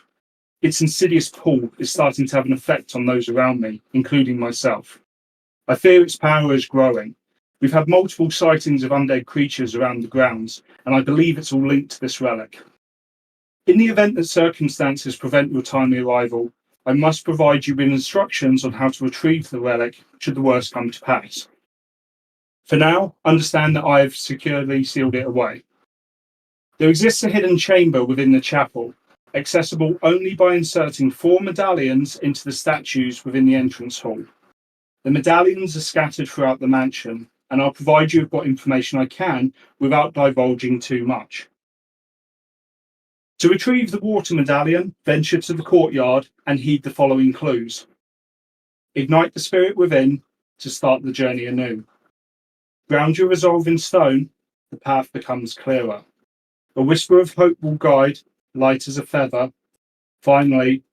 Its insidious pull is starting to have an effect on those around me, including myself. I fear its power is growing. We've had multiple sightings of undead creatures around the grounds, and I believe it's all linked to this relic. In the event that circumstances prevent your timely arrival, I must provide you with instructions on how to retrieve the relic should the worst come to pass. For now, understand that I have securely sealed it away. There exists a hidden chamber within the chapel, accessible only by inserting 4 medallions into the statues within the entrance hall. The medallions are scattered throughout the mansion, and I'll provide you with what information I can without divulging too much. To retrieve the water medallion, venture to the courtyard and heed the following clues. Ignite the spirit within, to start the journey anew. Ground your resolve in stone, the path becomes clearer. A whisper of hope will guide, light as a feather. Finally,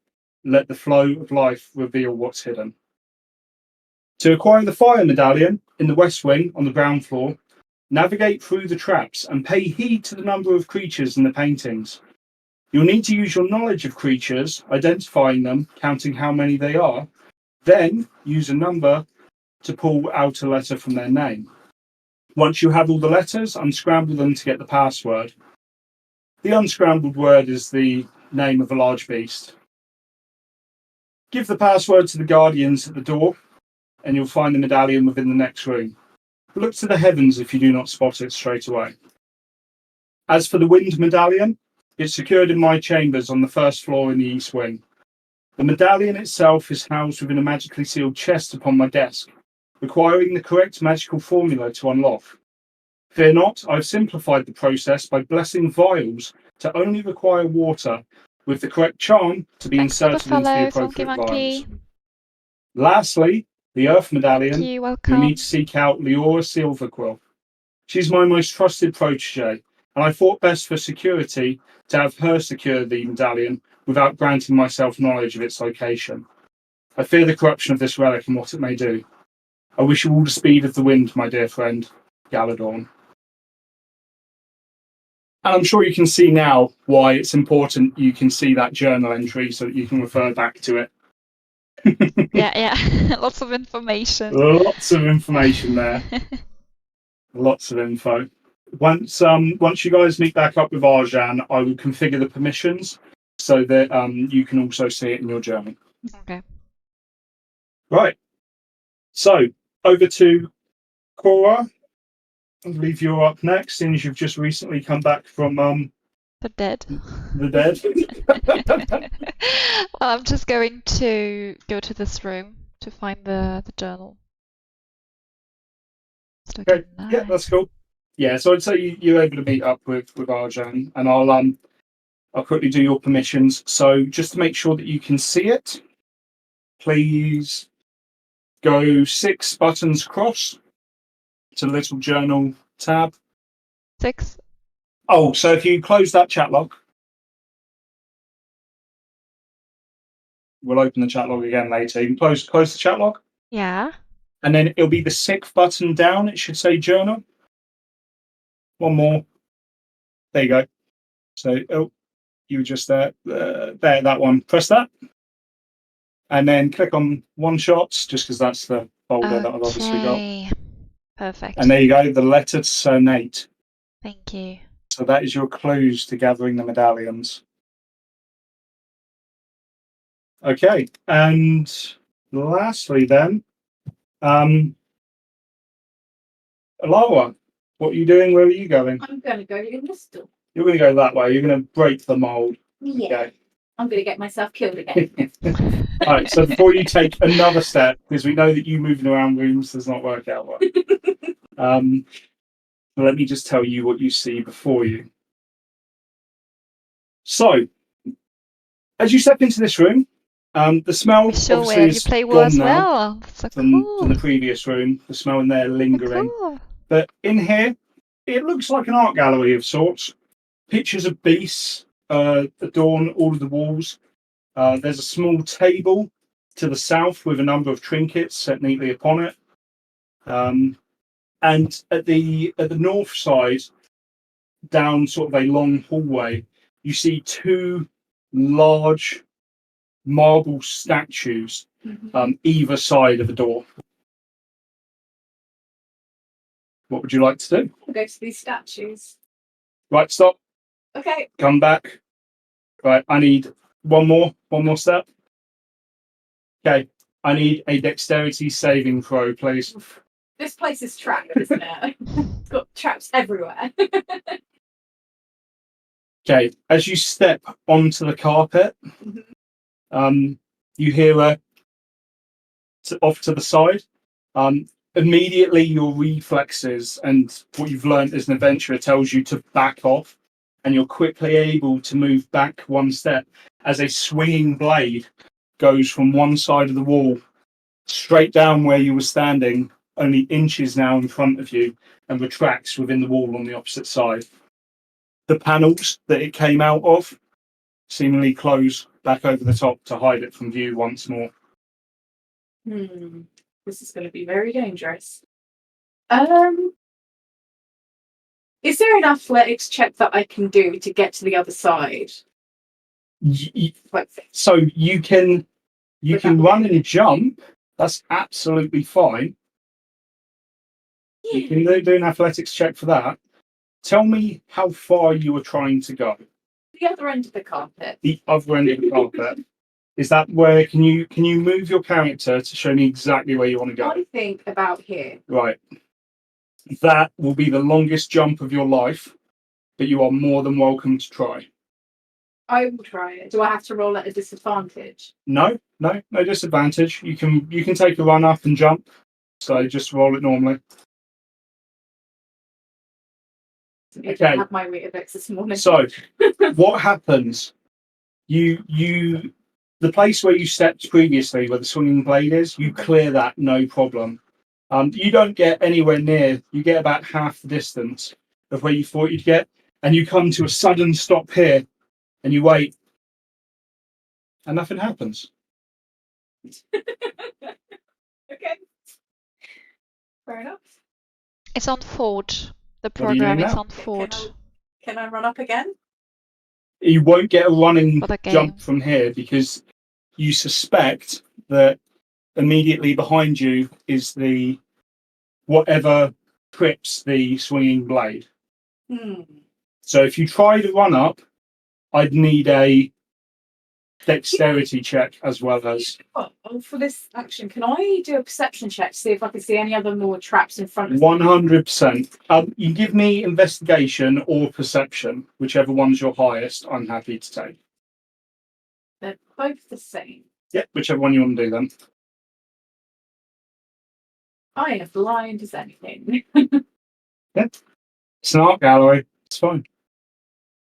let the flow of life reveal what's hidden. To acquire the fire medallion in the west wing on the ground floor, navigate through the traps and pay heed to the number of creatures in the paintings. You'll need to use your knowledge of creatures, identifying them, counting how many they are, then use a number to pull out a letter from their name. Once you have all the letters, unscramble them to get the password. The unscrambled word is the name of a large beast. Give the password to the guardians at the door, and you'll find the medallion within the next room. Look to the heavens if you do not spot it straight away. As for the wind medallion, it's secured in my chambers on the first floor in the east wing. The medallion itself is housed within a magically sealed chest upon my desk, requiring the correct magical formula to unlock. Fear not, I've simplified the process by blessing vials to only require water, with the correct charm to be Thanks for the inserted into the follow, appropriate Monkey. vials. Lastly, the earth medallion, Thank you, you welcome. need to seek out Leora Silverquill. She's my most trusted protege, and I thought best for security to have her secure the medallion without granting myself knowledge of its location. I fear the corruption of this relic and what it may do. I wish you all the speed of the wind, my dear friend, Galadorn. And I'm sure you can see now why it's important you can see that journal entry so that you can refer back to it. Yeah. Lots of information. Lots of information there. Lots of info. Once you guys meet back up with Arjan, I will configure the permissions so that you can also see it in your journal. Okay. Right. So over to Cora. I believe you're up next, since you've just recently come back from The dead. the dead. Well, I'm just going to go to this room to find the journal. Okay. Yeah, that's cool. Yeah, so I'd say you're able to meet up with Arjan, and I'll quickly do your permissions. So just to make sure that you can see it, please go 6 buttons across to the little journal tab. 6. Oh, so if you close that chat log, we'll open the chat log again later. You can close the chat log, Yeah. and then it'll be the 6th button down. It should say journal. One more. There you go. So, you were just there. There, that one. Press that. And then click on one shots, just because that's the folder that I've obviously got. Okay. Perfect. And there you go, the letter to Sir Nate. Thank you. So that is your clues to gathering the medallions. Okay, and lastly then, Alawa, what are you doing? Where are you going? I'm going to go in this door. You're going to go that way. You're going to break the mold. Yeah. Okay. I'm going to get myself killed again. All right, so before you take another step, because we know that you moving around rooms does not work out well, let me just tell you what you see before you. So, as you step into this room, the smell Sure, obviously where you is play gone well as now well. That's so from cool. the previous room. The smell in there lingering. Cool. But in here, it looks like an art gallery of sorts. Pictures of beasts adorn all of the walls. There's a small table to the south with a number of trinkets set neatly upon it. And at the north side, down sort of a long hallway, you see 2 large marble statues either side of the door. What would you like to do? I'll go to these statues. Right, stop. Okay. Come back. Right, I need one more step. Okay, I need a dexterity saving throw, please. This place is trapped, isn't it? It's got traps everywhere. Okay, as you step onto the carpet, you hear off to the side. Immediately, your reflexes and what you've learned as an adventurer tells you to back off, and you're quickly able to move back one step as a swinging blade goes from one side of the wall straight down where you were standing, only inches now in front of you, and retracts within the wall on the opposite side. The panels that it came out of seemingly close back over the top to hide it from view once more. This is going to be very dangerous. Is there an athletics check that I can do to get to the other side? So you can run and jump. That's absolutely fine. You can do an athletics check for that. Tell me how far you were trying to go. The other end of the carpet. The other end of the carpet. Is that where? Can you move your character to show me exactly where you want to go? I think about here. Right. That will be the longest jump of your life, but you are more than welcome to try. I will try it. Do I have to roll at a disadvantage? No disadvantage. You can take a run up and jump. So just roll it normally. Okay. I have my Weetabix this morning. So what happens? The place where you stepped previously, where the swinging blade is, you clear that no problem. You don't get anywhere near. You get about half the distance of where you thought you'd get, and you come to a sudden stop here, and you wait, and nothing happens. Okay. Fair enough. It's on Forge. The What are you program doing is now? on Forge. Can I run up again? You won't get a running For the game. jump from here because you suspect that immediately behind you is the whatever trips the swinging blade. So if you try to run up, I'd need a dexterity check as well as. For this action, can I do a perception check to see if I can see any other more traps in front of me? 100%. You give me investigation or perception, whichever one's your highest. I'm happy to take. They're both the same. Yeah, whichever one you want to do then. I am blind as anything. Yeah, it's an art gallery. It's fine.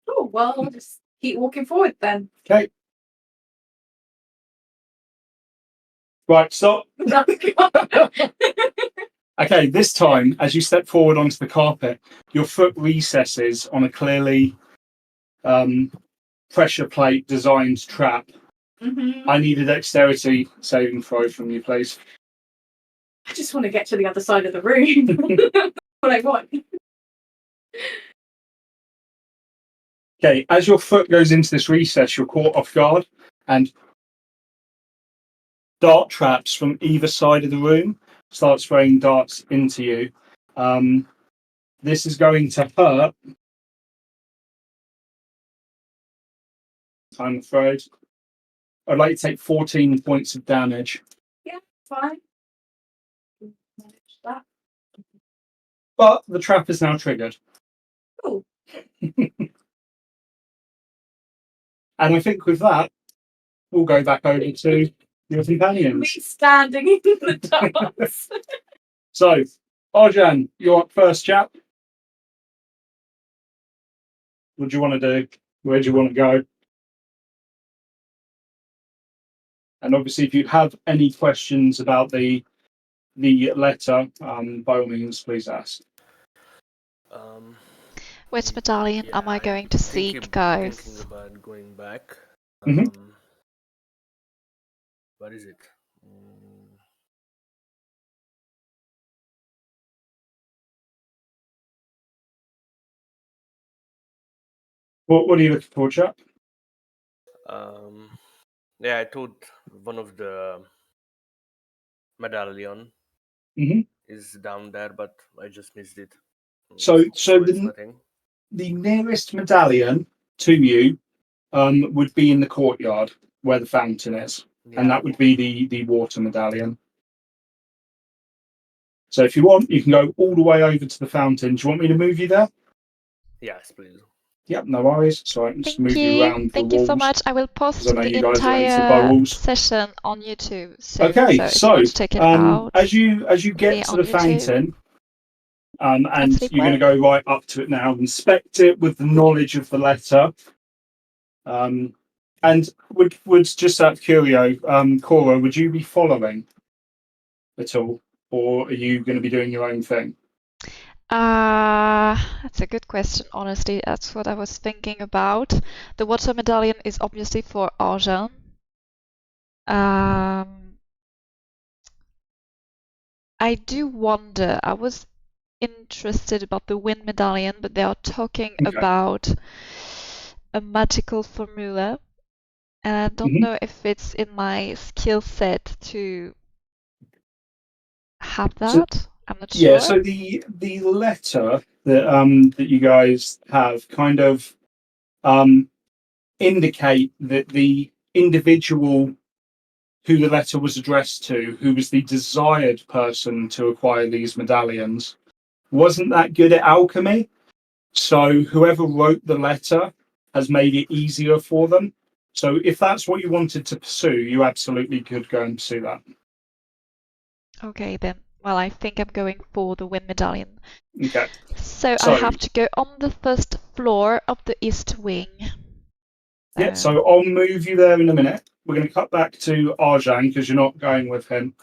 Oh well, I'll just keep walking forward then. Okay. Right, stop. Okay, this time, as you step forward onto the carpet, your foot recesses on a clearly pressure plate designed trap. I need a dexterity saving throw from you, please. I just want to get to the other side of the room. What I want. Okay, as your foot goes into this recess, you're caught off guard, and dart traps from either side of the room start spraying darts into you. This is going to hurt, I'm afraid. I'd like to take 14 points of damage. Yeah, fine. Manage that. But the trap is now triggered. Cool. And I think with that, we'll go back over to your Me companions. standing in the darts. So, Arjan, you're up first, chap. What do you want to do? Where do you want to go? And obviously, if you have any questions about the letter, by all means, please ask. Which medallion am I going to seek, guys? Thinking about going back. Mhm. What is it? What are you looking for, chap? Yeah, I thought one of the medallion Mhm. is down there, but I just missed it. So it's nothing. the nearest medallion to you would be in the courtyard where the fountain is, and that would be the water medallion. So if you want, you can go all the way over to the fountain. Do you want me to move you there? Yes, please. Yep, no worries. So I can just move you around Thank the you so walls. much. I will post I know the you guys are into entire burrows. session on YouTube soon. Okay, so if you want to check it out, as you see get it to on the YouTube. fountain, And and sleep you're going to well. go right up to it now, inspect it with the knowledge of the letter. And would just out of curio, Cora, would you be following? at all, or are you going to be doing your own thing? That's a good question, honestly. That's what I was thinking about. The water medallion is obviously for Arjan. I do wonder, I was interested about the wind medallion, but they are talking Okay. about a magical formula, and I don't know if it's in my skill set to have that. I'm not sure. Yeah, so the letter that you guys have kind of indicate that the individual who the letter was addressed to, who was the desired person to acquire these medallions, wasn't that good at alchemy. So whoever wrote the letter has made it easier for them. So if that's what you wanted to pursue, you absolutely could go and pursue that. Okay, then. Well, I think I'm going for the wind medallion. Okay. So I So have to go on the first floor of the east wing. yeah, so I'll move you there in a minute. We're going to cut back to Arjan because you're not going with him.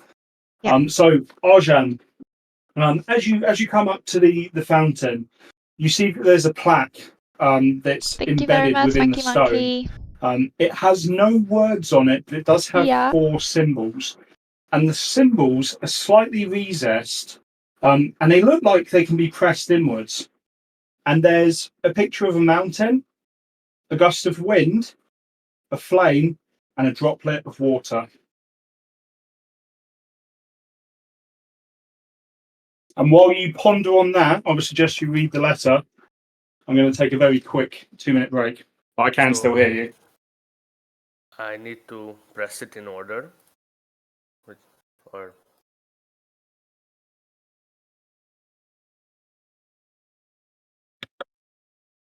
Yeah. So Arjan, as you come up to the fountain, you see that there's a plaque that's Thank you very embedded much, within the Monkey. stone. It has no words on it, but it does have Yeah. 4 symbols, and the symbols are slightly recessed, and they look like they can be pressed inwards. And there's a picture of a mountain, a gust of wind, a flame, and a droplet of water. And while you ponder on that, I would suggest you read the letter. I'm going to take a very quick 2-minute break, but I can still hear you. I need to press it in order. Or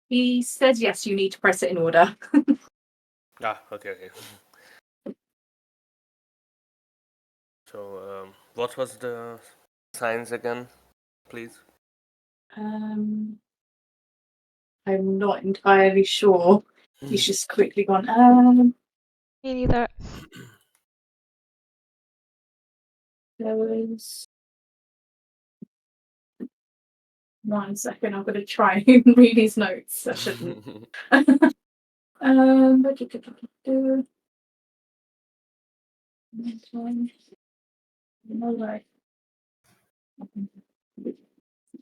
He said yes, you need to press it in order. okay. So, what was the signs again, please? I'm not entirely sure. He's just quickly gone, Me neither. there was 1 second, I'm gonna try and read his notes. I shouldn't.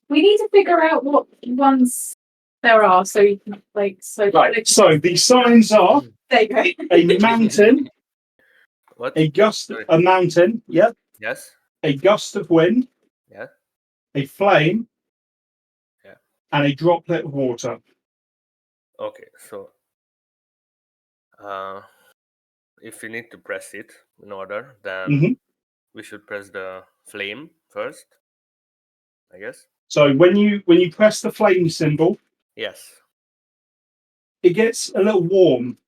We need to figure out what ones there are, so you can Right. So the signs are there you go. a mountain, What? a mountain, yep, Yes. a gust of wind, Yeah. a flame, Yeah. and a droplet of water. Okay. So, if we need to press it in order, then we should press the flame first, I guess. So when you press the flame symbol, Yes. it gets a little warm.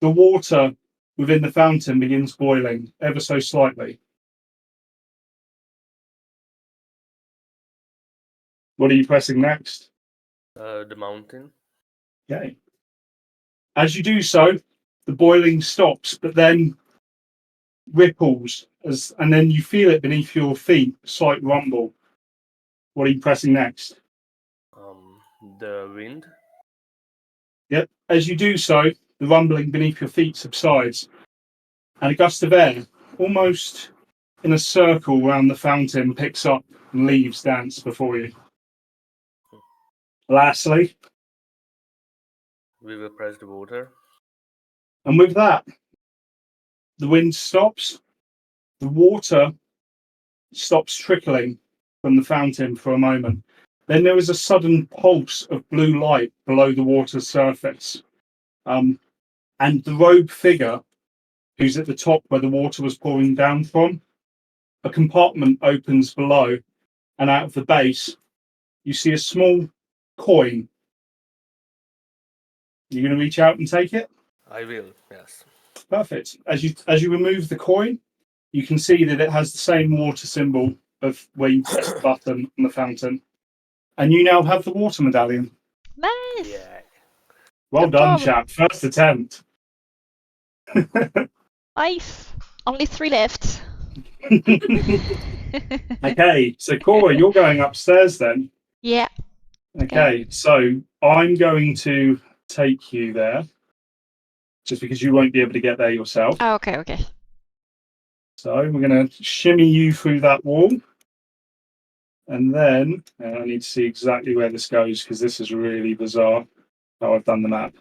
The water within the fountain begins boiling ever so slightly. What are you pressing next? The mountain. Okay. As you do so, the boiling stops, but then ripples, and then you feel it beneath your feet, a slight rumble. What are you pressing next? The wind. Yep. As you do so, the rumbling beneath your feet subsides, and a gust of air, almost in a circle around the fountain, picks up and leaves dance before you. Lastly, We will press the water. and with that, the wind stops, the water stops trickling from the fountain for a moment. Then there is a sudden pulse of blue light below the water's surface. And the robed figure who's at the top where the water was pouring down from, a compartment opens below, and out of the base, you see a small coin. You're going to reach out and take it? I will, yes. Perfect. As you remove the coin, you can see that it has the same water symbol of where you press the button on the fountain. And you now have the water medallion. Nice. Yeah. Well Good done, job. chap. First attempt. Nice. Only 3 left. Okay, so Cora, you're going upstairs then. Yeah. Okay, so I'm going to take you there, just because you won't be able to get there yourself. Oh, okay, okay. So we're going to shimmy you through that wall. And then I need to see exactly where this goes because this is really bizarre how I've done the map.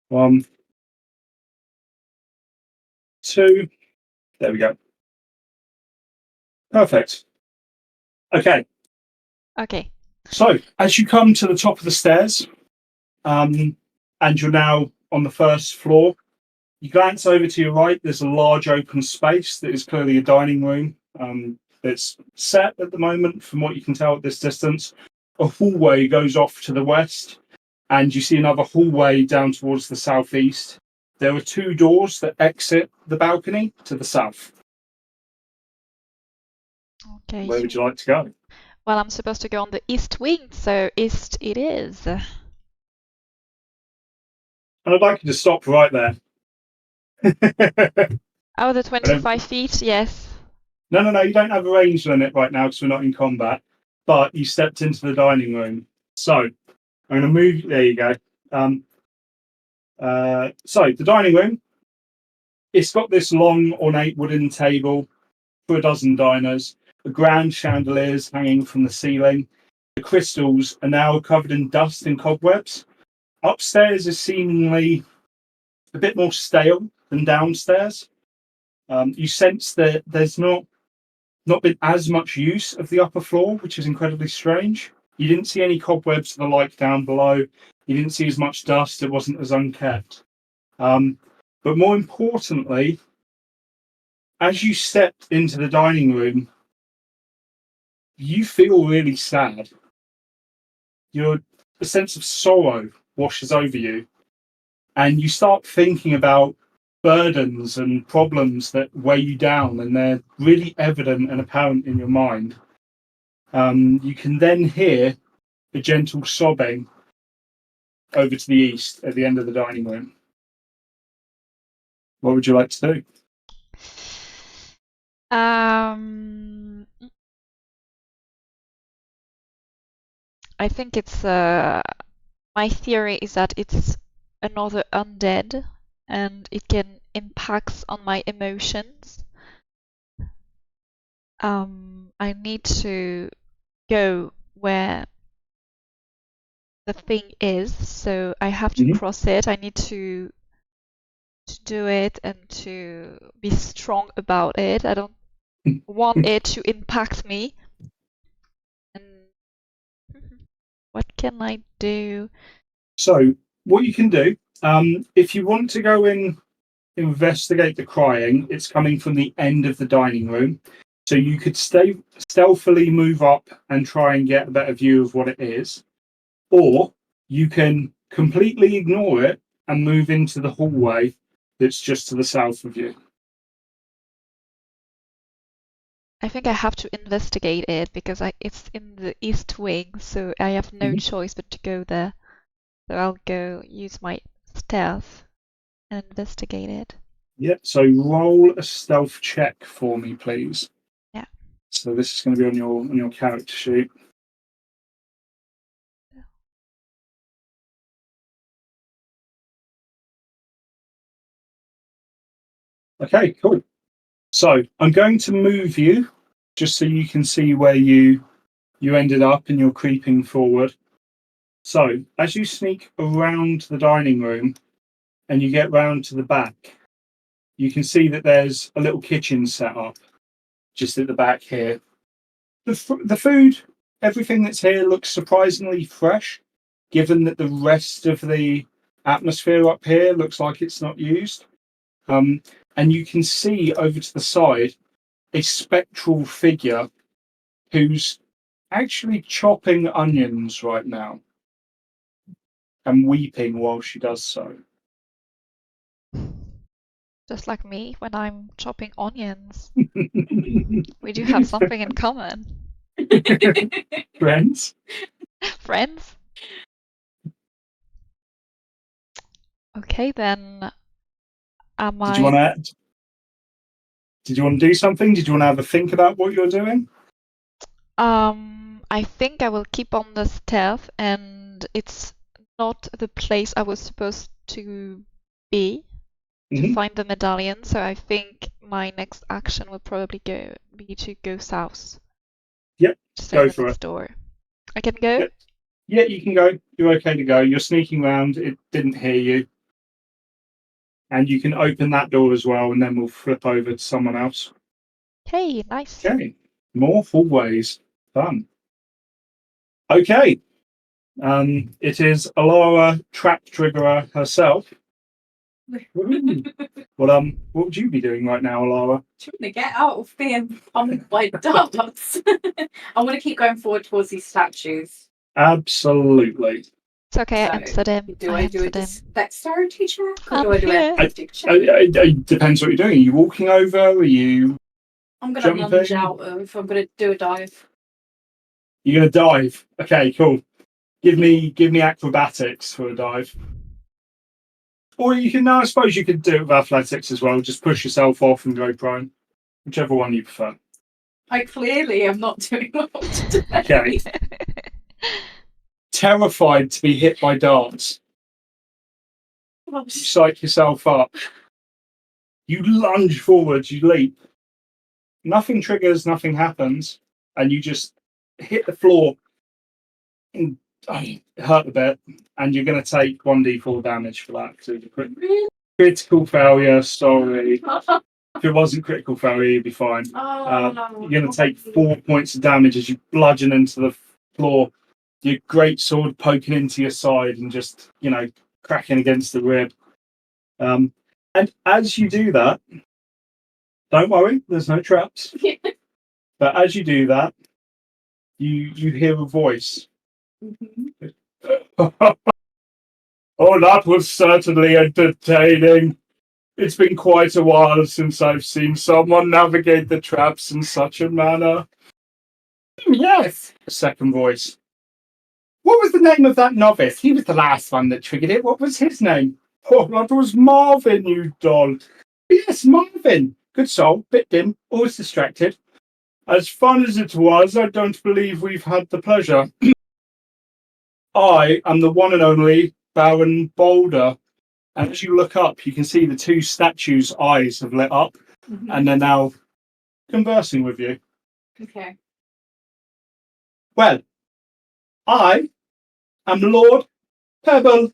1, 2, there we go. Perfect. Okay. Okay. So as you come to the top of the stairs, and you're now on the first floor, you glance over to your right. There's a large open space that is clearly a dining room. It's set at the moment, from what you can tell at this distance. A hallway goes off to the west, and you see another hallway down towards the southeast. There are 2 doors that exit the balcony to the south. Okay. Where would you like to go? Well, I'm supposed to go on the east wing, so east it is. And I'd like you to stop right there. Oh, the 25 feet, yes. No, you don't have a range limit right now because we're not in combat, but you stepped into the dining room. So I'm going to move. There you go. So the dining room, it's got this long, ornate wooden table for a dozen diners, the grand chandeliers hanging from the ceiling. The crystals are now covered in dust and cobwebs. Upstairs is seemingly a bit more stale than downstairs. You sense that there's not been as much use of the upper floor, which is incredibly strange. You didn't see any cobwebs of the like down below. You didn't see as much dust. It wasn't as unkept. But more importantly, as you stepped into the dining room, you feel really sad. A sense of sorrow washes over you, and you start thinking about burdens and problems that weigh you down, and they're really evident and apparent in your mind. You can then hear a gentle sobbing over to the east at the end of the dining room. What would you like to do? I think it's my theory is that it's another undead and it can impact on my emotions. I need to go where the thing is, so I have to cross it. I need to do it and to be strong about it. I don't want it to impact me. And what can I do? So, what you can do, if you want to go and investigate the crying, it's coming from the end of the dining room. So you could stealthily move up and try and get a better view of what it is. Or you can completely ignore it and move into the hallway that's just to the south of you. I think I have to investigate it because it's in the east wing, so I have no choice but to go there. So I'll go use my stealth and investigate it. Yep, so roll a stealth check for me, please. Yeah. So this is going to be on your character sheet. Okay, cool. So I'm going to move you just so you can see where you ended up and you're creeping forward. So as you sneak around the dining room and you get round to the back, you can see that there's a little kitchen set up just at the back here. The food, everything that's here looks surprisingly fresh, given that the rest of the atmosphere up here looks like it's not used. And you can see over to the side a spectral figure who's actually chopping onions right now and weeping while she does so. Just like me when I'm chopping onions. We do have something in common. Friends? Friends? Okay, then Did you want to add? Did you want to do something? Did you want to have a think about what you're doing? I think I will keep on the stealth, and it's not the place I was supposed to be to Mhm. find the medallion, so I think my next action will probably be to go south. Yep, So go the for next it. door. I can go? Yep. Yeah, you can go. You're okay to go. You're sneaking around. It didn't hear you. And you can open that door as well, and then we'll flip over to someone else. Hey, nice. Okay. More hallways. Fun. Okay. It is Alara Trap Triggerer herself. Woohoo. What would you be doing right now, Alara? Trying to get out of being pummeled by darts. I want to keep going forward towards these statues. Absolutely. It's okay, I So, answered him. do I do a answered him. dexterity check or I'm do I do here. a tactic check? It depends what you're doing. Are you walking over? Are you I'm going to lunge jumping? out of. I'm going to do a dive. You're gonna dive. Okay, cool. Give me acrobatics for a dive. Or you can, I suppose you could do it with athletics as well. Just push yourself off and go prone. Whichever one you prefer. I clearly am not doing well today. Okay. Terrified to be hit by darts. You psych yourself up. You lunge forwards, you leap. Nothing triggers, nothing happens, and you just hit the floor and hurt a bit, and you're going to take 1d4 damage for that. So critical failure, sorry. If it wasn't critical failure, you'd be fine. You're going to take 4 points of damage as you bludgeon into the floor, your great sword poking into your side and just, cracking against the rib. And as you do that, don't worry, there's no traps. But as you do that, you hear a voice. Oh, that was certainly entertaining. It's been quite a while since I've seen someone navigate the traps in such a manner. Yes, a second voice. What was the name of that novice? He was the last one that triggered it. What was his name? Oh, that was Marvin, you doll. Yes, Marvin. Good soul, bit dim, always distracted. As fun as it was, I don't believe we've had the pleasure. I am the one and only Baron Boulder. And as you look up, you can see the two statues' eyes have lit up, and they're now conversing with you. Okay. Well, I am Lord Pebble.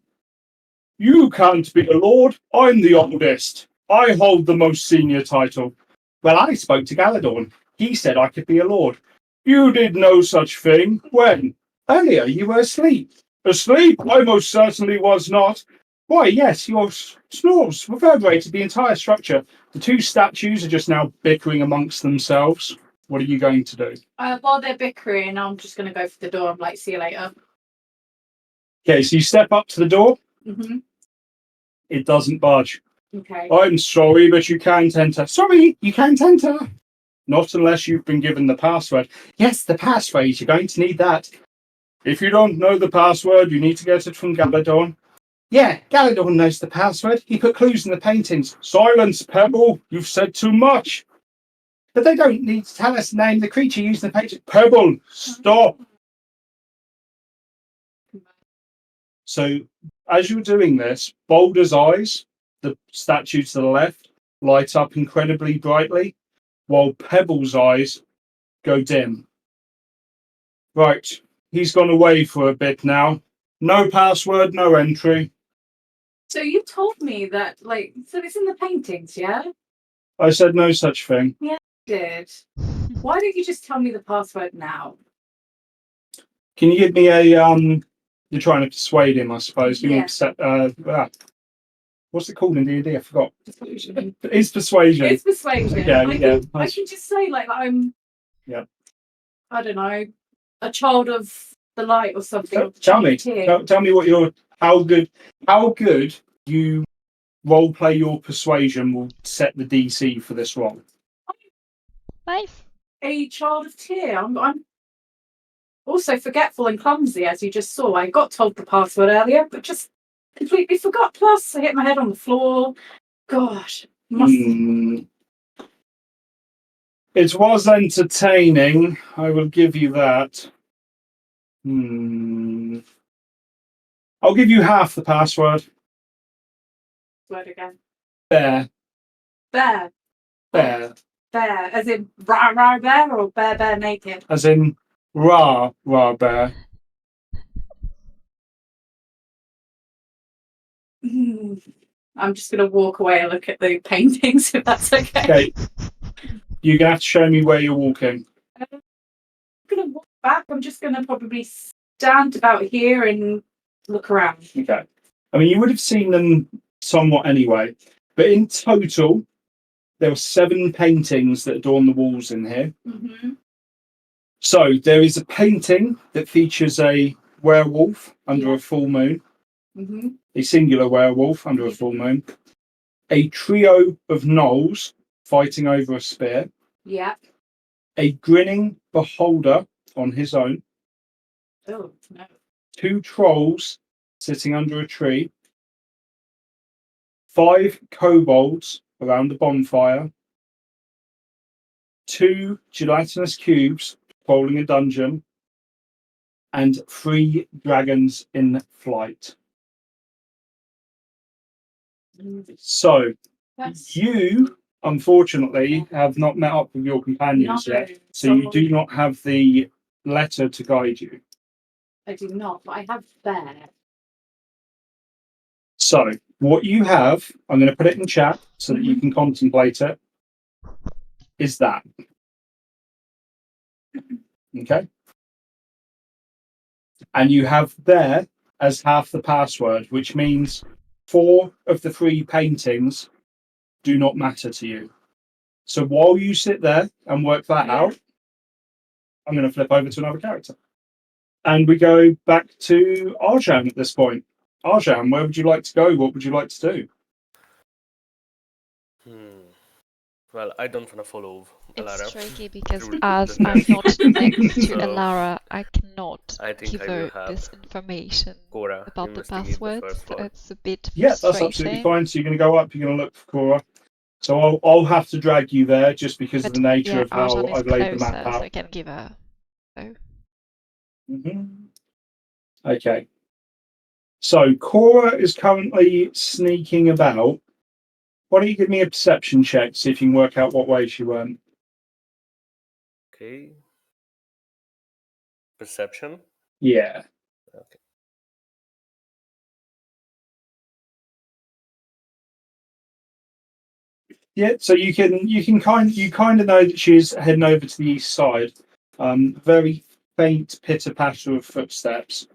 You can't be a lord. I'm the oldest. I hold the most senior title. Well, I spoke to Galadorn. He said I could be a lord. You did no such thing. When? Earlier, you were asleep. Asleep? I most certainly was not. Why, yes, your snores reverberated the entire structure. The two statues are just now bickering amongst themselves. What are you going to do? While they're bickering, I'm just going to go for the door. I'm like, see you later. Okay, so you step up to the door. Mm-hmm. It doesn't budge. Okay. I'm sorry, but you can't enter. Sorry, you can't enter. Not unless you've been given the password. Yes, the passphrase. You're going to need that. If you don't know the password, you need to get it from Galadorn. Yeah, Galadorn knows the password. He put clues in the paintings. Silence, Pebble. You've said too much. But they don't need to tell us the name of the creature using the painting. Pebble, stop. So, as you're doing this, Boulder's eyes, the statue to the left, light up incredibly brightly, while Pebble's eyes go dim. Right, he's gone away for a bit now. No password, no entry. So you told me that, so it's in the paintings, yeah? I said no such thing. Yeah, you did. Why don't you just tell me the password now? Can you give me a You're trying to persuade him, I suppose. Give me what's it called in D&D? I forgot. Persuasion. It's persuasion. It's persuasion. Yeah, I can just say I'm. Yeah. I don't know, a child of the light or something. Tell me what how good you role play your persuasion will set the DC for this role. Nice. A child of Tyr. I'm also forgetful and clumsy, as you just saw. I got told the password earlier, but just completely forgot. Plus, I hit my head on the floor. Gosh, It was entertaining. I will give you that. I'll give you half the password. Word again. Bear. Bear. Bear. Bear. As in rah bear or bear naked? As in rah bear. I'm just going to walk away and look at the paintings if that's okay. Okay. You're going to have to show me where you're walking. I'm going to walk back. I'm just going to probably stand about here and look around. Okay. I mean, you would have seen them somewhat anyway, but in total, there were 7 paintings that adorn the walls in here. Mm-hmm. So there is a painting that features a werewolf under a full moon, a singular werewolf under a full moon, a trio of gnolls fighting over a spear, a grinning beholder on his own, 2 trolls sitting under a tree, 5 kobolds around a bonfire, 2 gelatinous cubes patrolling a dungeon, and 3 dragons in flight. So, you, unfortunately, have not met up with your companions yet, so you do not have the letter to guide you. I do not, but I have bear. So, what you have, I'm going to put it in chat so that you can contemplate it, is that. Okay? And you have there as half the password, which means 4 of the 3 paintings do not matter to you. So while you sit there and work that out, I'm going to flip over to another character. And we go back to Arjan at this point. Arjan, where would you like to go? What would you like to do? Well, I don't want to follow Alara. It's tricky because through as the I'm test. not next to So, Alara, I cannot I think give I will her have this information Cora about the investigate the password. first floor. It's a bit Yeah, that's frustrating. absolutely fine. So you're going to go up, you're going to look for Cora. So I'll have to drag you there just because of the nature of how Arjan is I've laid the closer, map out. so I can give her. Okay. So Cora is currently sneaking about. Why don't you give me a perception check, see if you can work out what way she went? Okay. Perception? Yeah. Okay. Yeah, so you kind of know that she's heading over to the east side. Very faint pitter patter of footsteps.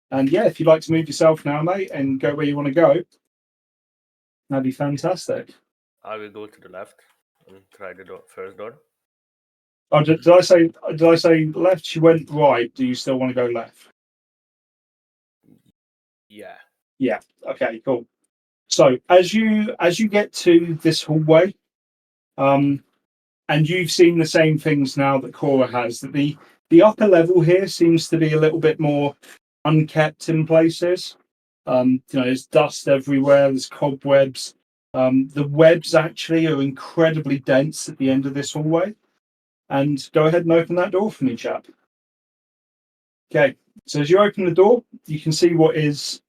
And yeah, if you'd like to move yourself now, mate, and go where you want to go, that'd be fantastic. I will go to the left and try the first door. Oh, did I say left? She went right. Do you still want to go left? Yeah. Yeah. Okay. Cool. So as you get to this hallway, and you've seen the same things now that Cora has, that the upper level here seems to be a little bit more unkept in places. There's dust everywhere. There's cobwebs. The webs actually are incredibly dense at the end of this hallway. And go ahead and open that door for me, chap. Okay. So as you open the door, you can see what is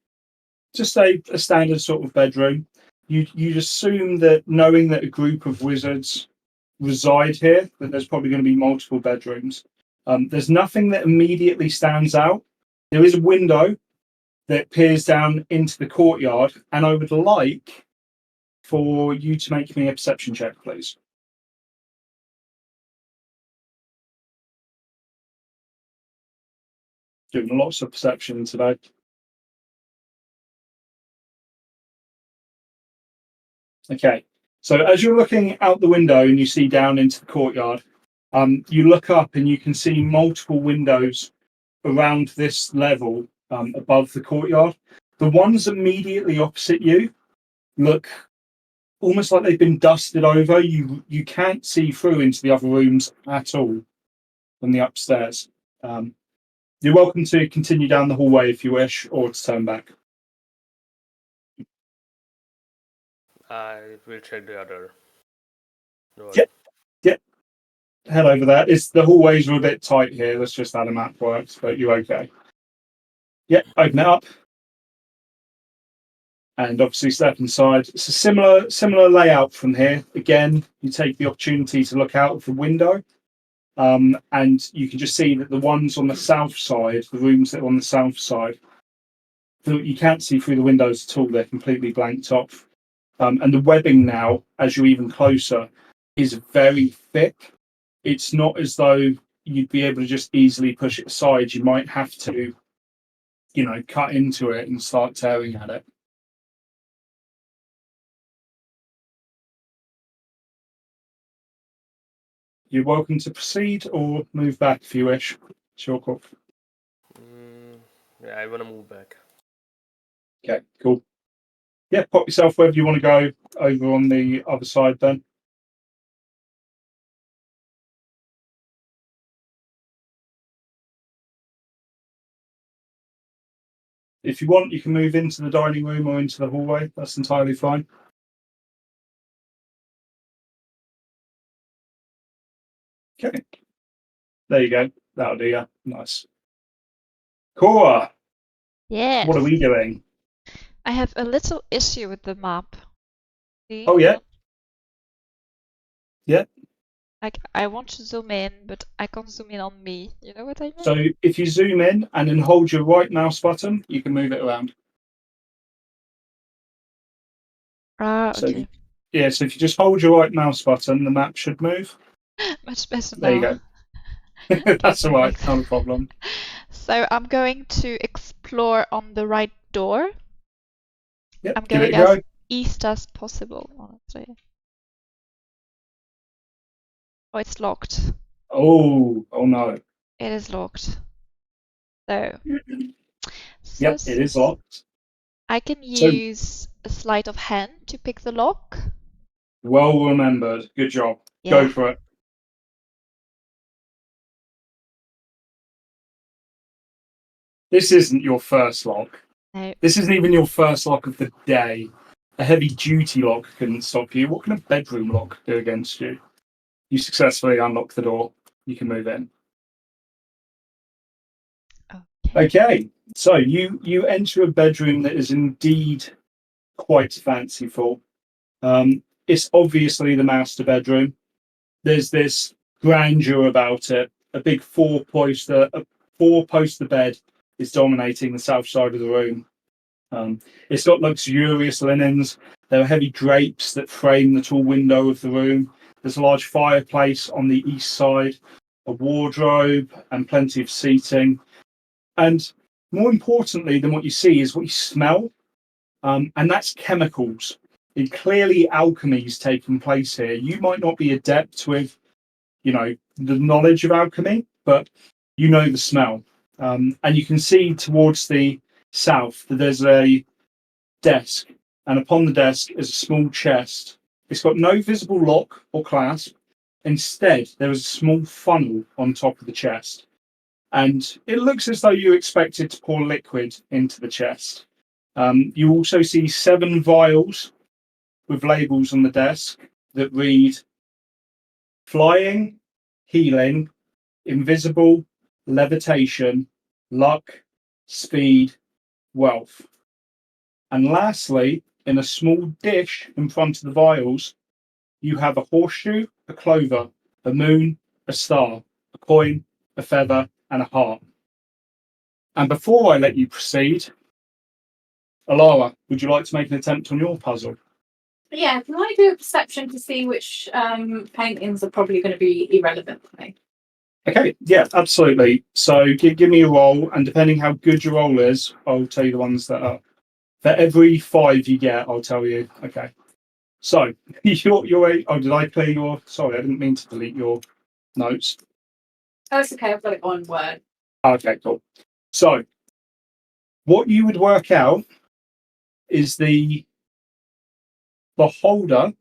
just a standard sort of bedroom. You'd assume that, knowing that a group of wizards reside here, that there's probably going to be multiple bedrooms. There's nothing that immediately stands out. There is a window that peers down into the courtyard, and I would like for you to make me a perception check, please. Doing lots of perception today. Okay, so as you're looking out the window and you see down into the courtyard, you look up and you can see multiple windows around this level above the courtyard. The ones immediately opposite you look almost like they've been dusted over. You can't see through into the other rooms at all from the upstairs. You're welcome to continue down the hallway if you wish, or to turn back. I will check the other door. Yep. head over there. It's the hallways are a bit tight here. Let's just how the map works, but you're okay. Yep, open it up. And obviously step inside. It's a similar layout from here. Again, you take the opportunity to look out of the window. And you can just see that the ones on the south side, the rooms that are on the south side, you can't see through the windows at all. They're completely blanked off. And the webbing now, as you're even closer, is very thick. It's not as though you'd be able to just easily push it aside. You might have to, cut into it and start tearing at it. You're welcome to proceed or move back if you wish. It's your call. Yeah, I want to move back. Okay, cool. Yeah, pop yourself wherever you want to go over on the other side then. If you want, you can move into the dining room or into the hallway. That's entirely fine. Okay. There you go. That'll do ya. Nice. Cora, Yes. what are we doing? I have a little issue with the map. See? Oh, yeah. Yeah. Like, I want to zoom in, but I can't zoom in on me. You know what I mean? So if you zoom in and then hold your right mouse button, you can move it around. Ah, So, okay. yeah, so if you just hold your right mouse button, the map should move. Much better There you now. go. That's all right. Perfect. Not a problem. So I'm going to explore on the right door. Yep, I'm give it going a as go. east as possible, honestly. Oh, it's locked. Oh no. It is locked. So, Yep, it is locked. I can So use a sleight of hand to pick the lock. well remembered. Good job. Yeah. Go for it. This isn't your first lock. No. This isn't even your first lock of the day. A heavy duty lock couldn't stop you. What can a bedroom lock do against you? You successfully unlock the door. You can move in. Okay. Okay, so you enter a bedroom that is indeed quite fanciful. It's obviously the master bedroom. There's this grandeur about it. A big four-poster bed is dominating the south side of the room. It's got luxurious linens. There are heavy drapes that frame the tall window of the room. There's a large fireplace on the east side, a wardrobe, and plenty of seating. And more importantly than what you see is what you smell, and that's chemicals. And clearly, alchemy is taking place here. You might not be adept with, the knowledge of alchemy, but you know the smell. And you can see towards the south that there's a desk, and upon the desk is a small chest. It's got no visible lock or clasp. Instead, there is a small funnel on top of the chest, and it looks as though you expected to pour liquid into the chest. You also see 7 vials with labels on the desk that read flying, healing, invisible, levitation, luck, speed, wealth. And lastly, in a small dish in front of the vials, you have a horseshoe, a clover, a moon, a star, a coin, a feather, and a heart. And before I let you proceed, Alara, would you like to make an attempt on your puzzle? Yeah, can I do a perception to see which paintings are probably going to be irrelevant for me? Okay, yeah, absolutely. So give me a roll, and depending how good your roll is, I'll tell you the ones that are. For every 5 you get, I'll tell you. Okay. So oh, did I clear your? Sorry, I didn't mean to delete your notes. Oh, it's okay. I've got it on Word. Okay, cool. So what you would work out is the beholder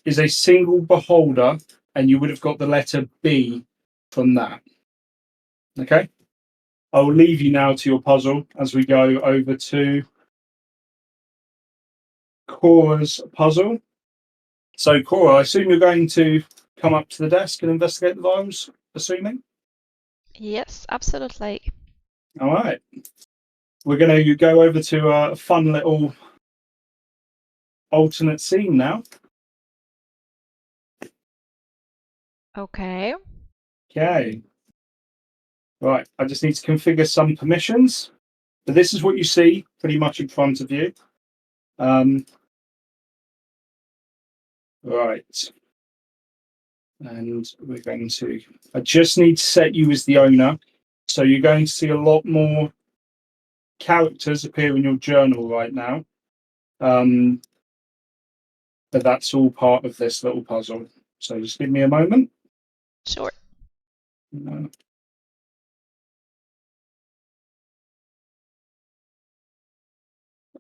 is a single beholder, and you would have got the letter B from that. Okay. I will leave you now to your puzzle as we go over to Cora's puzzle. So, Cora, I assume you're going to come up to the desk and investigate the vials, assuming? Yes, absolutely. All right. We're going to go over to a fun little alternate scene now. Okay. Okay. Right. I just need to configure some permissions. But this is what you see pretty much in front of you. Right. And we're going to, I just need to set you as the owner. So you're going to see a lot more characters appear in your journal right now. But that's all part of this little puzzle. So just give me a moment. Sure.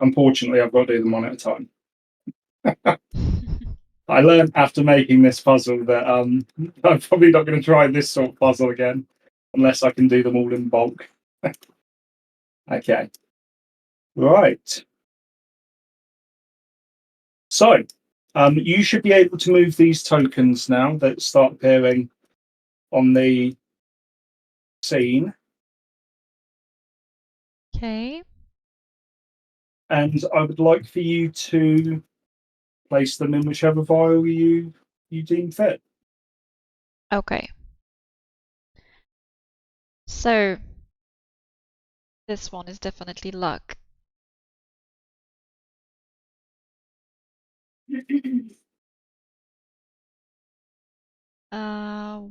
Unfortunately, I've got to do them one at a time. I learned after making this puzzle that I'm probably not going to try this sort of puzzle again unless I can do them all in bulk. Okay. Right. So, you should be able to move these tokens now that start appearing on the scene. Okay. And I would like for you to place them in whichever vial you deem fit. Okay. So this one is definitely luck.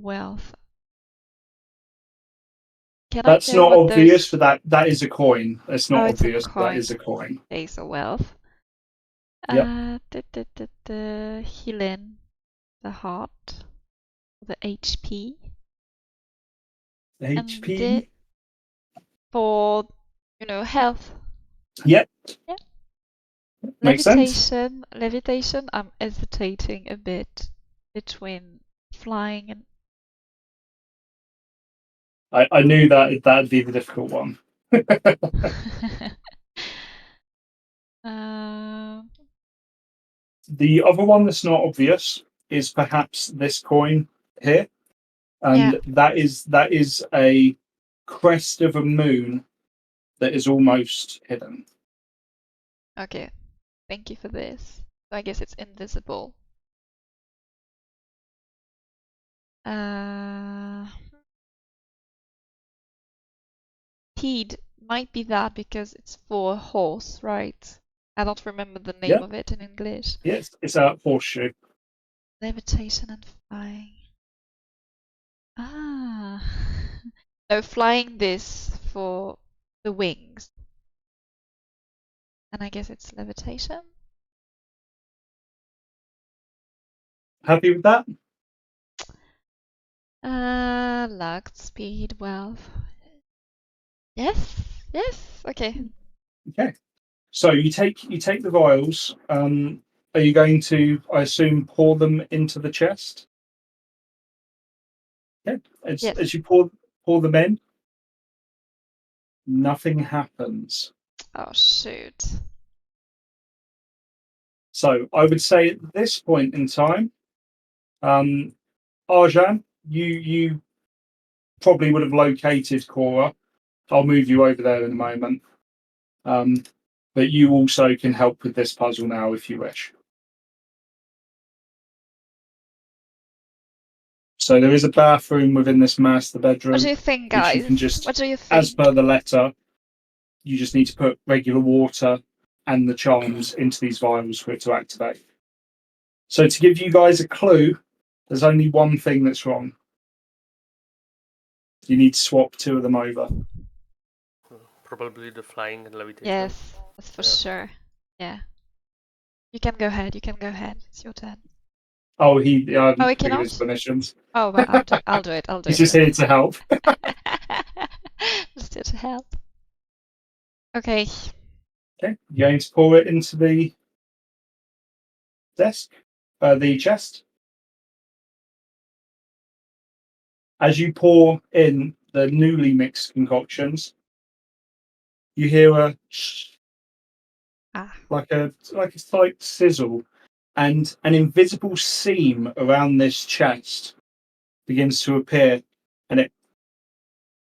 Wealth. Can That's I know not what obvious, those... but that is a coin. It's not Oh, it's a obvious, but that coin. is a coin. Ace of wealth. Yep. The healing, the heart, the HP, and the HP. for health. Yep. Yeah. Makes sense. Levitation. I'm hesitating a bit between flying and. I knew that'd be the difficult one. Um, The other one that's not obvious is perhaps this coin here, yeah. and that is a crest of a moon that is almost hidden. Okay. Thank you for this. So I guess it's invisible. Teed might be that because it's for a horse, right? I don't remember the name Yep. of it in English. Yes, it's a horseshoe. Levitation and flying. Ah. No, flying this for the wings. And I guess it's levitation? Happy with that? Luck, speed, wealth. Yes, yes, okay. Okay. So you take the vials. Are you going to, I assume, pour them into the chest? Okay. Yes. As you pour them in, nothing happens. Oh, shoot. So I would say at this point in time, Arjan, you probably would have located Cora. I'll move you over there in a moment. But you also can help with this puzzle now if you wish. So there is a bathroom within this master bedroom. What do you think, which you guys? can just, What do you think? as per the letter, you just need to put regular water and the charms into these vials for it to activate. So to give you guys a clue, there's only one thing that's wrong. You need to swap two of them over. Probably the flying and levitation. Yes, that's for sure. Yeah. You can go ahead. You can go ahead. It's your turn. Oh, he Oh, he figured his cannot? permissions. Oh, well, I'll do it. I'll do it. I'll do He's it. just here to help. Just here to help. Okay. Okay, you're going to pour it into the desk, the chest. As you pour in the newly mixed concoctions, you hear a Ah. like a slight sizzle, and an invisible seam around this chest begins to appear, and it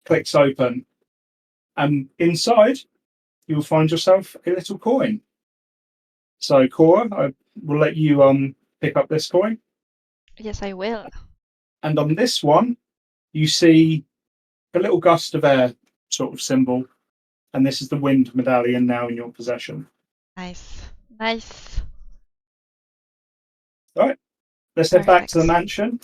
clicks open. And inside, you'll find yourself a little coin. So, Cora, I will let you pick up this coin. Yes, I will. And on this one, you see a little gust of air sort of symbol. And this is the wind medallion now in your possession. Nice. Nice. All right, let's head back to the mansion.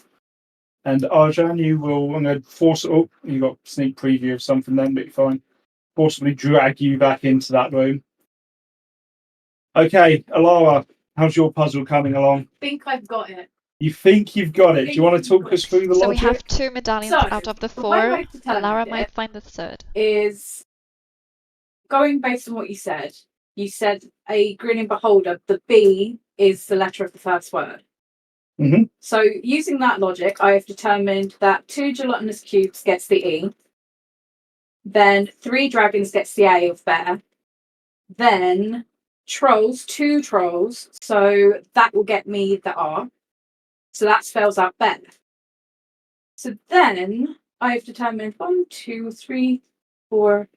And Arjan, I'm going to force it up. You got a sneak preview of something then, but you're fine. Forcibly drag you back into that room. Okay, Alara, how's your puzzle coming along? I think I've got it. You think you've got it? Do you want to talk us through the So logic? we have 2 medallions out of the 4. Lara might find the third. Is going based on what you said. You said a grinning beholder. The B is the letter of the first word. Mm-hmm. So using that logic, I have determined that 2 gelatinous cubes gets the E. Then 3 dragons gets the A of bear. Then trolls, 2 trolls. So that will get me the R. So that spells out bear. So then I have determined 1, 2, 3, 4,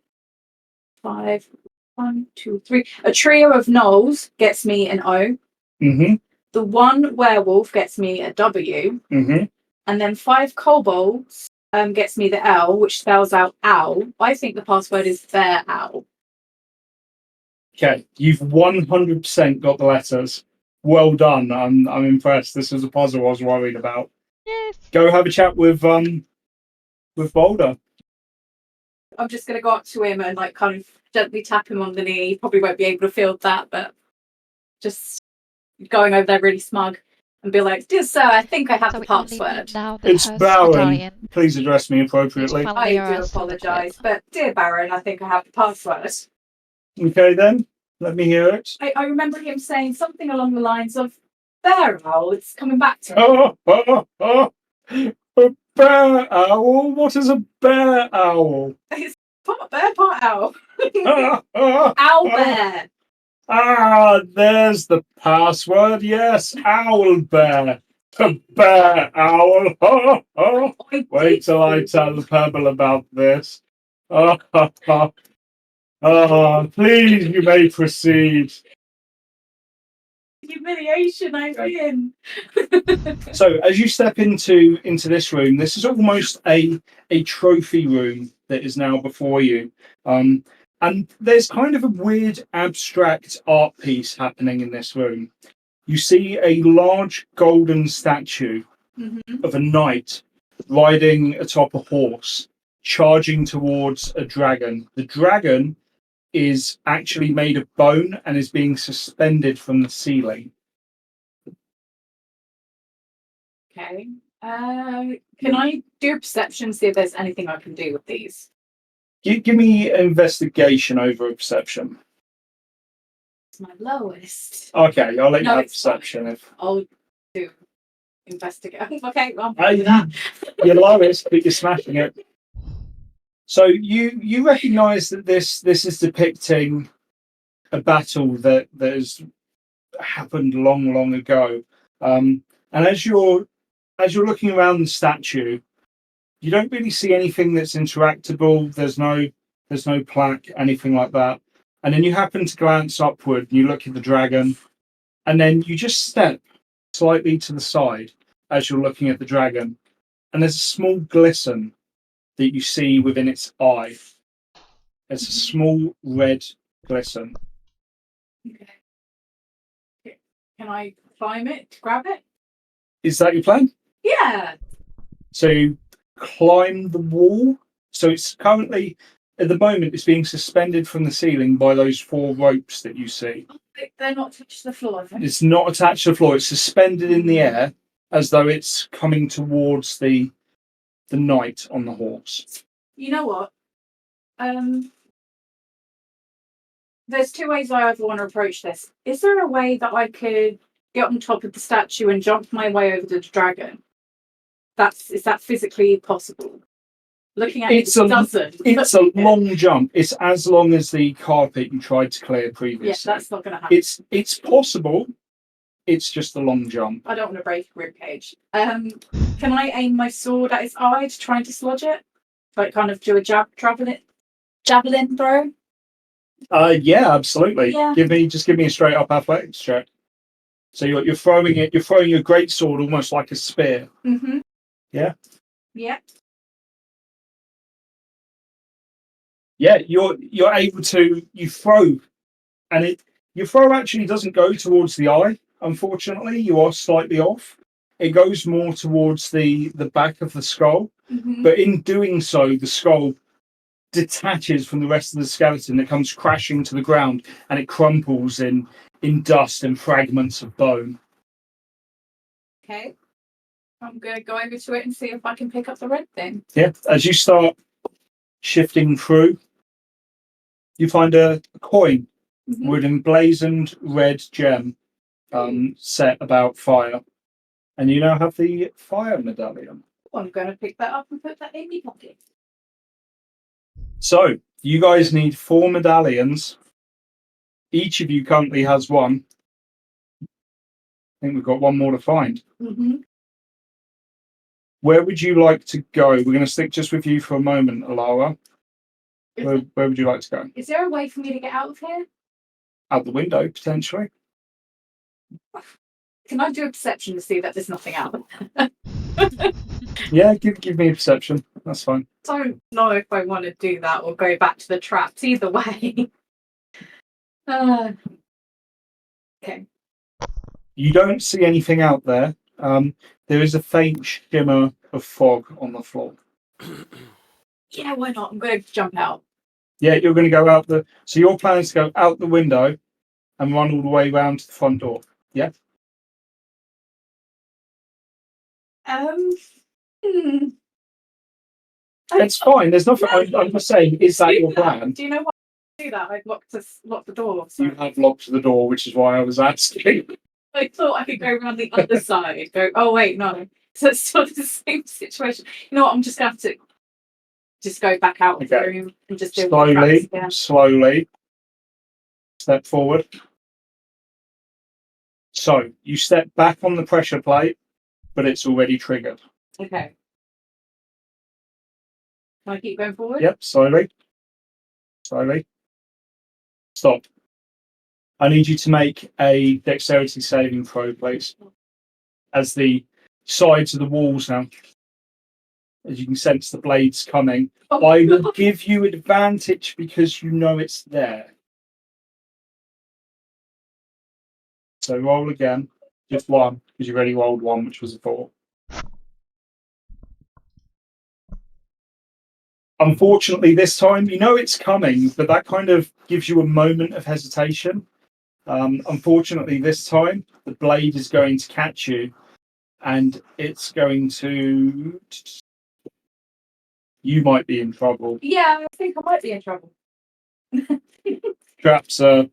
5. 1, 2, 3. A trio of gnolls gets me an O. Mm-hmm. The 1 werewolf gets me a W. Mm-hmm. And then 5 kobolds gets me the L, which spells out owl. I think the password is bear owl. Okay, you've 100% got the letters. Well done. I'm impressed. This was a puzzle I was worried about. Yes. Go have a chat with Boulder. I'm just going to go up to him and like kind of gently tap him on the knee. He probably won't be able to feel that, but just going over there really smug and be like, "Dear sir, I think I have So the we only password." need now the It's Hearst Baron. medallion. Please address me appropriately. Which I do Valera still apologise, equipped. but dear Baron, I think I have the password. Okay then, let me hear it. I remember him saying something along the lines of bear owl. It's coming back to me. Oh. A bear owl? What is a bear owl? It's part bear, part owl. Owl Owl bear. There's the password. Yes, owl bear. A bear owl. Wait till I tell Pebble about this. Please, you may proceed. Humiliation I'm in. So, as you step into this room, this is almost a trophy room that is now before you. And there's kind of a weird abstract art piece happening in this room. You see a large golden statue of a knight riding atop a horse, charging towards a dragon. The dragon is actually made of bone and is being suspended from the ceiling. Okay. Can I do a perception, see if there's anything I can do with these? Give me an investigation over a perception. It's my lowest. Okay, I'll let you No, have it's perception. If I'll do investigate. Okay, well, I'm do that. you're lowest, but you're smashing it. So you recognise that this is depicting a battle that has happened long ago. And as you're looking around the statue, you don't really see anything that's interactable. There's no plaque, anything like that. And then you happen to glance upward and you look at the dragon, and then you just step slightly to the side as you're looking at the dragon, and there's a small glisten that you see within its eye. It's a small red glisten. Okay. Can I climb it, grab it? Is that your plan? Yeah. So you climb the wall. So it's currently, at the moment, it's being suspended from the ceiling by those 4 ropes that you see. They're not touching the floor, I think. It's not attached to the floor. It's suspended in the air as though it's coming towards the knight on the horse. You know what? There's 2 ways I either want to approach this. Is there a way that I could get on top of the statue and jump my way over to the dragon? Is that physically possible? Looking at it doesn't. It's a long jump. It's as long as the carpet you tried to clear previously. Yeah, that's not going to happen. It's possible, it's just a long jump. I don't want to break a rib cage. Can I aim my sword at its eye to try and dislodge it? Like kind of do a javelin throw? Yeah, absolutely. Yeah. Give me a straight up athletics check. So you're throwing it. You're throwing your great sword almost like a spear. Mm-hmm. Yeah. Yeah. Yeah, you're able to throw, and your throw actually doesn't go towards the eye. Unfortunately, you are slightly off. It goes more towards the back of the skull. Mm-hmm. But in doing so, the skull detaches from the rest of the skeleton. It comes crashing to the ground, and it crumples in dust and fragments of bone. Okay. I'm going to go over to it and see if I can pick up the red thing. Yeah, as you start shifting through, you find a coin Mm-hmm. with an emblazoned red gem set about fire. And you now have the fire medallion. I'm going to pick that up and put that in my pocket. So, you guys need 4 medallions. Each of you currently has one. I think we've got one more to find. Mm-hmm. Where would you like to go? We're going to stick just with you for a moment, Alara. Where would you like to go? Is there a way for me to get out of here? Out the window, potentially. Can I do a perception to see that there's nothing out? Yeah, give me a perception. That's fine. Don't know if I want to do that or go back to the traps. Either way. Okay. You don't see anything out there. There is a faint shimmer of fog on the floor. Yeah, why not? I'm going to jump out. Yeah, you're going to go out the. So your plan is to go out the window and run all the way round to the front door. Yeah. Hmm. It's fine. There's nothing. I'm just saying. Is that your plan? Do you know what? Do that. I've locked the door. So. You have locked the door, which is why I was asking. I thought I could go around the other side. Go. Oh wait, no. So it's sort of the same situation. You know what? I'm just going to have to just go back out of the room and just do Slowly step forward. So you step back on the pressure plate, but it's already triggered. Okay. Can I keep going forward? Yep, slowly. Stop. I need you to make a dexterity saving throw, please. As the sides of the walls now, as you can sense the blades coming. Oh, I will give you advantage because you know it's there. So roll again. Just one, because you already rolled one, which was a 4. Unfortunately, this time, you know it's coming, but that kind of gives you a moment of hesitation. Unfortunately, this time, the blade is going to catch you, and it's going to... You might be in trouble. Yeah, I think I might be in trouble. Traps are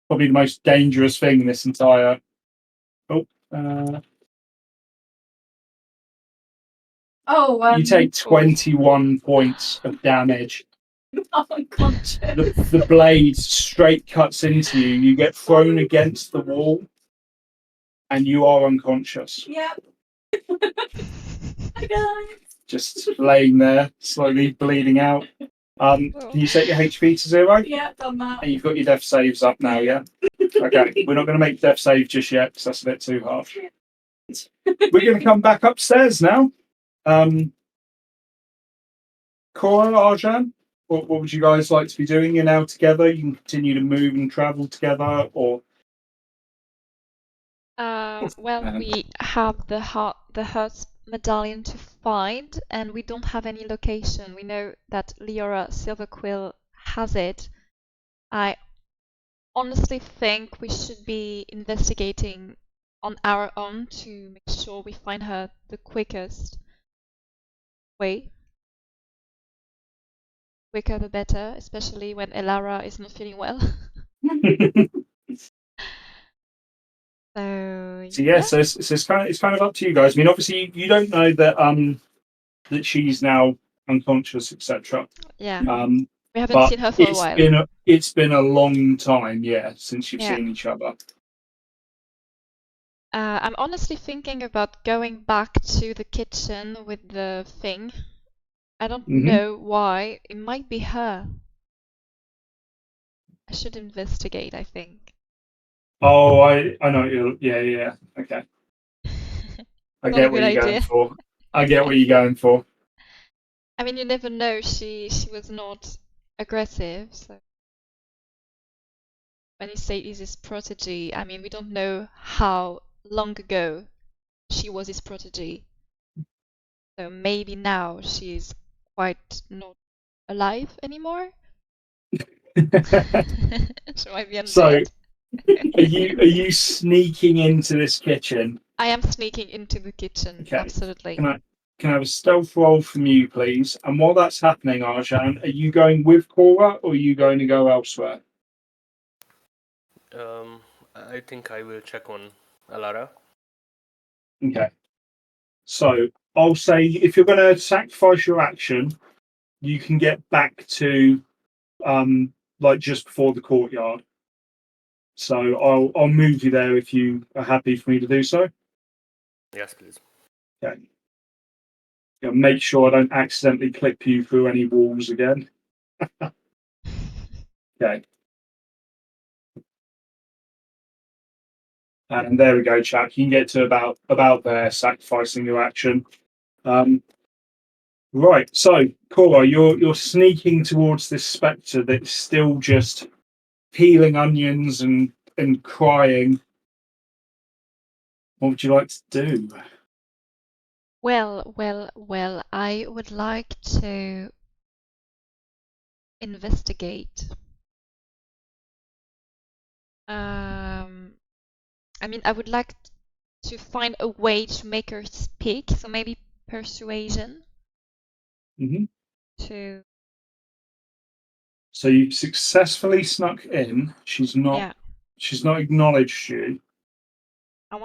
probably the most dangerous thing in this entire... you take 21 points of damage. I'm unconscious. The blade straight cuts into you. You get thrown against the wall, and you are unconscious. Yep. Hi guys. Just laying there, slowly bleeding out. Can you set your HP to 0? Yeah, done that. And you've got your death saves up now, yeah? Okay, we're not going to make death save just yet because that's a bit too harsh. We're going to come back upstairs now. Cora, Arjan, what would you guys like to be doing? You're now together. You can continue to move and travel together, or well, we have the Hertz medallion to find, and we don't have any location. We know that Leora Silverquill has it. I honestly think we should be investigating on our own to make sure we find her the quickest way. Quicker the better, especially when Elara is not feeling well. So it's kind of up to you guys. I mean, obviously you don't know that that she's now unconscious, etc. Yeah. We haven't but seen her for a while. It's been a long time, yeah, since you've seen each other. I'm honestly thinking about going back to the kitchen with the thing. I don't know why. It might be her. I should investigate, I think. Oh, I know what you're. Yeah. Okay. I Not a get good what you're going idea. for. I get what you're going for. I mean, you never know. She was not aggressive, so when you say is his protege, I mean, we don't know how long ago she was his protege. So maybe now she's quite not alive anymore. She might be So, undead. are you sneaking into this kitchen? I am sneaking into the kitchen, Okay. absolutely. Can I have a stealth roll from you, please? And while that's happening, Arjan, are you going with Cora or are you going to go elsewhere? I think I will check on Alara. Okay. So I'll say if you're going to sacrifice your action, you can get back to like just before the courtyard. So I'll move you there if you are happy for me to do so. Yes, please. Okay. Yeah, make sure I don't accidentally clip you through any walls again. Okay. And there we go, chap. You can get to about there, sacrificing your action. Right. So, Cora, you're sneaking towards this spectre that's still just peeling onions and crying. What would you like to do? Well, I would like to investigate. I mean, I would like to find a way to make her speak, so maybe persuasion Hmm. to, So you successfully snuck in. yeah, She's not acknowledged you. I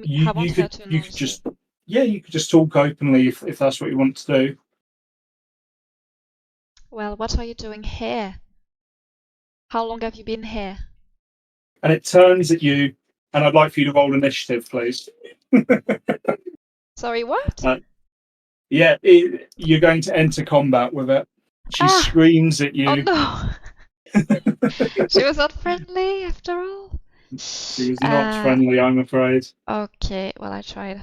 You want you her could to you could acknowledge me. just yeah you could just talk openly if that's what you want to do. Well, what are you doing here? How long have you been here? And it turns at you, and I'd like for you to roll initiative, please. Sorry, what? Yeah, you're going to enter combat with it. She Ah! screams at Oh you. no! She was not friendly after all. She was not friendly, I'm afraid. Okay, well, I tried.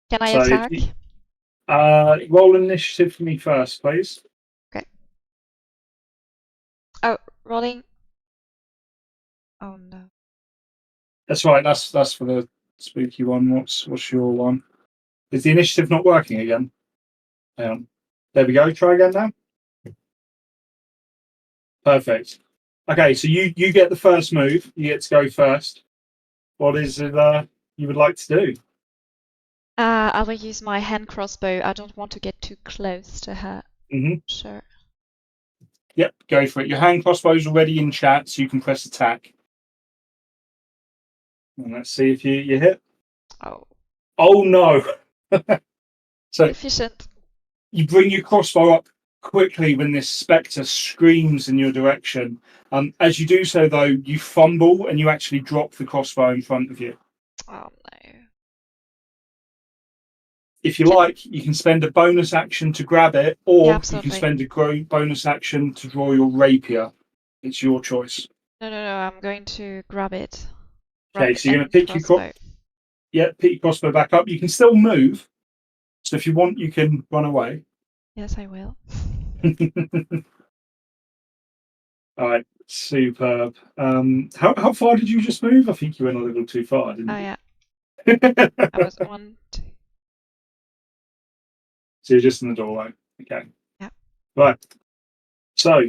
Can I So if attack? you, roll initiative for me first, please. Okay. Oh, rolling. Oh no. That's right. That's for the spooky one. What's your one? Is the initiative not working again? There we go. Try again now. Perfect. Okay, so you get the first move. You get to go first. What is it you would like to do? I will use my hand crossbow. I don't want to get too close to her. Hmm. Sure. Yep, go for it. Your hand crossbow's already in chat, so you can press attack. And let's see if you hit. Oh, Oh no! So efficient. you bring your crossbow up quickly when this spectre screams in your direction. As you do so, though, you fumble and you actually drop the crossbow in front of you. Oh no. If you Can like, you can spend a bonus action to grab it, Yeah, or you can absolutely. spend a bonus action to draw your rapier. It's your choice. No, I'm going to grab it. Okay, Grab so you're going to and pick crossbow. pick your crossbow back up. You can still move, so if you want, you can run away. Yes, I will. All right, superb. How far did you just move? I think you went a little too far, Oh didn't yeah, you? I was 1, 2. So you're just in the doorway. Okay. Yeah. Right. So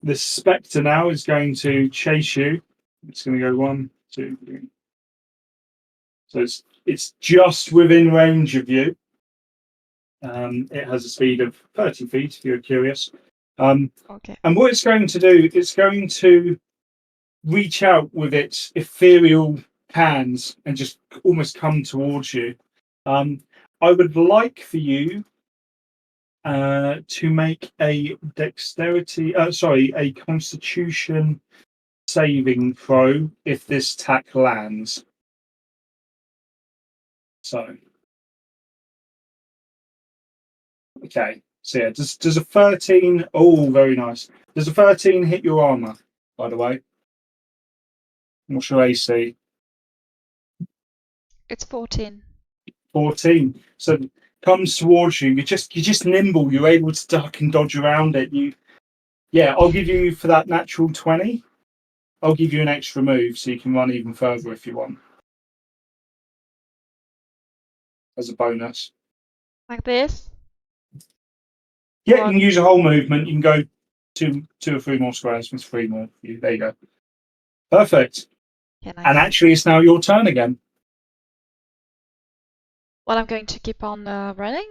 the spectre now is going to chase you. It's going to go 1, 2, 3. So it's just within range of you. It has a speed of 30 feet, if you're curious. Okay. And what it's going to do, it's going to reach out with its ethereal hands and just almost come towards you. I would like for you to make a a constitution saving throw if this attack lands. So, okay. So yeah, does a 13? Oh, very nice. Does a 13 hit your armor? By the way, what's your AC? It's 14. 14. So comes towards you. You're just nimble. You're able to duck and dodge around it. Yeah. I'll give you for that natural 20. I'll give you an extra move so you can run even further if you want, as a bonus. Like this? Yeah, you Or can use a whole movement. You can go two or three more squares with three more. There you go. Perfect. yeah, And nice. actually, it's now your turn again. Well, I'm going to keep on running.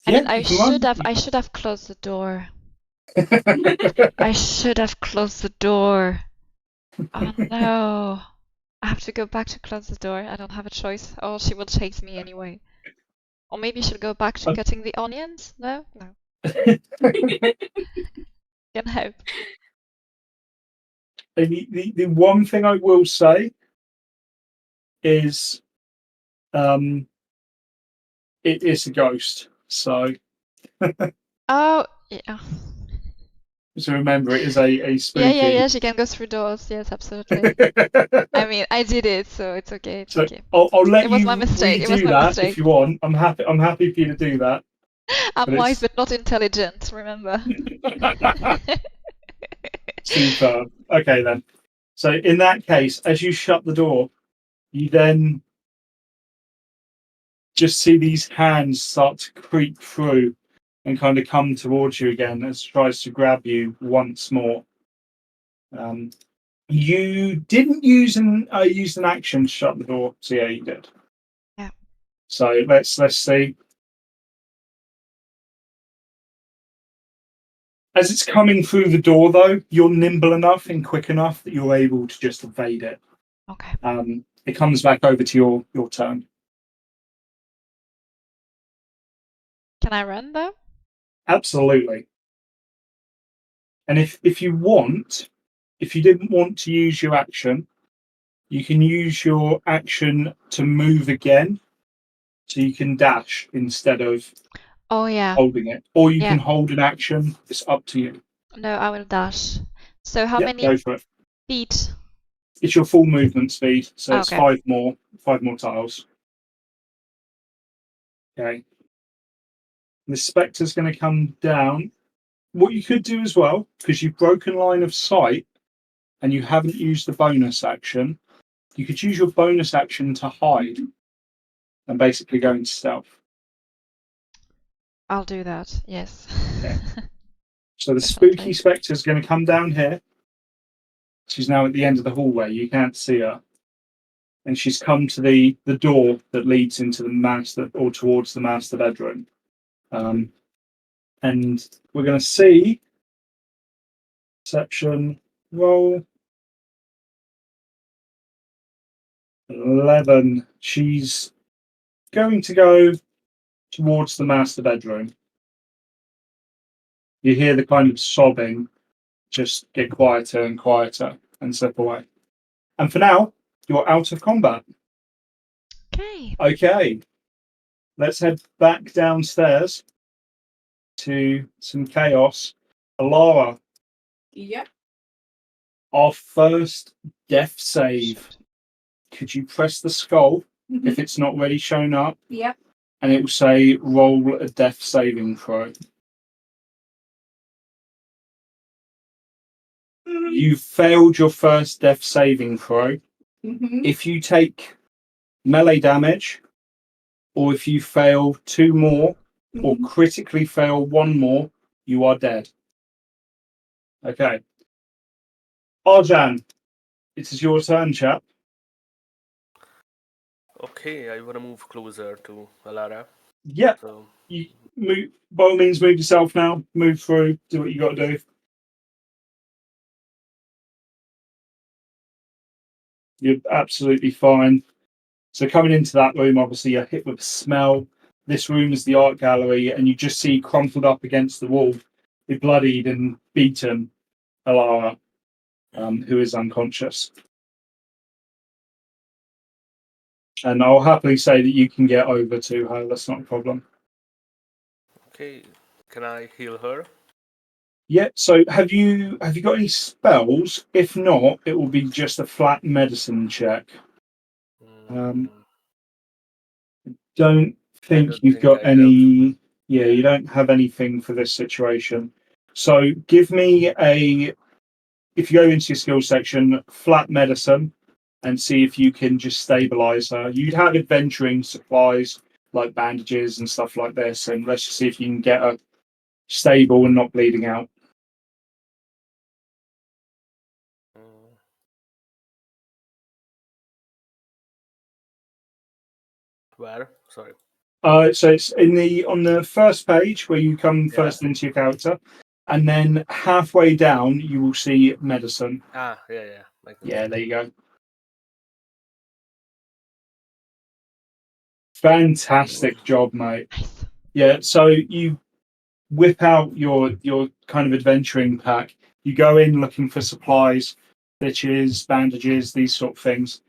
I Yeah, mean, I you can run. should have closed the door. I should have closed the door. Oh no. I have to go back to close the door. I don't have a choice. Or she will chase me anyway. Or maybe she'll go back to cutting the onions? No? No. Can hope. The one thing I will say is it is a ghost. So Oh, yeah. remember, it is a spooky. Yeah, she can go through doors. Yes, absolutely. I mean, I did it, so it's okay, it's So okay. I'll let It was my you mistake, it was redo my that if mistake. you want. I'm happy. I'm happy for you to do that. I'm But wise it's but not intelligent, remember? superb. Okay then. So in that case, as you shut the door, you then just see these hands start to creep through and kind of come towards you again as it tries to grab you once more. You didn't use an action to shut the door. So yeah, you did. Yeah. So let's see. As it's coming through the door, though, you're nimble enough and quick enough that you're able to just evade it. Okay. It comes back over to your turn. Can I run though? Absolutely. And if you want, if you didn't want to use your action, you can use your action to move again. So you can dash instead of Oh yeah. holding it. Or you Yeah. can hold an action. It's up to you. No, I will dash. So how Yep, many go for it. feet? It's your full movement speed, so it's Okay. five more tiles. Okay. The spectre's going to come down. What you could do as well, because you've broken line of sight and you haven't used the bonus action, you could use your bonus action to hide and basically go into stealth. I'll do that, yes. Okay. So the spooky Definitely. spectre is going to come down here. She's now at the end of the hallway. You can't see her. And she's come to the door that leads into the master or towards the master bedroom. And we're going to see perception roll 11. She's going to go towards the master bedroom. You hear the kind of sobbing just get quieter and quieter and slip away. And for now, you're out of combat. Okay. Okay, let's head back downstairs to some chaos. Alara, Yep. our first death save. Shit. Could you press the skull Mhm. if it's not already shown up? Yep. And it will say roll a death saving throw. You failed your first death saving throw. Mhm. If you take melee damage, or if you fail two more, or Mhm. critically fail one more, you are dead. Okay. Arjan, it is your turn, chap. Okay, I want to move closer to Alara. Yep. So, You move, by all means, move yourself now. Move through. Do what you got to do. You're absolutely fine. So coming into that room, obviously you're hit with a smell. This room is the art gallery, and you just see crumpled up against the wall, a bloodied and beaten Alara, who is unconscious. And I'll happily say that you can get over to her. That's not a problem. Okay, can I heal her? Yeah. So have you got any spells? If not, it will be just a flat medicine check. Mm, Don't I think don't you've think got I do. any. Yeah, you don't have anything for this situation. So give me a. If you go into your skills section, flat medicine, and see if you can just stabilize her. You'd have adventuring supplies like bandages and stuff like this, and let's just see if you can get her stable and not bleeding out. Mm, Where? Sorry. So it's on the first page where you come Yeah. first into your character, and then halfway down you will see medicine. Yeah. I can Yeah, see. there you go. Fantastic job, mate. Nice. Yeah, so you whip out your kind of adventuring pack. You go in looking for supplies, stitches, bandages, these sort of things,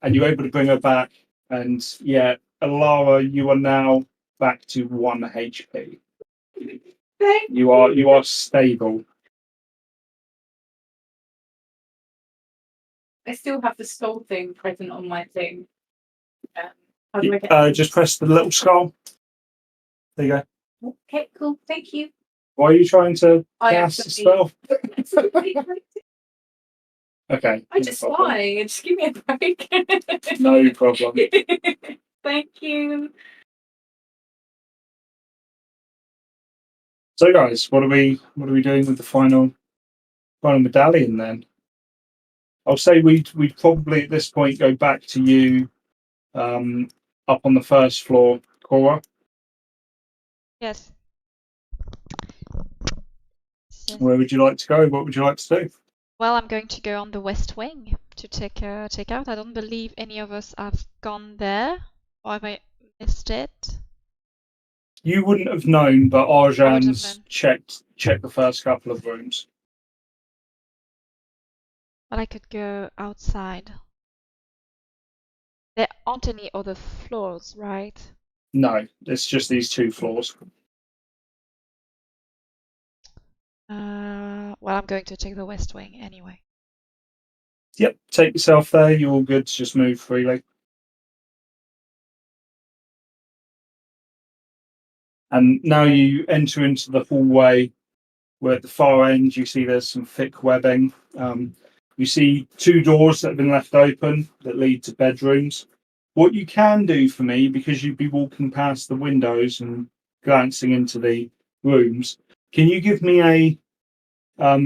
and you're able to bring her back. And yeah, Alara, you are now back to 1 HP. You are stable. I still have the skull thing present on my thing. How do I get Just press the little skull. There you go. Okay, cool. Thank you. Why are you trying to I cast the spell? Okay. I just lied. Just give me a break. No problem. Thank you. So, guys, what are we doing with the final medallion then? I'll say we'd probably at this point go back to you up on the first floor, Cora. Yes. Yes. Where would you like to go? What would you like to do? Well, I'm going to go on the west wing to check out. I don't believe any of us have gone there, or have I missed it? You wouldn't have known, but I would have Arjan's known, checked the first couple of rooms. but I could go outside. There aren't any other floors, right? No, it's just these two floors. Well, I'm going to check the west wing anyway. Yep, take yourself there. You're all good to just move freely. And now you enter into the hallway where at the far end you see there's some thick webbing. You see two doors that have been left open that lead to bedrooms. What you can do for me, because you'd be walking past the windows and glancing into the rooms, can you give me a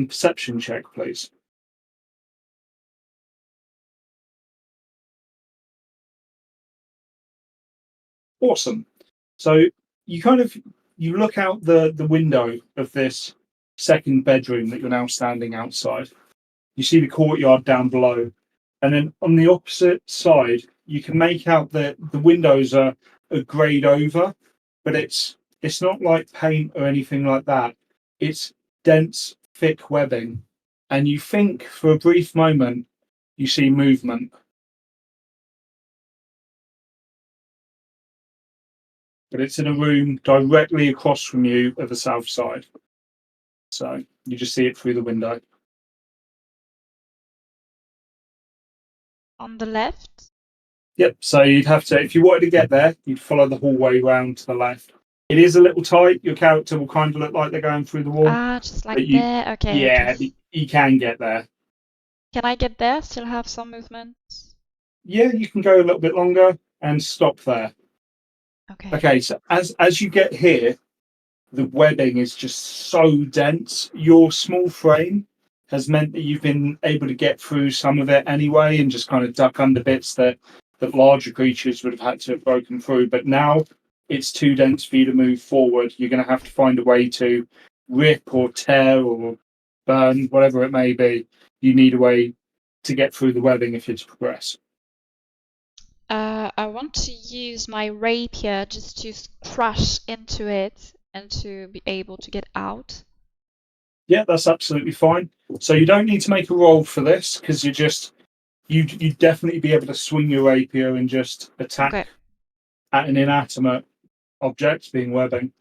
perception check, please? Awesome. So you look out the window of this second bedroom that you're now standing outside. You see the courtyard down below, and then on the opposite side, you can make out that the windows are grayed over, but it's not like paint or anything like that. It's dense, thick webbing, and you think for a brief moment you see movement, but it's in a room directly across from you at the south side. So you just see it through the window. On the left? Yep. So you'd have to, if you wanted to get there, you'd follow the hallway round to the left. It is a little tight. Your character will kind of look like they're going through the wall, Ah, just like but there. Okay, yeah, okay. you can get there. Can I get there? Still have some movement? Yeah, you can go a little bit longer and stop there. Okay. Okay. So as you get here, the webbing is just so dense. Your small frame has meant that you've been able to get through some of it anyway and just kind of duck under bits that larger creatures would have had to have broken through. But now it's too dense for you to move forward. You're going to have to find a way to rip or tear or burn, whatever it may be. You need a way to get through the webbing if you're to progress. I want to use my rapier just to crush into it and to be able to get out. Yeah, that's absolutely fine. So you don't need to make a roll for this because you're just you'd definitely be able to swing your rapier and just attack Okay. at an inanimate object, being webbing.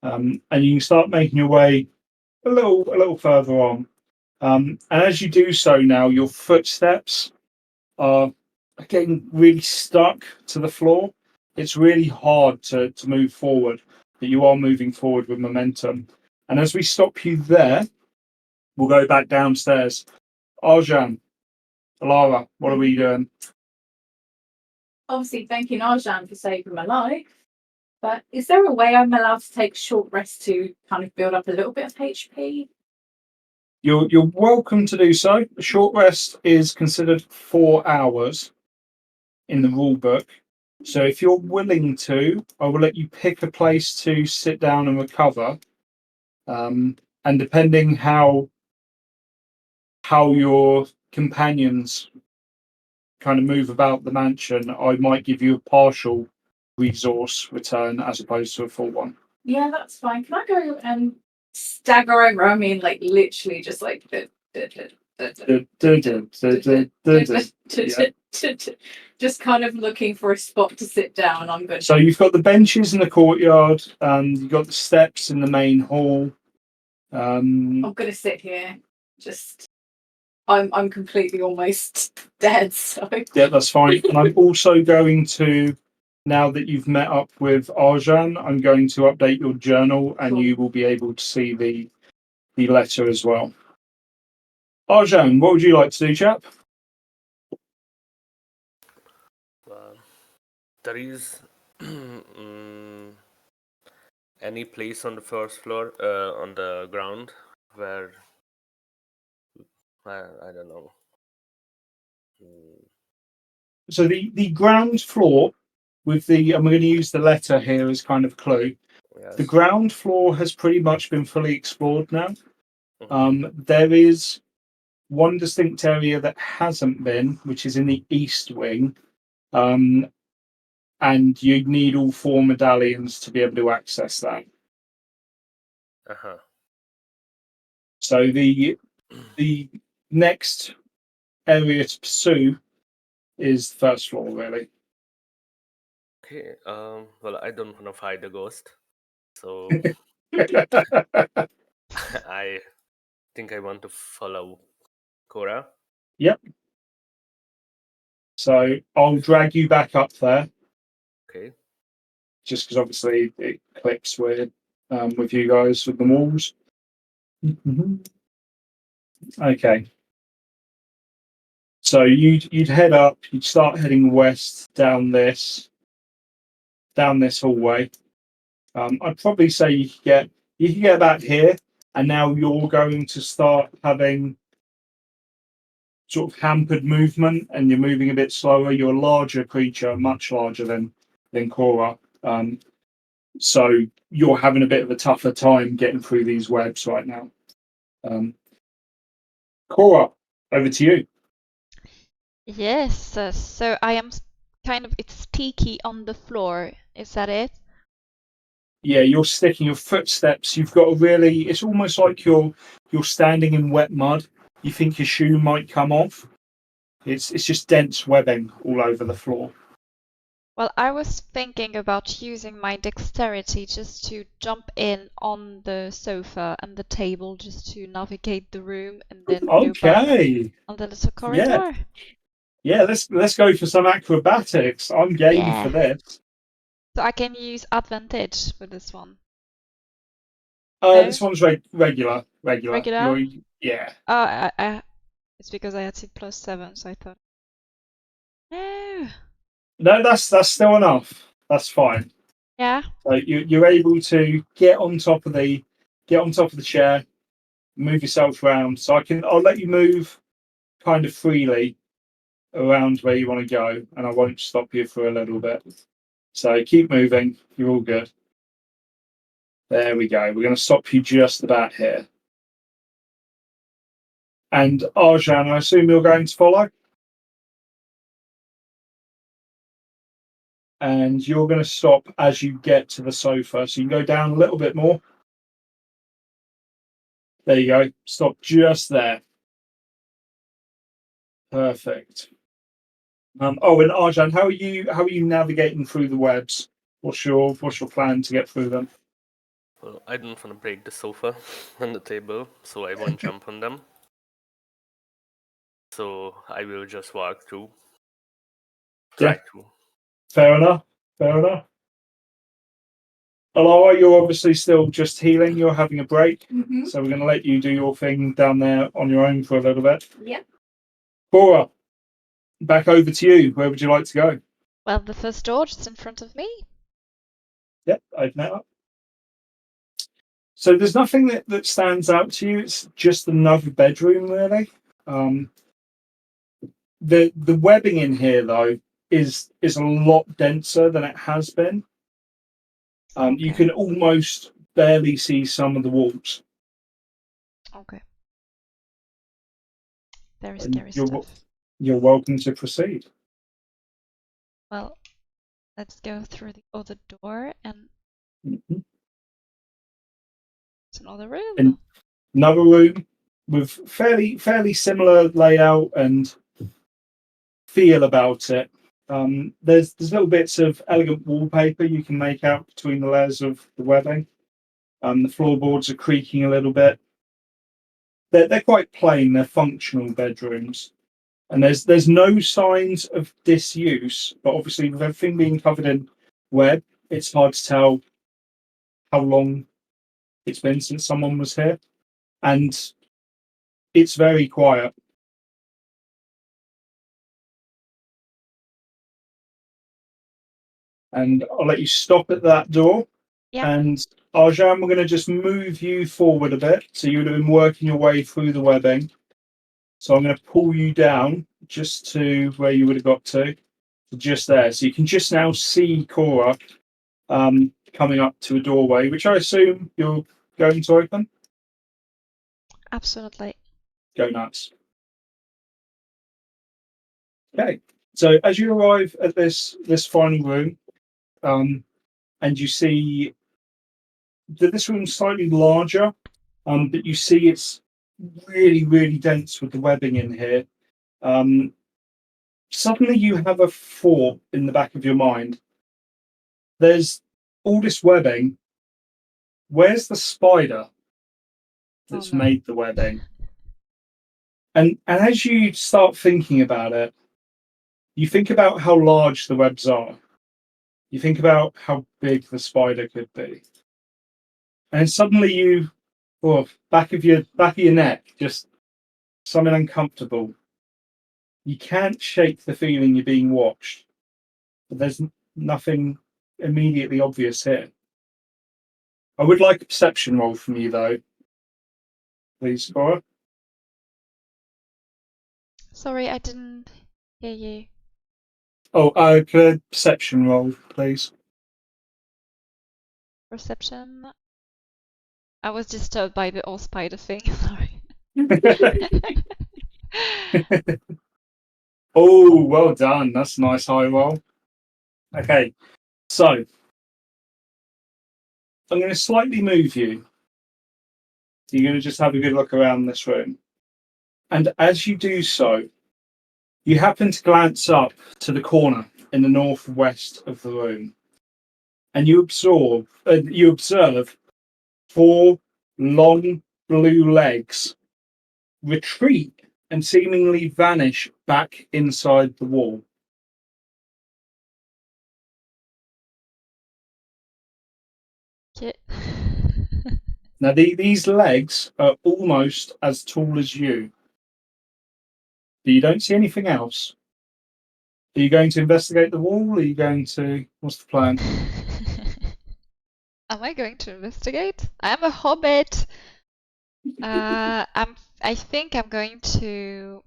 And you can start making your way a little further on. And as you do so now, your footsteps are getting really stuck to the floor. It's really hard to move forward, but you are moving forward with momentum. And as we stop you there, we'll go back downstairs. Arjan, Alara, what are we doing? Obviously, thanking Arjan for saving my life. But is there a way I'm allowed to take a short rest to kind of build up a little bit of HP? You're welcome to do so. A short rest is considered 4 hours in the rule book. So if you're willing to, I will let you pick a place to sit down and recover. And depending how your companions kind of move about the mansion, I might give you a partial resource return as opposed to a full one. Yeah, that's fine. Can I go and stagger over? I mean, like literally just like just kind of looking for a spot to sit down. I'm good. So you've got the benches in the courtyard, you've got the steps in the main hall. I'm gonna sit here. Just I'm completely almost dead, so Yeah, that's fine. And I'm also going to, now that you've met up with Arjan, I'm going to update your journal and Cool. you will be able to see the letter as well. Arjan, what would you like to do, chap? There is any place on the first floor, on the ground, where I don't know. So the ground floor with I'm going to use the letter here as kind of clue. Yes. The ground floor has pretty much been fully explored now. Mhm. There is one distinct area that hasn't been, which is in the east wing. And you need all 4 medallions to be able to access that. Uh-huh. So the next area to pursue is the first floor, really. Okay. Well, I don't want to fight the ghost, so I think I want to follow Cora. Yep. So I'll drag you back up there, Okay. just because obviously it clicks weird with you guys with the walls. Okay. So you'd head up. You'd start heading west down this hallway. I'd probably say you could get about here, and now you're going to start having sort of hampered movement, and you're moving a bit slower. You're a larger creature, much larger than Cora. So you're having a bit of a tougher time getting through these webs right now. Cora, over to you. Yes, so I am kind of, it's sticky on the floor. Is that it? Yeah, you're sticking your footsteps. You've got a really. It's almost like you're standing in wet mud. You think your shoe might come off. It's just dense webbing all over the floor. Well, I was thinking about using my dexterity just to jump in on the sofa and the table just to navigate the room and then go back Okay. on the little Yeah. corridor. Yeah, let's go for some acrobatics. I'm game Yeah. for this. So I can use advantage with this one. No? This one's regular. Regular? Yeah. It's because I had it +7, so I thought. No. No, that's still enough. That's fine. Yeah. So you're able to get on top of the chair, move yourself around. So I'll let you move kind of freely around where you want to go, and I won't stop you for a little bit. So keep moving. You're all good. There we go. We're going to stop you just about here. And Arjan, I assume you're going to follow? And you're going to stop as you get to the sofa. So you can go down a little bit more. There you go. Stop just there. Perfect. Oh, and Arjan, how are you navigating through the webs? What's your plan to get through them? Well, I don't want to break the sofa and the table, so I won't jump on them. So I will just walk through. Try to. Fair enough. Fair enough. Alara, you're obviously still just healing. You're having a break, so we're going to let you do your thing down there on your own for a little bit. Yeah. Cora, back over to you. Where would you like to go? Well, the first door just in front of me. Yep, open it up. So there's nothing that stands out to you. It's just another bedroom, really. The webbing in here, though, is a lot denser than it has been. You Okay. can almost barely see some of the walls. Okay. Very And scary stuff. You're welcome to proceed. Well, let's go through the other door and Mhm. it's another room. And another room with fairly similar layout and feel about it. There's little bits of elegant wallpaper you can make out between the layers of the webbing. The floorboards are creaking a little bit. They're quite plain. They're functional bedrooms, and there's no signs of disuse. But obviously, with everything being covered in web, it's hard to tell how long it's been since someone was here, and it's very quiet. And I'll let you stop at that door. Yeah. And Arjan, we're going to just move you forward a bit. So you would have been working your way through the webbing. So I'm going to pull you down just to where you would have got to, just there. So you can just now see Cora coming up to a doorway, which I assume you're going to open. Absolutely. Go nuts. Okay. So as you arrive at this final room, and you see that this room's slightly larger, but you see it's really dense with the webbing in here. Suddenly you have a thought in the back of your mind. There's all this webbing. Where's the spider that's no. made the webbing? And as you start thinking about it, you think about how large the webs are. You think about how big the spider could be. And suddenly back of your neck, just something uncomfortable. You can't shake the feeling you're being watched. But there's nothing immediately obvious here. I would like a perception roll from you, though. Please, Cora. Sorry, I didn't hear you. Oh, could a perception roll, please? Perception. I was disturbed by the all spider thing. Sorry. Oh, well done. That's a nice high roll. Okay, so I'm going to slightly move you. You're going to just have a good look around this room. And as you do so, you happen to glance up to the corner in the northwest of the room. And you observe four long blue legs retreat and seemingly vanish back inside the wall. Okay. Now, these legs are almost as tall as you, but you don't see anything else. Are you going to investigate the wall? Are you going to... What's the plan? Am I going to investigate? I'm a hobbit. I think I'm going to.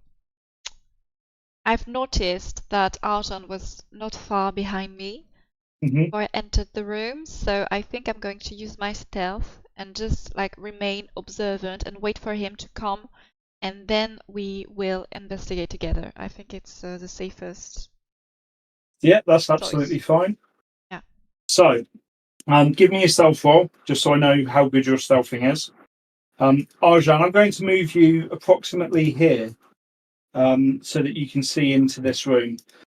I've noticed that Arjan was not far behind me Mm-hmm. before I entered the room, so I think I'm going to use my stealth and just like remain observant and wait for him to come, and then we will investigate together. I think it's the safest Yeah, that's absolutely choice. fine. Yeah. So, give me a stealth roll, just so I know how good your stealthing is. Arjan, I'm going to move you approximately here. so that you can see into this room.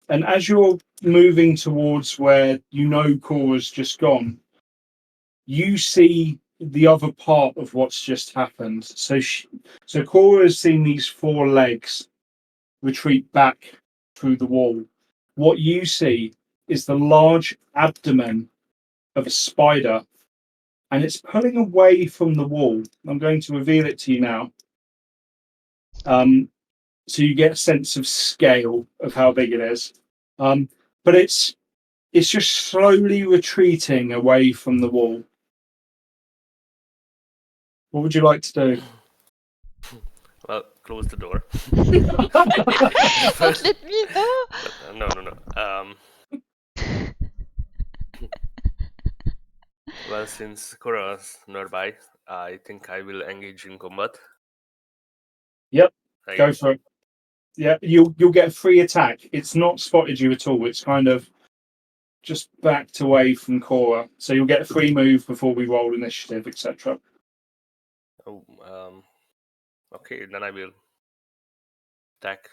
And as you're moving towards where you know Cora's just gone, you see the other part of what's just happened. So Cora has seen these four legs retreat back through the wall. What you see is the large abdomen of a spider, and it's pulling away from the wall. I'm going to reveal it to you now. So you get a sense of scale of how big it is. But it's just slowly retreating away from the wall. What would you like to do? Well, close the door. Don't let me know. No. Well, since Cora's nearby, I think I will engage in combat. Yep, Again. go for it. Yeah, you'll get a free attack. It's not spotted you at all. It's kind of just backed away from Cora, so you'll get a free move before we roll initiative, etc. Oh, okay, then I will attack.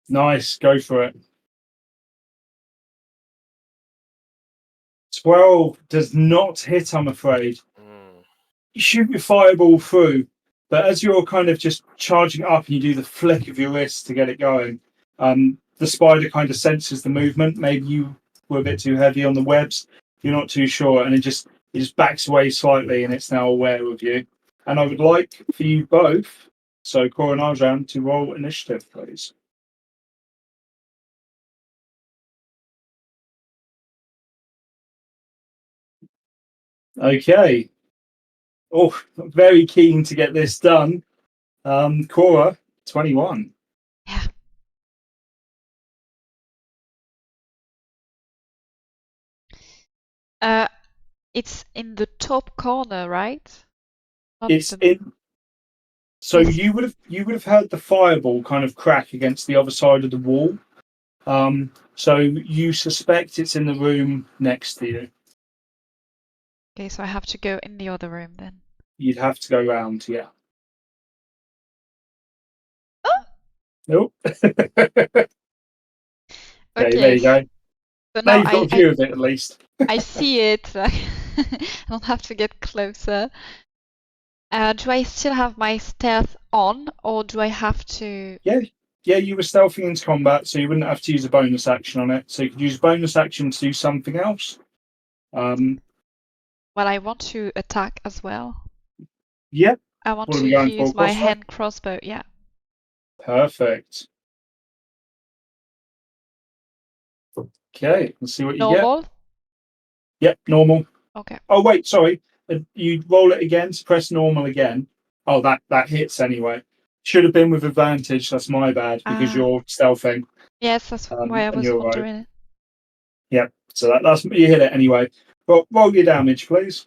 Nice, go for it. 12 does not hit, I'm afraid. You shoot your fireball through, but as you're kind of just charging up and you do the flick of your wrist to get it going, the spider kind of senses the movement. Maybe you were a bit too heavy on the webs. You're not too sure, and it just backs away slightly, and it's now aware of you. And I would like for you both, so Cora and Arjan, to roll initiative, please. Okay. Oh, very keen to get this done. Cora, 21. Yeah. It's in the top corner, right? Not It's the... in. So you would have heard the fireball kind of crack against the other side of the wall. So you suspect it's in the room next to you. Okay, so I have to go in the other room then. You'd have to go round, yeah. Oh! Nope. Okay, Okay. there you go. So Now now you've got a view of it at least. I see it. I don't have to get closer. Do I still have my stealth on, or do I have to... Yeah, you were stealthing into combat, so you wouldn't have to use a bonus action on it. So you could use bonus action to do something else. Well, I want to attack as well. Yep. I want What are to we going use for? my Crossbow? hand crossbow, yeah. Perfect. Okay, let's see what you get. Normal? Yep, normal. Okay. Oh wait, sorry. You roll it again to press normal again. Oh, that hits anyway. Should have been with advantage. That's my bad because you're stealthing. Yes, that's why I and was you're wondering right. it. Yep. So that's you hit it anyway. But roll your damage, please.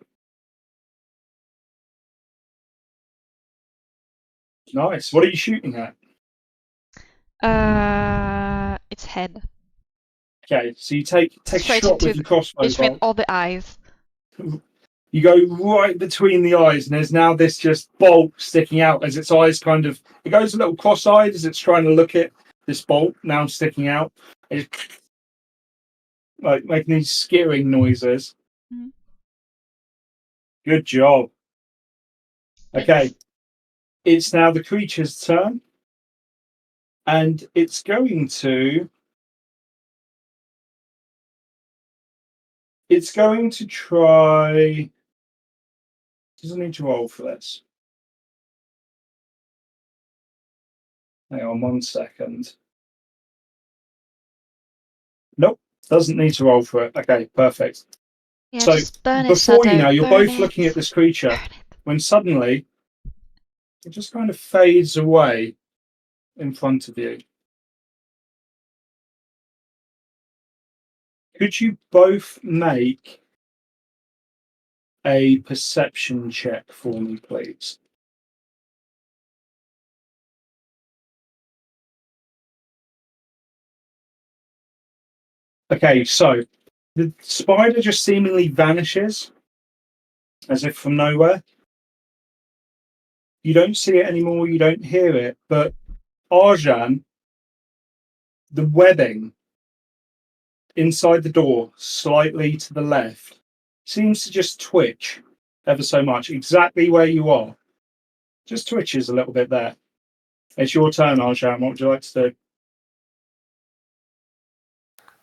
Nice. What are you shooting at? Its head. Okay, so you take a Straight shot into with your crossbow between bolt. all the eyes. You go right between the eyes, and there's now this just bolt sticking out as its eyes kind of. It goes a little cross-eyed as it's trying to look at this bolt now sticking out. It's like making these skittering noises. Mhm. Good job. Thanks. Okay, it's now the creature's turn, and it's going to. It's going to try. Doesn't need to roll for this. Hang on 1 second. Nope, doesn't need to roll for it. Okay, perfect. Yeah, So just burn it, before you Shadow. know, you're Burn both looking at it. this creature Burn it. when suddenly it just kind of fades away in front of you. Could you both make a perception check for me, please? Okay, so the spider just seemingly vanishes as if from nowhere. You don't see it anymore, you don't hear it, but Arjan, the webbing inside the door, slightly to the left, seems to just twitch ever so much, exactly where you are. Just twitches a little bit there. It's your turn, Arjan. What would you like to do?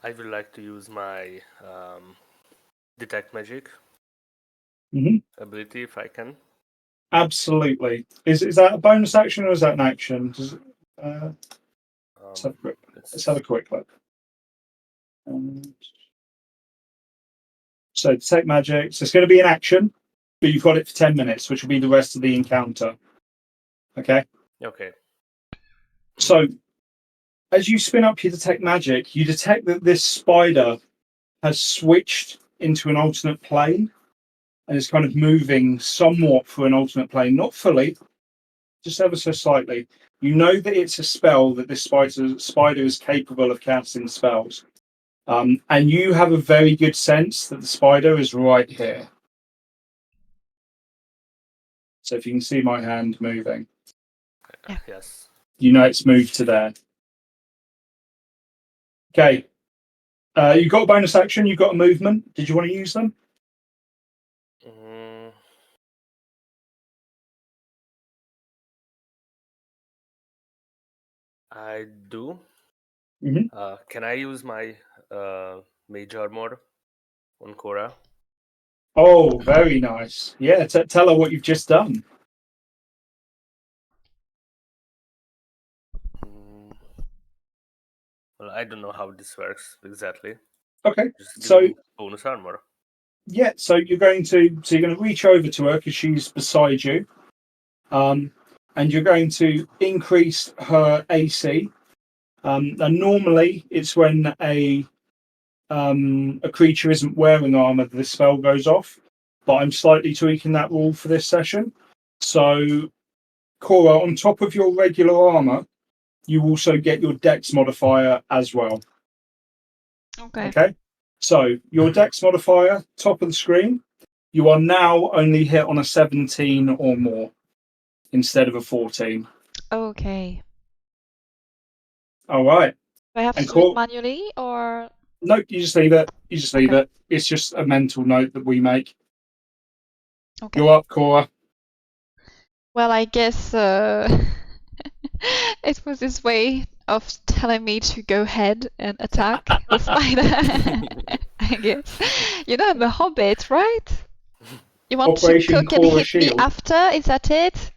I would like to use my detect magic ability if I can. Absolutely. Is that a bonus action or is that an action? Let's have a quick look. So detect magic. So it's going to be an action, but you've got it for 10 minutes, which will be the rest of the encounter. Okay. Okay. So as you spin up your detect magic, you detect that this spider has switched into an alternate plane and is kind of moving somewhat through an alternate plane, not fully, just ever so slightly. You know that it's a spell that this spider is capable of casting spells. And you have a very good sense that the spider is right here. So if you can see my hand moving, Yes. you know it's moved to there. Okay. You've got a bonus action, you've got a movement. Did you want to use them? I do. Mm-hmm. Can I use my mage armor on Cora? Oh, very nice. Yeah, tell her what you've just done. Well, I don't know how this works exactly. Okay. Just So giving bonus armor. yeah, so you're going to reach over to her because she's beside you, and you're going to increase her AC. And normally it's when a creature isn't wearing armor that the spell goes off, but I'm slightly tweaking that rule for this session. So, Cora, on top of your regular armor, you also get your Dex modifier as well. Okay. So your Dex modifier, top of the screen, you are now only hit on a 17 or more instead of a 14. Okay. All right. Do I have And to do it manually or? No, you just leave it. You just leave it. It's just a mental note that we make. Okay. You're up, Cora. Well, I guess it was his way of telling me to go ahead and attack the spider. I guess. You know, I'm a hobbit, right? You want Operation to cook and Cora hit me Shield. after? Is that it?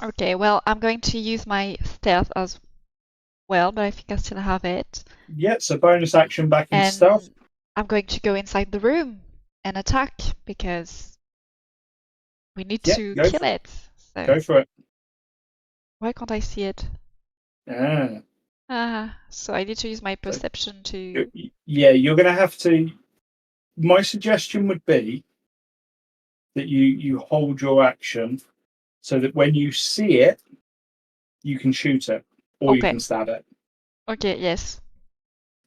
Okay, well, I'm going to use my stealth as well, but I think I still have it. Yeah, so bonus action back into And stealth. I'm going to go inside the room and attack because we need to kill it. So Go for it. why can't I see it? So I need to use my perception to. Yeah, you're going to have to. My suggestion would be that you hold your action so that when you see it, you can shoot it or you Okay. can stab it. Okay, yes.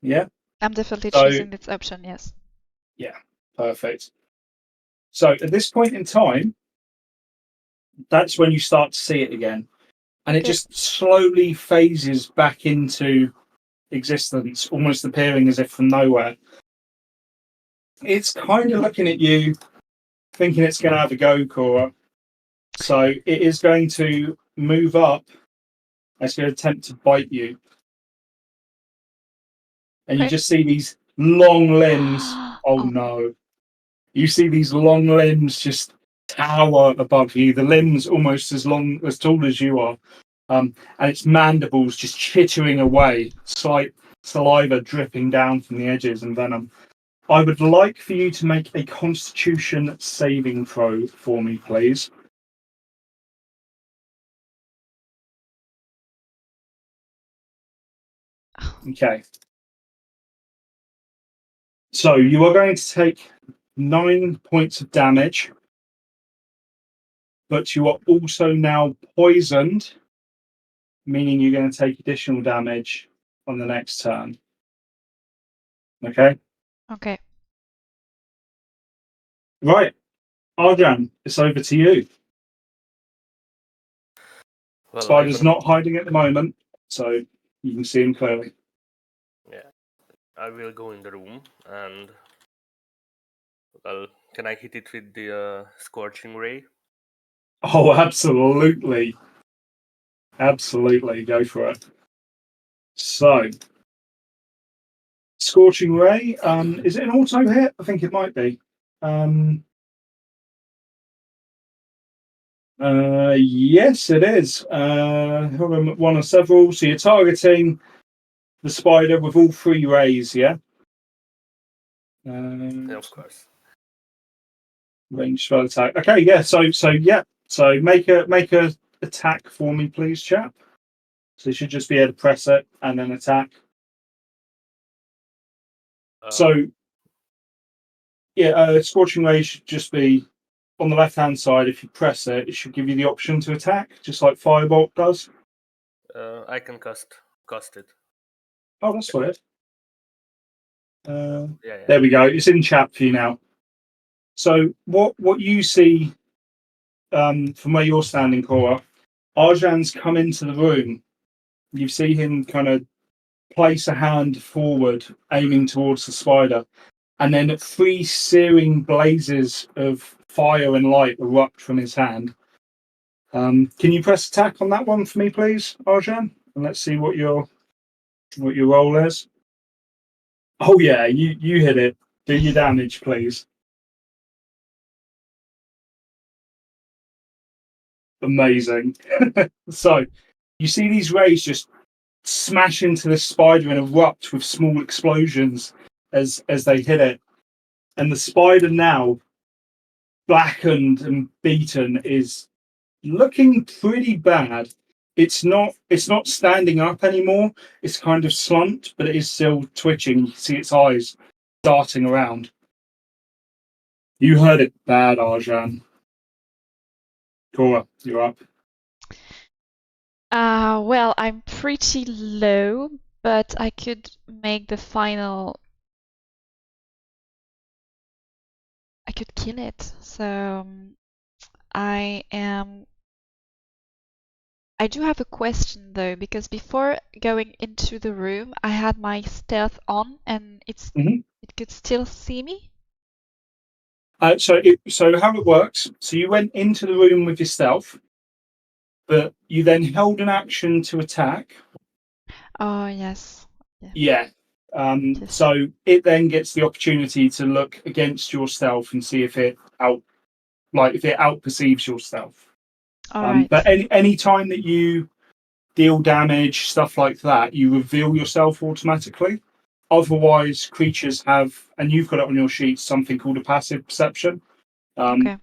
Yeah. I'm definitely So, choosing this option, yes. yeah, perfect. So at this point in time, that's when you start to see it again. And it just slowly phases back into existence, almost appearing as if from nowhere. It's kind of looking at you, thinking it's going to have a go, Cora. So it is going to move up. It's going to attempt to bite you. And you just see these long limbs. Oh no. You see these long limbs just tower above you. The limbs almost as tall as you are. And its mandibles just chittering away, slight saliva dripping down from the edges and venom. I would like for you to make a Constitution saving throw for me, please. Okay. So you are going to take 9 points of damage, but you are also now poisoned, meaning you're going to take additional damage on the next turn. Okay? Okay. Right. Arjan, it's over to you. Well, Spider's not hiding at the moment, so you can see him clearly. Yeah, I will go in the room and, well, can I hit it with the scorching ray? Oh, absolutely. Absolutely. Go for it. So, Scorching Ray. Is it an auto hit? I think it might be. Yes, it is. One of several. So you're targeting the spider with all 3 rays, yeah? Yeah, of course. Range spell attack. Okay, yeah. So make a attack for me, please, chap. So you should just be able to press it and then attack. So yeah, Scorching Ray should just be on the left hand side. If you press it, it should give you the option to attack, just like Firebolt does. I can cast it. Oh, that's weird. Yeah. There we go. It's in chat for you now. So what you see from where you're standing, Cora, Arjan's come into the room. You see him kind of place a hand forward, aiming towards the spider, and then 3 searing blazes of fire and light erupt from his hand. Can you press attack on that one for me, please, Arjan? And let's see what your roll is. Oh yeah, you hit it. Do your damage, please. Amazing. So you see these rays just smash into the spider and erupt with small explosions as they hit it. And the spider, now blackened and beaten, is looking pretty bad. It's not standing up anymore. It's kind of slumped, but it is still twitching. You can see its eyes darting around. You heard it bad, Arjan. Cora, you're up. Well, I'm pretty low, but I could make the final. I could kill it. So I am. I do have a question though, because before going into the room, I had my stealth on, and it could still see me. So how it works? So you went into the room with your stealth, but you then held an action to attack. Oh yes. Yeah. Yes. So it then gets the opportunity to look against your stealth and see if it outperceives your stealth. All right. But any time that you deal damage, stuff like that, you reveal yourself automatically. Otherwise, creatures have, and you've got it on your sheet, something called a passive perception. Okay.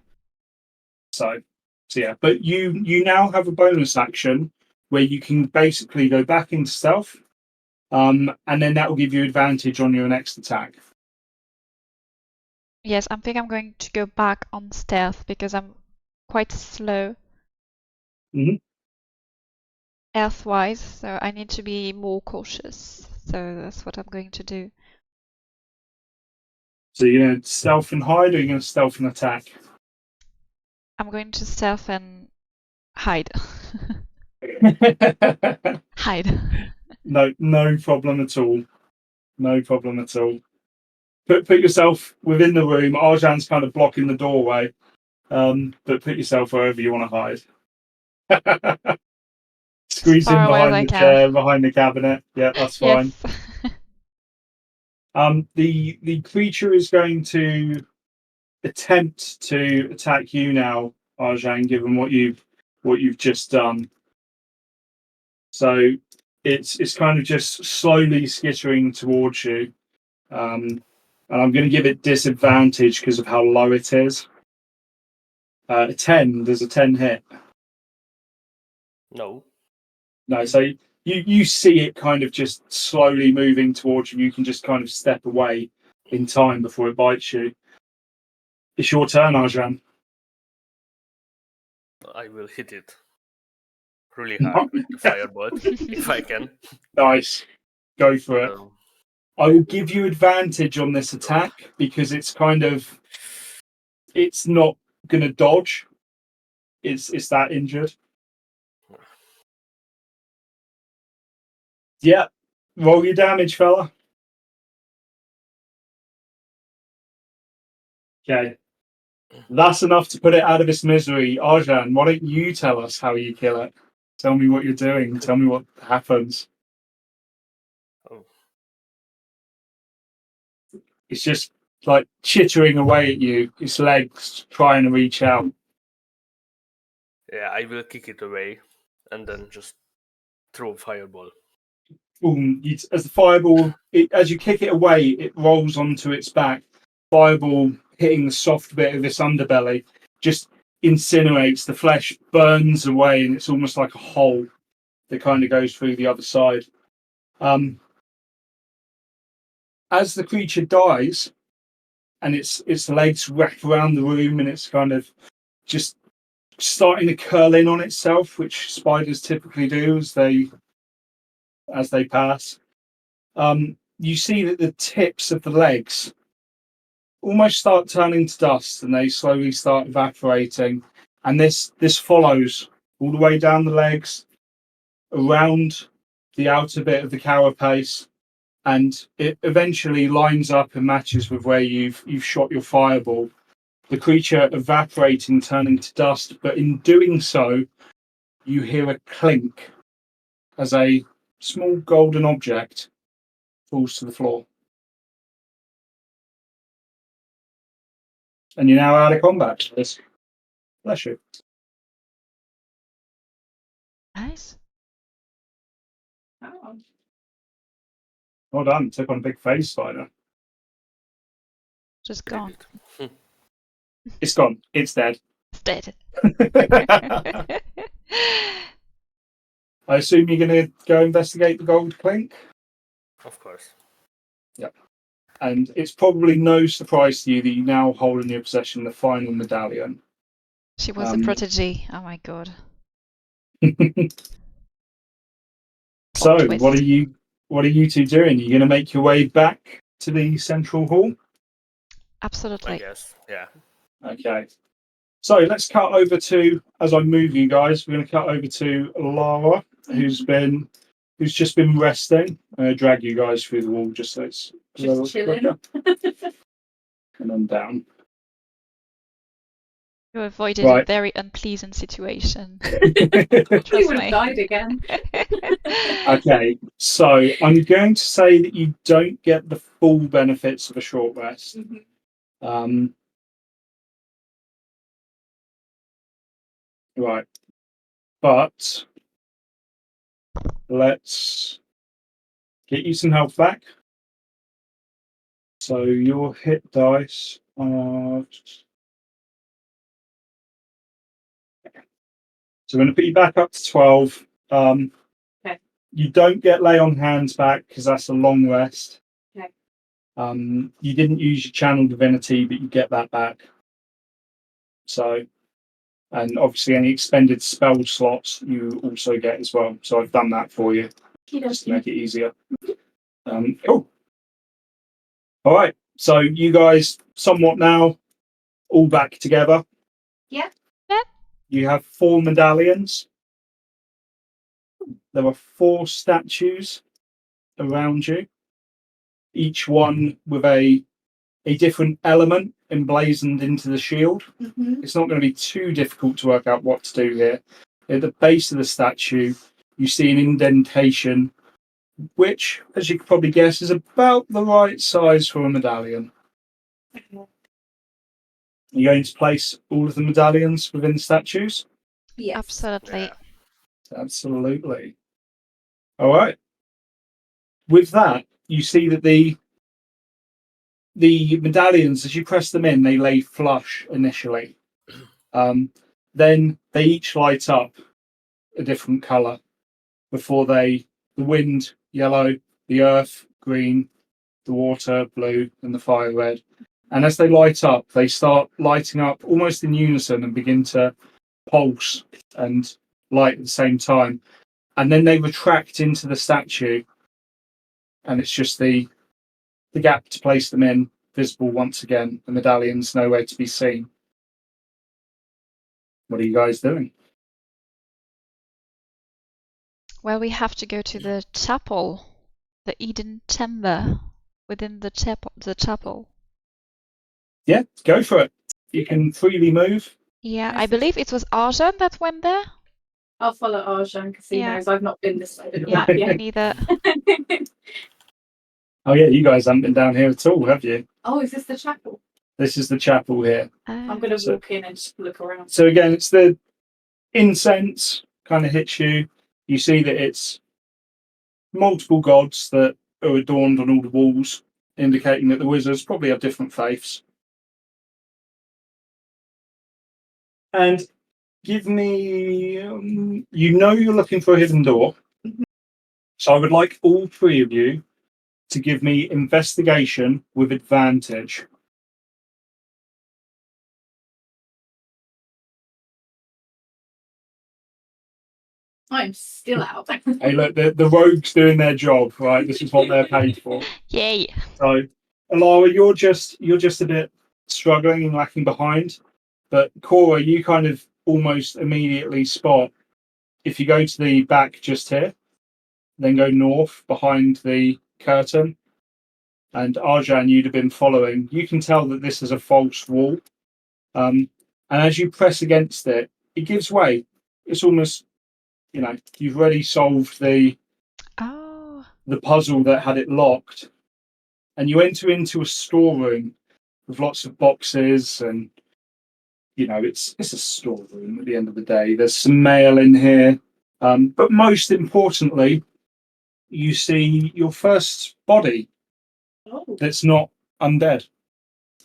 So yeah, but you now have a bonus action where you can basically go back into stealth, and then that will give you advantage on your next attack. Yes, I think I'm going to go back on stealth because I'm quite slow health-wise, so I need to be more cautious. So that's what I'm going to do. So you're going to stealth and hide, or you're going to stealth and attack? I'm going to stealth and hide. Hide. No problem at all. No problem at all. Put yourself within the room. Arjan's kind of blocking the doorway, but put yourself wherever you want to hide. Squeeze Far in away as behind I the can. chair, behind the cabinet. Yeah, that's fine. Yes. The creature is going to attempt to attack you now, Arjan, given what you've just done. So it's kind of just slowly skittering towards you. And I'm going to give it disadvantage because of how low it is. 10. There's a 10 hit. No. So you see it kind of just slowly moving towards you. You can just kind of step away in time before it bites you. It's your turn, Arjan. I will hit it really hard with the firebolt if I can. Nice. Go for it. I will give you advantage on this attack because it's not going to dodge. It's that injured. Yeah. Roll your damage, fella. Okay. That's enough to put it out of its misery. Arjan, why don't you tell us how you kill it? Tell me what you're doing. Tell me what happens. Oh. It's just like chittering away at you, its legs trying to reach out. Yeah, I will kick it away and then just throw a fireball. Boom! As the fireball, as you kick it away, it rolls onto its back. Fireball hitting the soft bit of its underbelly just incinerates. The flesh burns away, and it's almost like a hole that kind of goes through the other side. As the creature dies, and its legs wrap around the room, and it's kind of just starting to curl in on itself, which spiders typically do as they pass. You see that the tips of the legs almost start turning to dust, and they slowly start evaporating. And this follows all the way down the legs, around the outer bit of the carapace, and it eventually lines up and matches with where you've shot your fireball. The creature evaporating, turning to dust, but in doing so, you hear a clink as a small golden object falls to the floor. And you're now out of combat. Bless you. Nice. Oh. Well done. Took on a big face spider. Just Did gone. it. It's gone. It's dead. It's dead. I assume you're going to go investigate the gold clink? Of course. Yep. And it's probably no surprise to you that you now hold in your possession the final medallion. She was a prodigy. Oh my god. So, Plot twist. what are you two doing? You're going to make your way back to the central hall? Absolutely. I guess. Yeah. Okay. So let's cut over to, as I move you guys, we're going to cut over to Lara, who's just been resting. Drag you guys through the wall just so it's a little Just chilling. quicker. And then down. You avoided a Right. very unpleasant situation. We Trust would have me. died again. Okay, so I'm going to say that you don't get the full benefits of a short rest. Right, but let's get you some health back. So your hit dice are. So we're going to put you back up to 12. Okay. You don't get lay on hands back because that's a long rest. Okay. You didn't use your channel divinity, but you get that back. So, and obviously any expended spell slots you also get as well. So I've done that for you just to make it easier. Cool. All right. So you guys somewhat now all back together. Yeah. Yeah. You have 4 medallions. There are 4 statues around you, each one with a different element emblazoned into the shield. It's not going to be too difficult to work out what to do here. At the base of the statue, you see an indentation, which, as you could probably guess, is about the right size for a medallion. You're going to place all of the medallions within the statues? Yes. Absolutely. Yeah. Absolutely. All right. With that, you see that the medallions, as you press them in, they lay flush initially. Then they each light up a different colour before the wind yellow, the earth green, the water blue, and the fire red. And as they light up, they start lighting up almost in unison and begin to pulse and light at the same time. And then they retract into the statue, and it's just the gap to place them in visible once again. The medallion's nowhere to be seen. What are you guys doing? Well, we have to go to the chapel, the Eden Chamber, within the chapel. Yeah, go for it. You can freely move. Yeah, I believe it was Arjan that went there. I'll follow Arjan because he Yeah. knows I've not been this side of the Yeah, map me yet. neither. Oh yeah, you guys haven't been down here at all, have you? Oh, is this the chapel? This is the chapel here. I'm going to walk in and just look around. So again, it's the incense kind of hits you. You see that it's multiple gods that are adorned on all the walls, indicating that the wizards probably have different faiths. And give me, you know, you're looking for a hidden door. Mhm. So I would like all three of you to give me investigation with advantage. I'm still out. Hey, look, the rogues doing their job, right? This is what they're paid for. Yay. So, Alara, you're just a bit struggling and lacking behind, but Cora, you kind of almost immediately spot if you go to the back just here, then go north behind the curtain, and Arjan, you'd have been following. You can tell that this is a false wall, and as you press against it, it gives way. It's almost, you've already solved the Oh. puzzle that had it locked, and you enter into a storeroom with lots of boxes, and it's a storeroom at the end of the day. There's some mail in here, but most importantly, you see your first body Oh. that's not undead.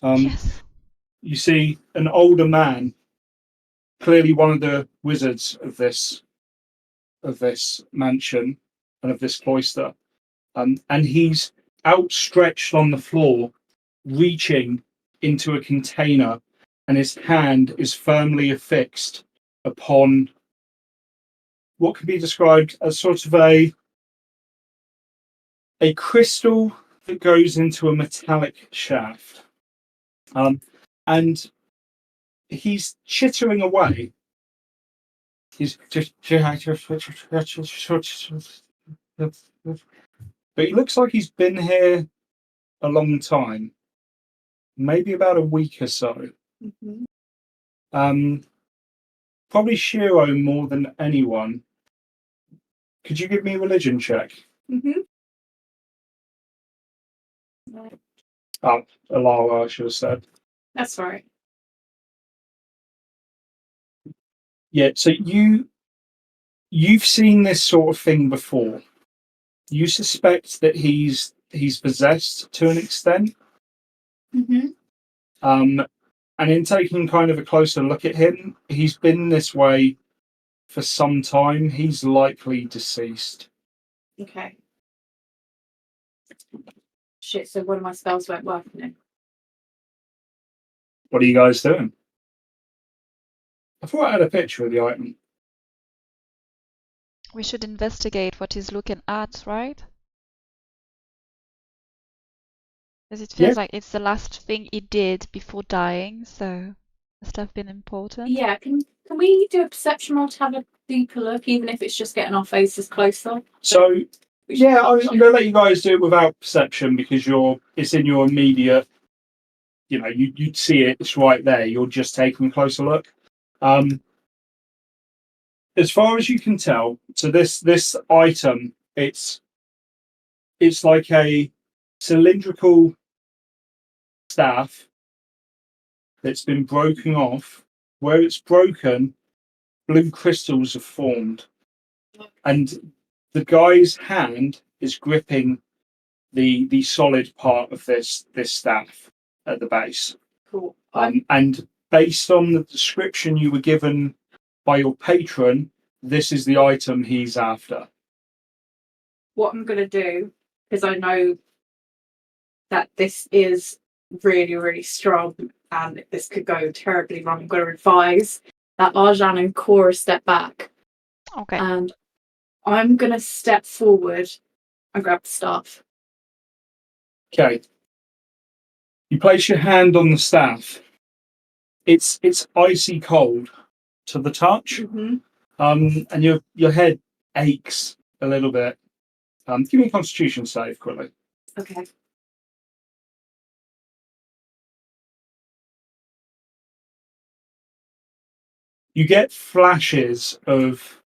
Yes. You see an older man, clearly one of the wizards of this mansion and of this cloister, and he's outstretched on the floor, reaching into a container, and his hand is firmly affixed upon what can be described as sort of a crystal that goes into a metallic shaft. And he's chittering away. He's just, but he looks like he's been here a long time, maybe about a week or so. Mhm. Probably Shiro more than anyone. Could you give me a religion check? Mhm. Oh, Alara, I should have said. That's right. Yeah, so you've seen this sort of thing before. You suspect that he's possessed to an extent. Mhm. And in taking kind of a closer look at him, he's been this way for some time. He's likely deceased. Okay. Shit. So one of my spells won't work now. What are you guys doing? I thought I had a picture of the item. We should investigate what he's looking at, right? Because it feels like it's the last thing he did before dying, so must have been important. Yeah. Can we do a perception roll to have a deeper look, even if it's just getting our faces closer? So yeah, I'm going to let you guys do it without perception because it's in your immediate. You'd see it. It's right there. You're just taking a closer look. As far as you can tell, so this item, it's like a cylindrical staff that's been broken off. Where it's broken, blue crystals have formed, and the guy's hand is gripping the solid part of this staff at the base. Cool. And based on the description you were given by your patron, this is the item he's after. What I'm going to do, because I know that this is really, really strong and this could go terribly wrong, I'm going to advise that Arjan and Cora step back. Okay. And I'm going to step forward and grab the staff. Okay. You place your hand on the staff. It's icy cold to the touch, Mm-hmm. and your head aches a little bit. Give me a Constitution save quickly. Okay. You get flashes of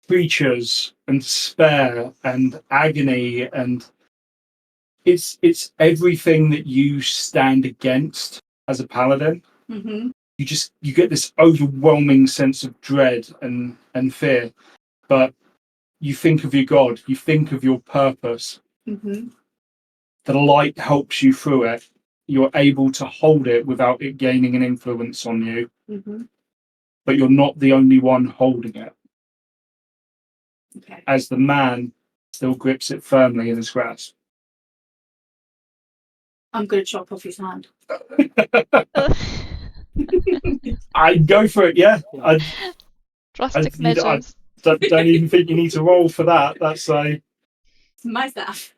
creatures and despair and agony, and it's everything that you stand against as a paladin. Mm-hmm. You get this overwhelming sense of dread and fear, but you think of your god, you think of your purpose. Mm-hmm. The light helps you through it. You're able to hold it without it gaining an influence on you, Mm-hmm. but you're not the only one holding it, Okay. as the man still grips it firmly in his grasp. I'm gonna chop off his hand. I'd go for it, yeah. Drastic I measures. don't even think you need to roll for that. That's It's my staff.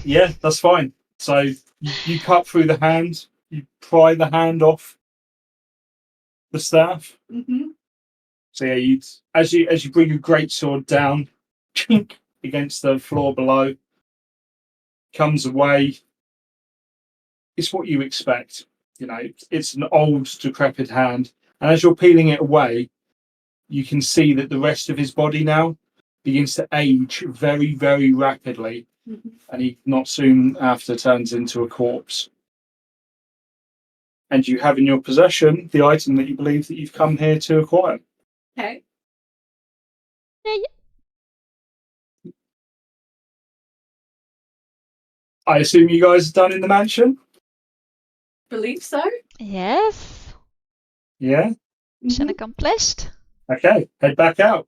yeah, that's fine. So you cut through the hand, you pry the hand off the staff. Mm-hmm. So yeah, as you bring your greatsword down, chink against the floor below, comes away. It's what you expect. You know, it's an old, decrepit hand, and as you're peeling it away, you can see that the rest of his body now begins to age very, very rapidly, Mm-hmm. and he not soon after turns into a corpse. And you have in your possession the item that you believe that you've come here to acquire. Okay. Yeah, I assume you guys are done in the mansion? Believe so. yes. Yeah? Mission Mm-hmm. accomplished. Okay, head back out.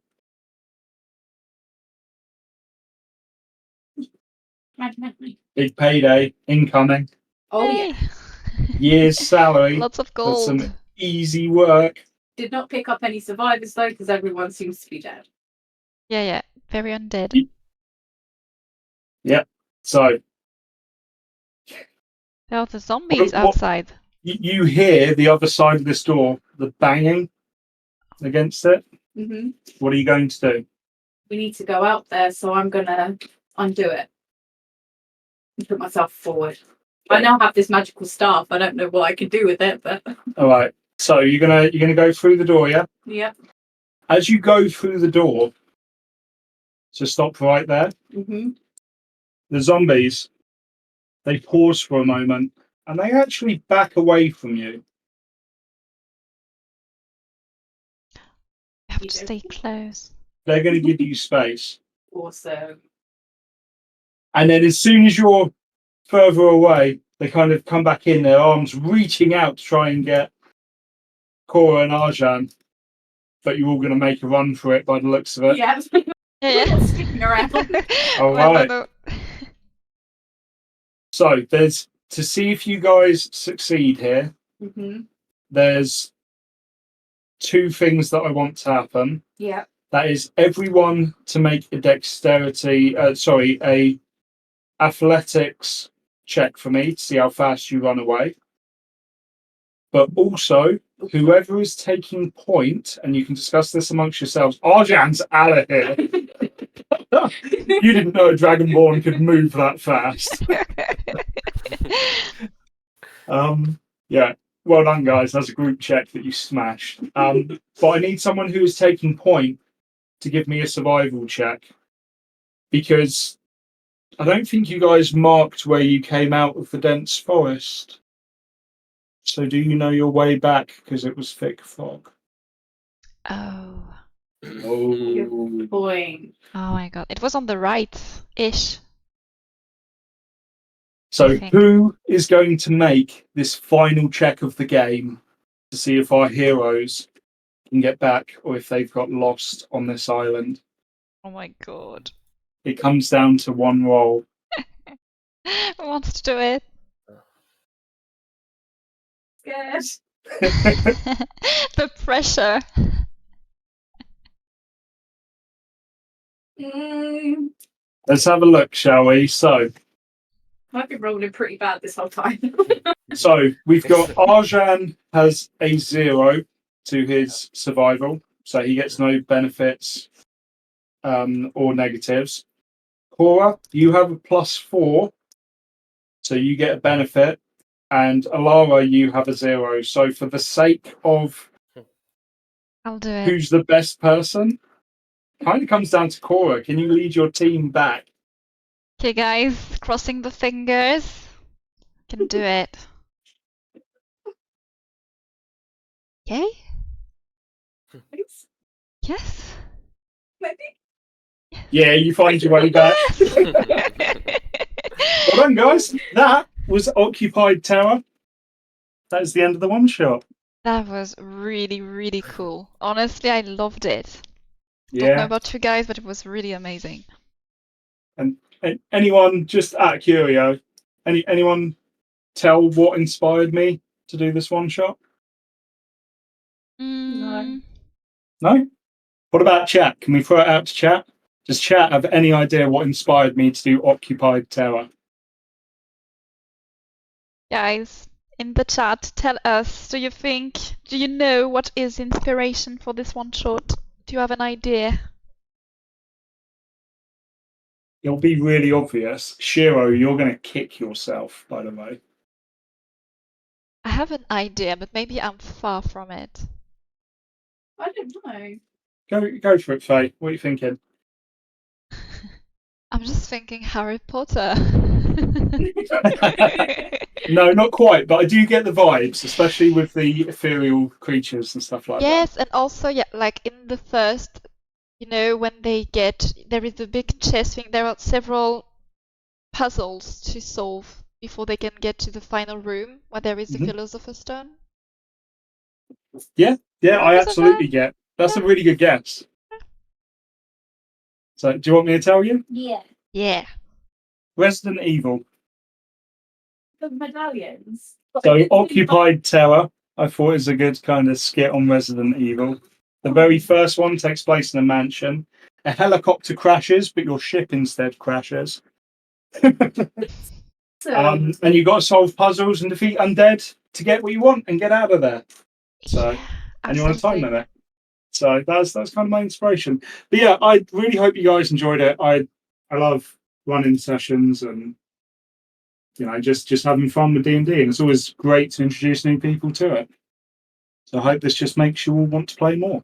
Big payday incoming. Oh Yay. yeah. Year's salary Lots of for gold. some easy work. Did not pick up any survivors though, because everyone seems to be dead. Yeah, yeah. Very undead. Yep. So There are the zombies what outside. you hear the other side of this door, the banging against it. Mm-hmm. What are you going to do? We need to go out there, so I'm gonna undo it and put myself forward. I now have this magical staff. I don't know what I can do with it, but All right. So you're gonna go through the door, yeah? yeah. As you go through the door, so stop right there. Mm-hmm. The zombies, they pause for a moment and they actually back away from you. You have to stay close. They're going to give you space. Also, And then as soon as you're further away, they kind of come back in, their arms reaching out to try and get Cora and Arjan. But you're all going to make a run for it by the looks of it. yeah. Yeah, We're not sticking around. All Well, right. no. So there's, to see if you guys succeed here, Mm-hmm. there's two things that I want to happen. Yeah. That is everyone to make a a athletics check for me to see how fast you run away. But also, whoever is taking point, and you can discuss this amongst yourselves, Arjan's out of here. You didn't know a Dragonborn could move that fast. Yeah, well done, guys. That's a group check that you smashed. But I need someone who is taking point to give me a survival check, because I don't think you guys marked where you came out of the dense forest. So do you know your way back? Because it was thick fog. Oh. Oh. Point. Oh my god. It was on the right-ish. So I think. who is going to make this final check of the game to see if our heroes can get back or if they've got lost on this island? Oh my god. It comes down to one roll. Who wants to do it? Scared. The pressure. Let's have a look, shall we? So I've been rolling pretty bad this whole time. we've got Arjan has a 0 to his survival, so he gets no benefits or negatives. Cora, you have a +4, so you get a benefit. And Alara, you have a 0. So for the sake of I'll do it. who's the best person, kind of comes down to Cora. Can you lead your team back? Okay, guys, crossing the fingers. Can do it. Okay? Thanks. Yes. Maybe. Yeah, you find your way back. Well done, guys. That was Occupied Tower. That is the end of the one shot. That was really, really cool. Honestly, I loved it. Don't know Yeah. about you guys, but it was really amazing. And anyone, just out of curio, anyone tell what inspired me to do this one shot? Mm, No? What about chat? Can we throw it out to chat? Does chat have any idea what inspired me to do Occupied Tower? guys, in the chat, tell us, do you know what is inspiration for this one shot? Do you have an idea? It'll be really obvious. Shiro, you're going to kick yourself, by the way. I have an idea, but maybe I'm far from it. I don't know. Go for it, Faye. What are you thinking? I'm just thinking Harry Potter. No, not quite, but I do get the vibes, especially with the ethereal creatures and stuff like that. Yes, and also, yeah, like in the first, when there is a big chess thing, there are several puzzles to solve before they can get to the final room where there is the Philosopher's Stone. Yeah, I Remember absolutely that? get. That's Yeah. a really good guess. So, do you want me to tell you? Yeah. Yeah. Resident Evil. The medallions. So, Occupied Tower, I thought is a good kind of skit on Resident Evil. The very first one takes place in a mansion. A helicopter crashes, but your ship instead crashes. And you got to solve puzzles and defeat undead to get what you want and get out of there. So, Yeah, and you want a time absolutely. limit. So that's kind of my inspiration. But yeah, I really hope you guys enjoyed it. I love running sessions and just having fun with D&D, and it's always great to introduce new people to it. So I hope this just makes you all want to play more.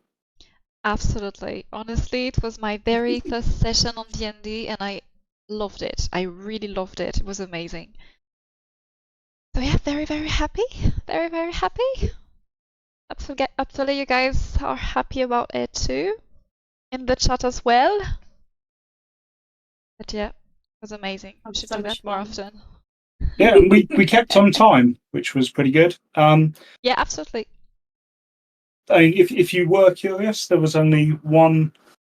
Absolutely. Honestly, it was my very first session on D&D and I loved it. I really loved it. It was amazing. So yeah, very, very happy. Very, very happy. Hopefully you guys are happy about it too. In the chat as well. But yeah, it was amazing. We should so do much that more fun. often. Yeah, and we kept on time, which was pretty good. Yeah, absolutely. I mean, if you were curious, there was only one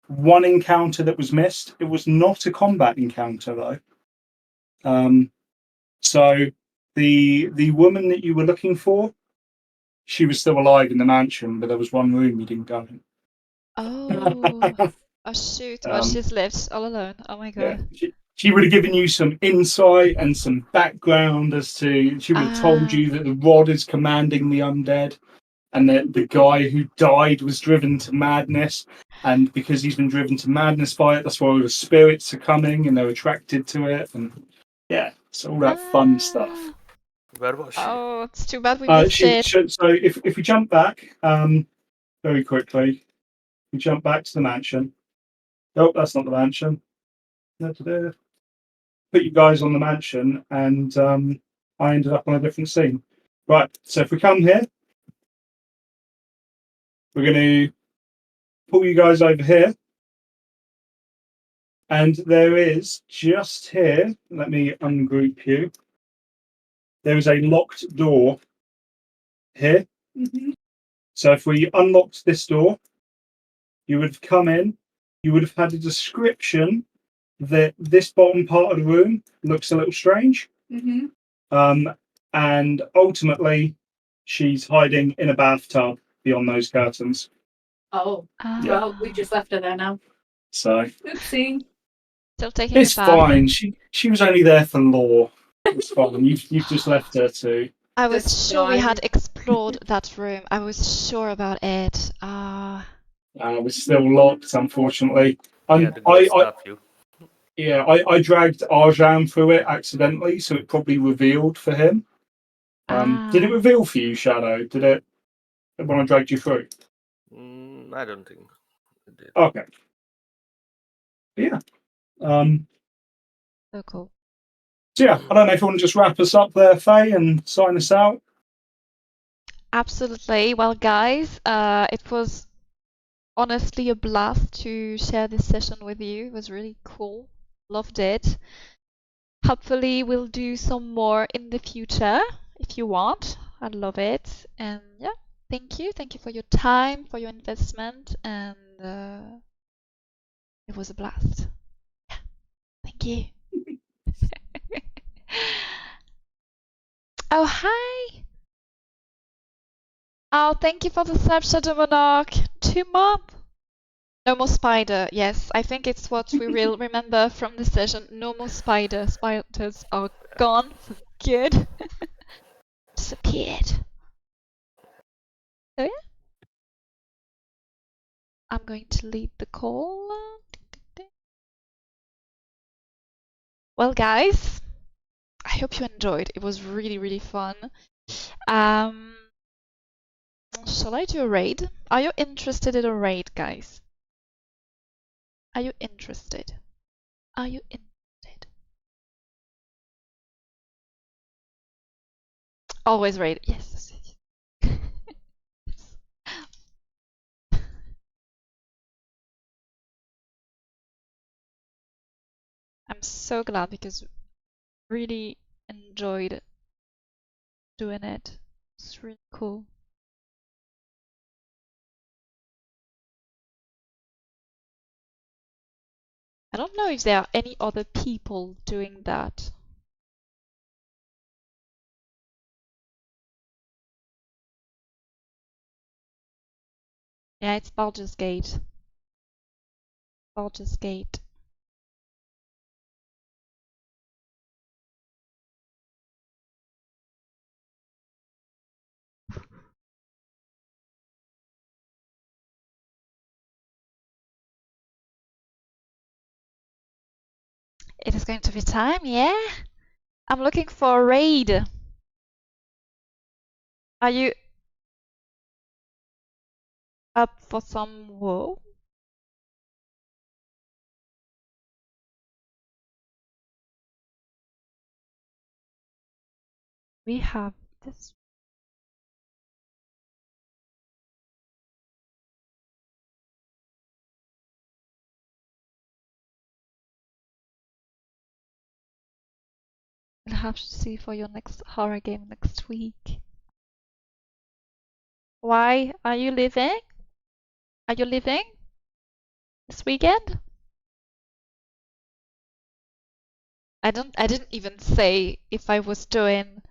encounter that was missed. It was not a combat encounter though. So the woman that you were looking for, she was still alive in the mansion, but there was one room you didn't go in. Oh, oh shoot. Well, she's left all alone. Oh my Yeah, god. she would have given you some insight and some background as to. She would have told you that the rod is commanding the undead, and that the guy who died was driven to madness, and because he's been driven to madness by it, that's why all the spirits are coming and they're attracted to it, and yeah, it's all that fun stuff. Where was she? Oh, it's too bad we missed it. So if we jump back very quickly, we jump back to the mansion. Oh, that's not the mansion. Put you guys on the mansion, and I ended up on a different scene. Right, so if we come here, we're going to pull you guys over here. And there is just here, let me ungroup you. There is a locked door here. So if we unlocked this door, you would have come in, you would have had a description that this bottom part of the room looks a little strange. And ultimately, she's hiding in a bathtub beyond those curtains. Oh, well, we just left her there now. So oopsie. Still taking it's a bath. fine. She was only there for lore. It's fine. You've just left her to. I was sure we had explored that room. I was sure about it. We're still locked, unfortunately. Yeah, the ghost stopped you. I dragged Arjan through it accidentally, so it probably revealed for him. Did it reveal for you, Shadow? Did it when I dragged you through? I don't think it did. Okay. Yeah. So cool. So yeah, I don't know if you want to just wrap us up there, Faye, and sign us out. Absolutely. Well, guys, it was honestly a blast to share this session with you. It was really cool. Loved it. Hopefully, we'll do some more in the future if you want. I'd love it. And yeah, thank you. Thank you for your time, for your investment, and it was a blast. Yeah, thank you. Oh, hi. Oh, thank you for the sub, Shadow Monarch. 2 months. No more spider. Yes, I think it's what we will remember from this session. No more spider. Spiders are gone for good. Disappeared. So yeah. I'm going to lead the call. Well, guys, I hope you enjoyed. It was really, really fun. Shall I do a raid? Are you interested in a raid, guys? Are you interested? Are you interested? Always raid. Yes. Yes. I'm so glad because really enjoyed doing it. It's really cool. I don't know if there are any other people doing that. Yeah, it's Baldur's Gate. Baldur's Gate. It is going to be time, yeah? I'm looking for a raid. Are you up for some WoW? We have this. We'll have to see for your next horror game next week. Why are you leaving? Are you leaving this weekend? I didn't even say if I was doing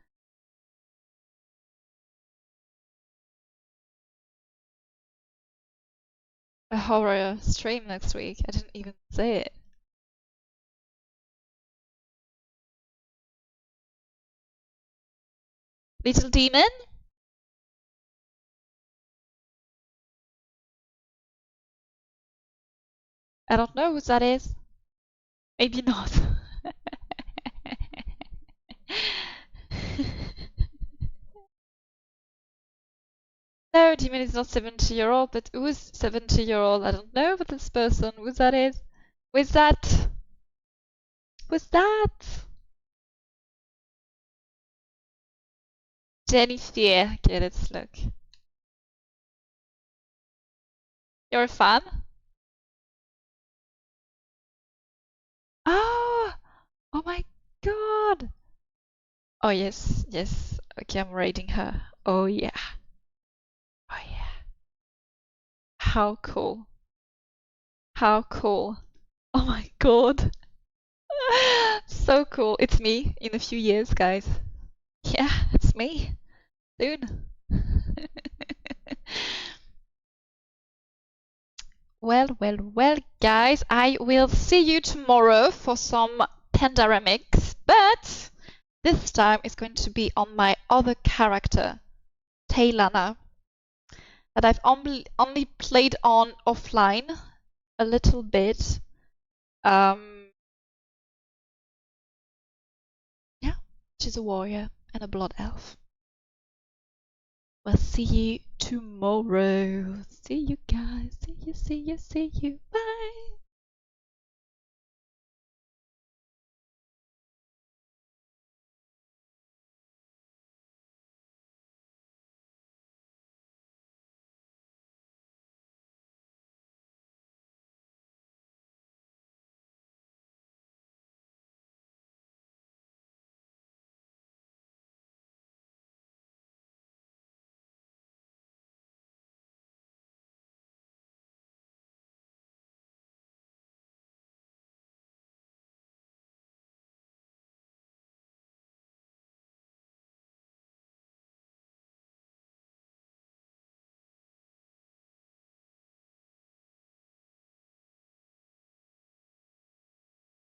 a horror stream next week. I didn't even say it. Little Demon? I don't know who that is. Maybe not. No, Demon is not 70-year-old, but who is 70-year-old? I don't know what this person, who that is. Who is that? Who's that? Jennifer. Okay, let's look. You're a fan? Oh! Oh my god! Oh yes, yes. Okay, I'm raiding her. Oh yeah. Oh yeah. How cool. How cool. Oh my god. So cool. It's me in a few years, guys. Yeah, it's me. Soon. Well, guys, I will see you tomorrow for some Pandaramics, but this time it's going to be on my other character, Taylana, that I've only played on offline a little bit. Yeah, she's a warrior and a blood elf. We'll see you tomorrow. See you guys. See you. Bye.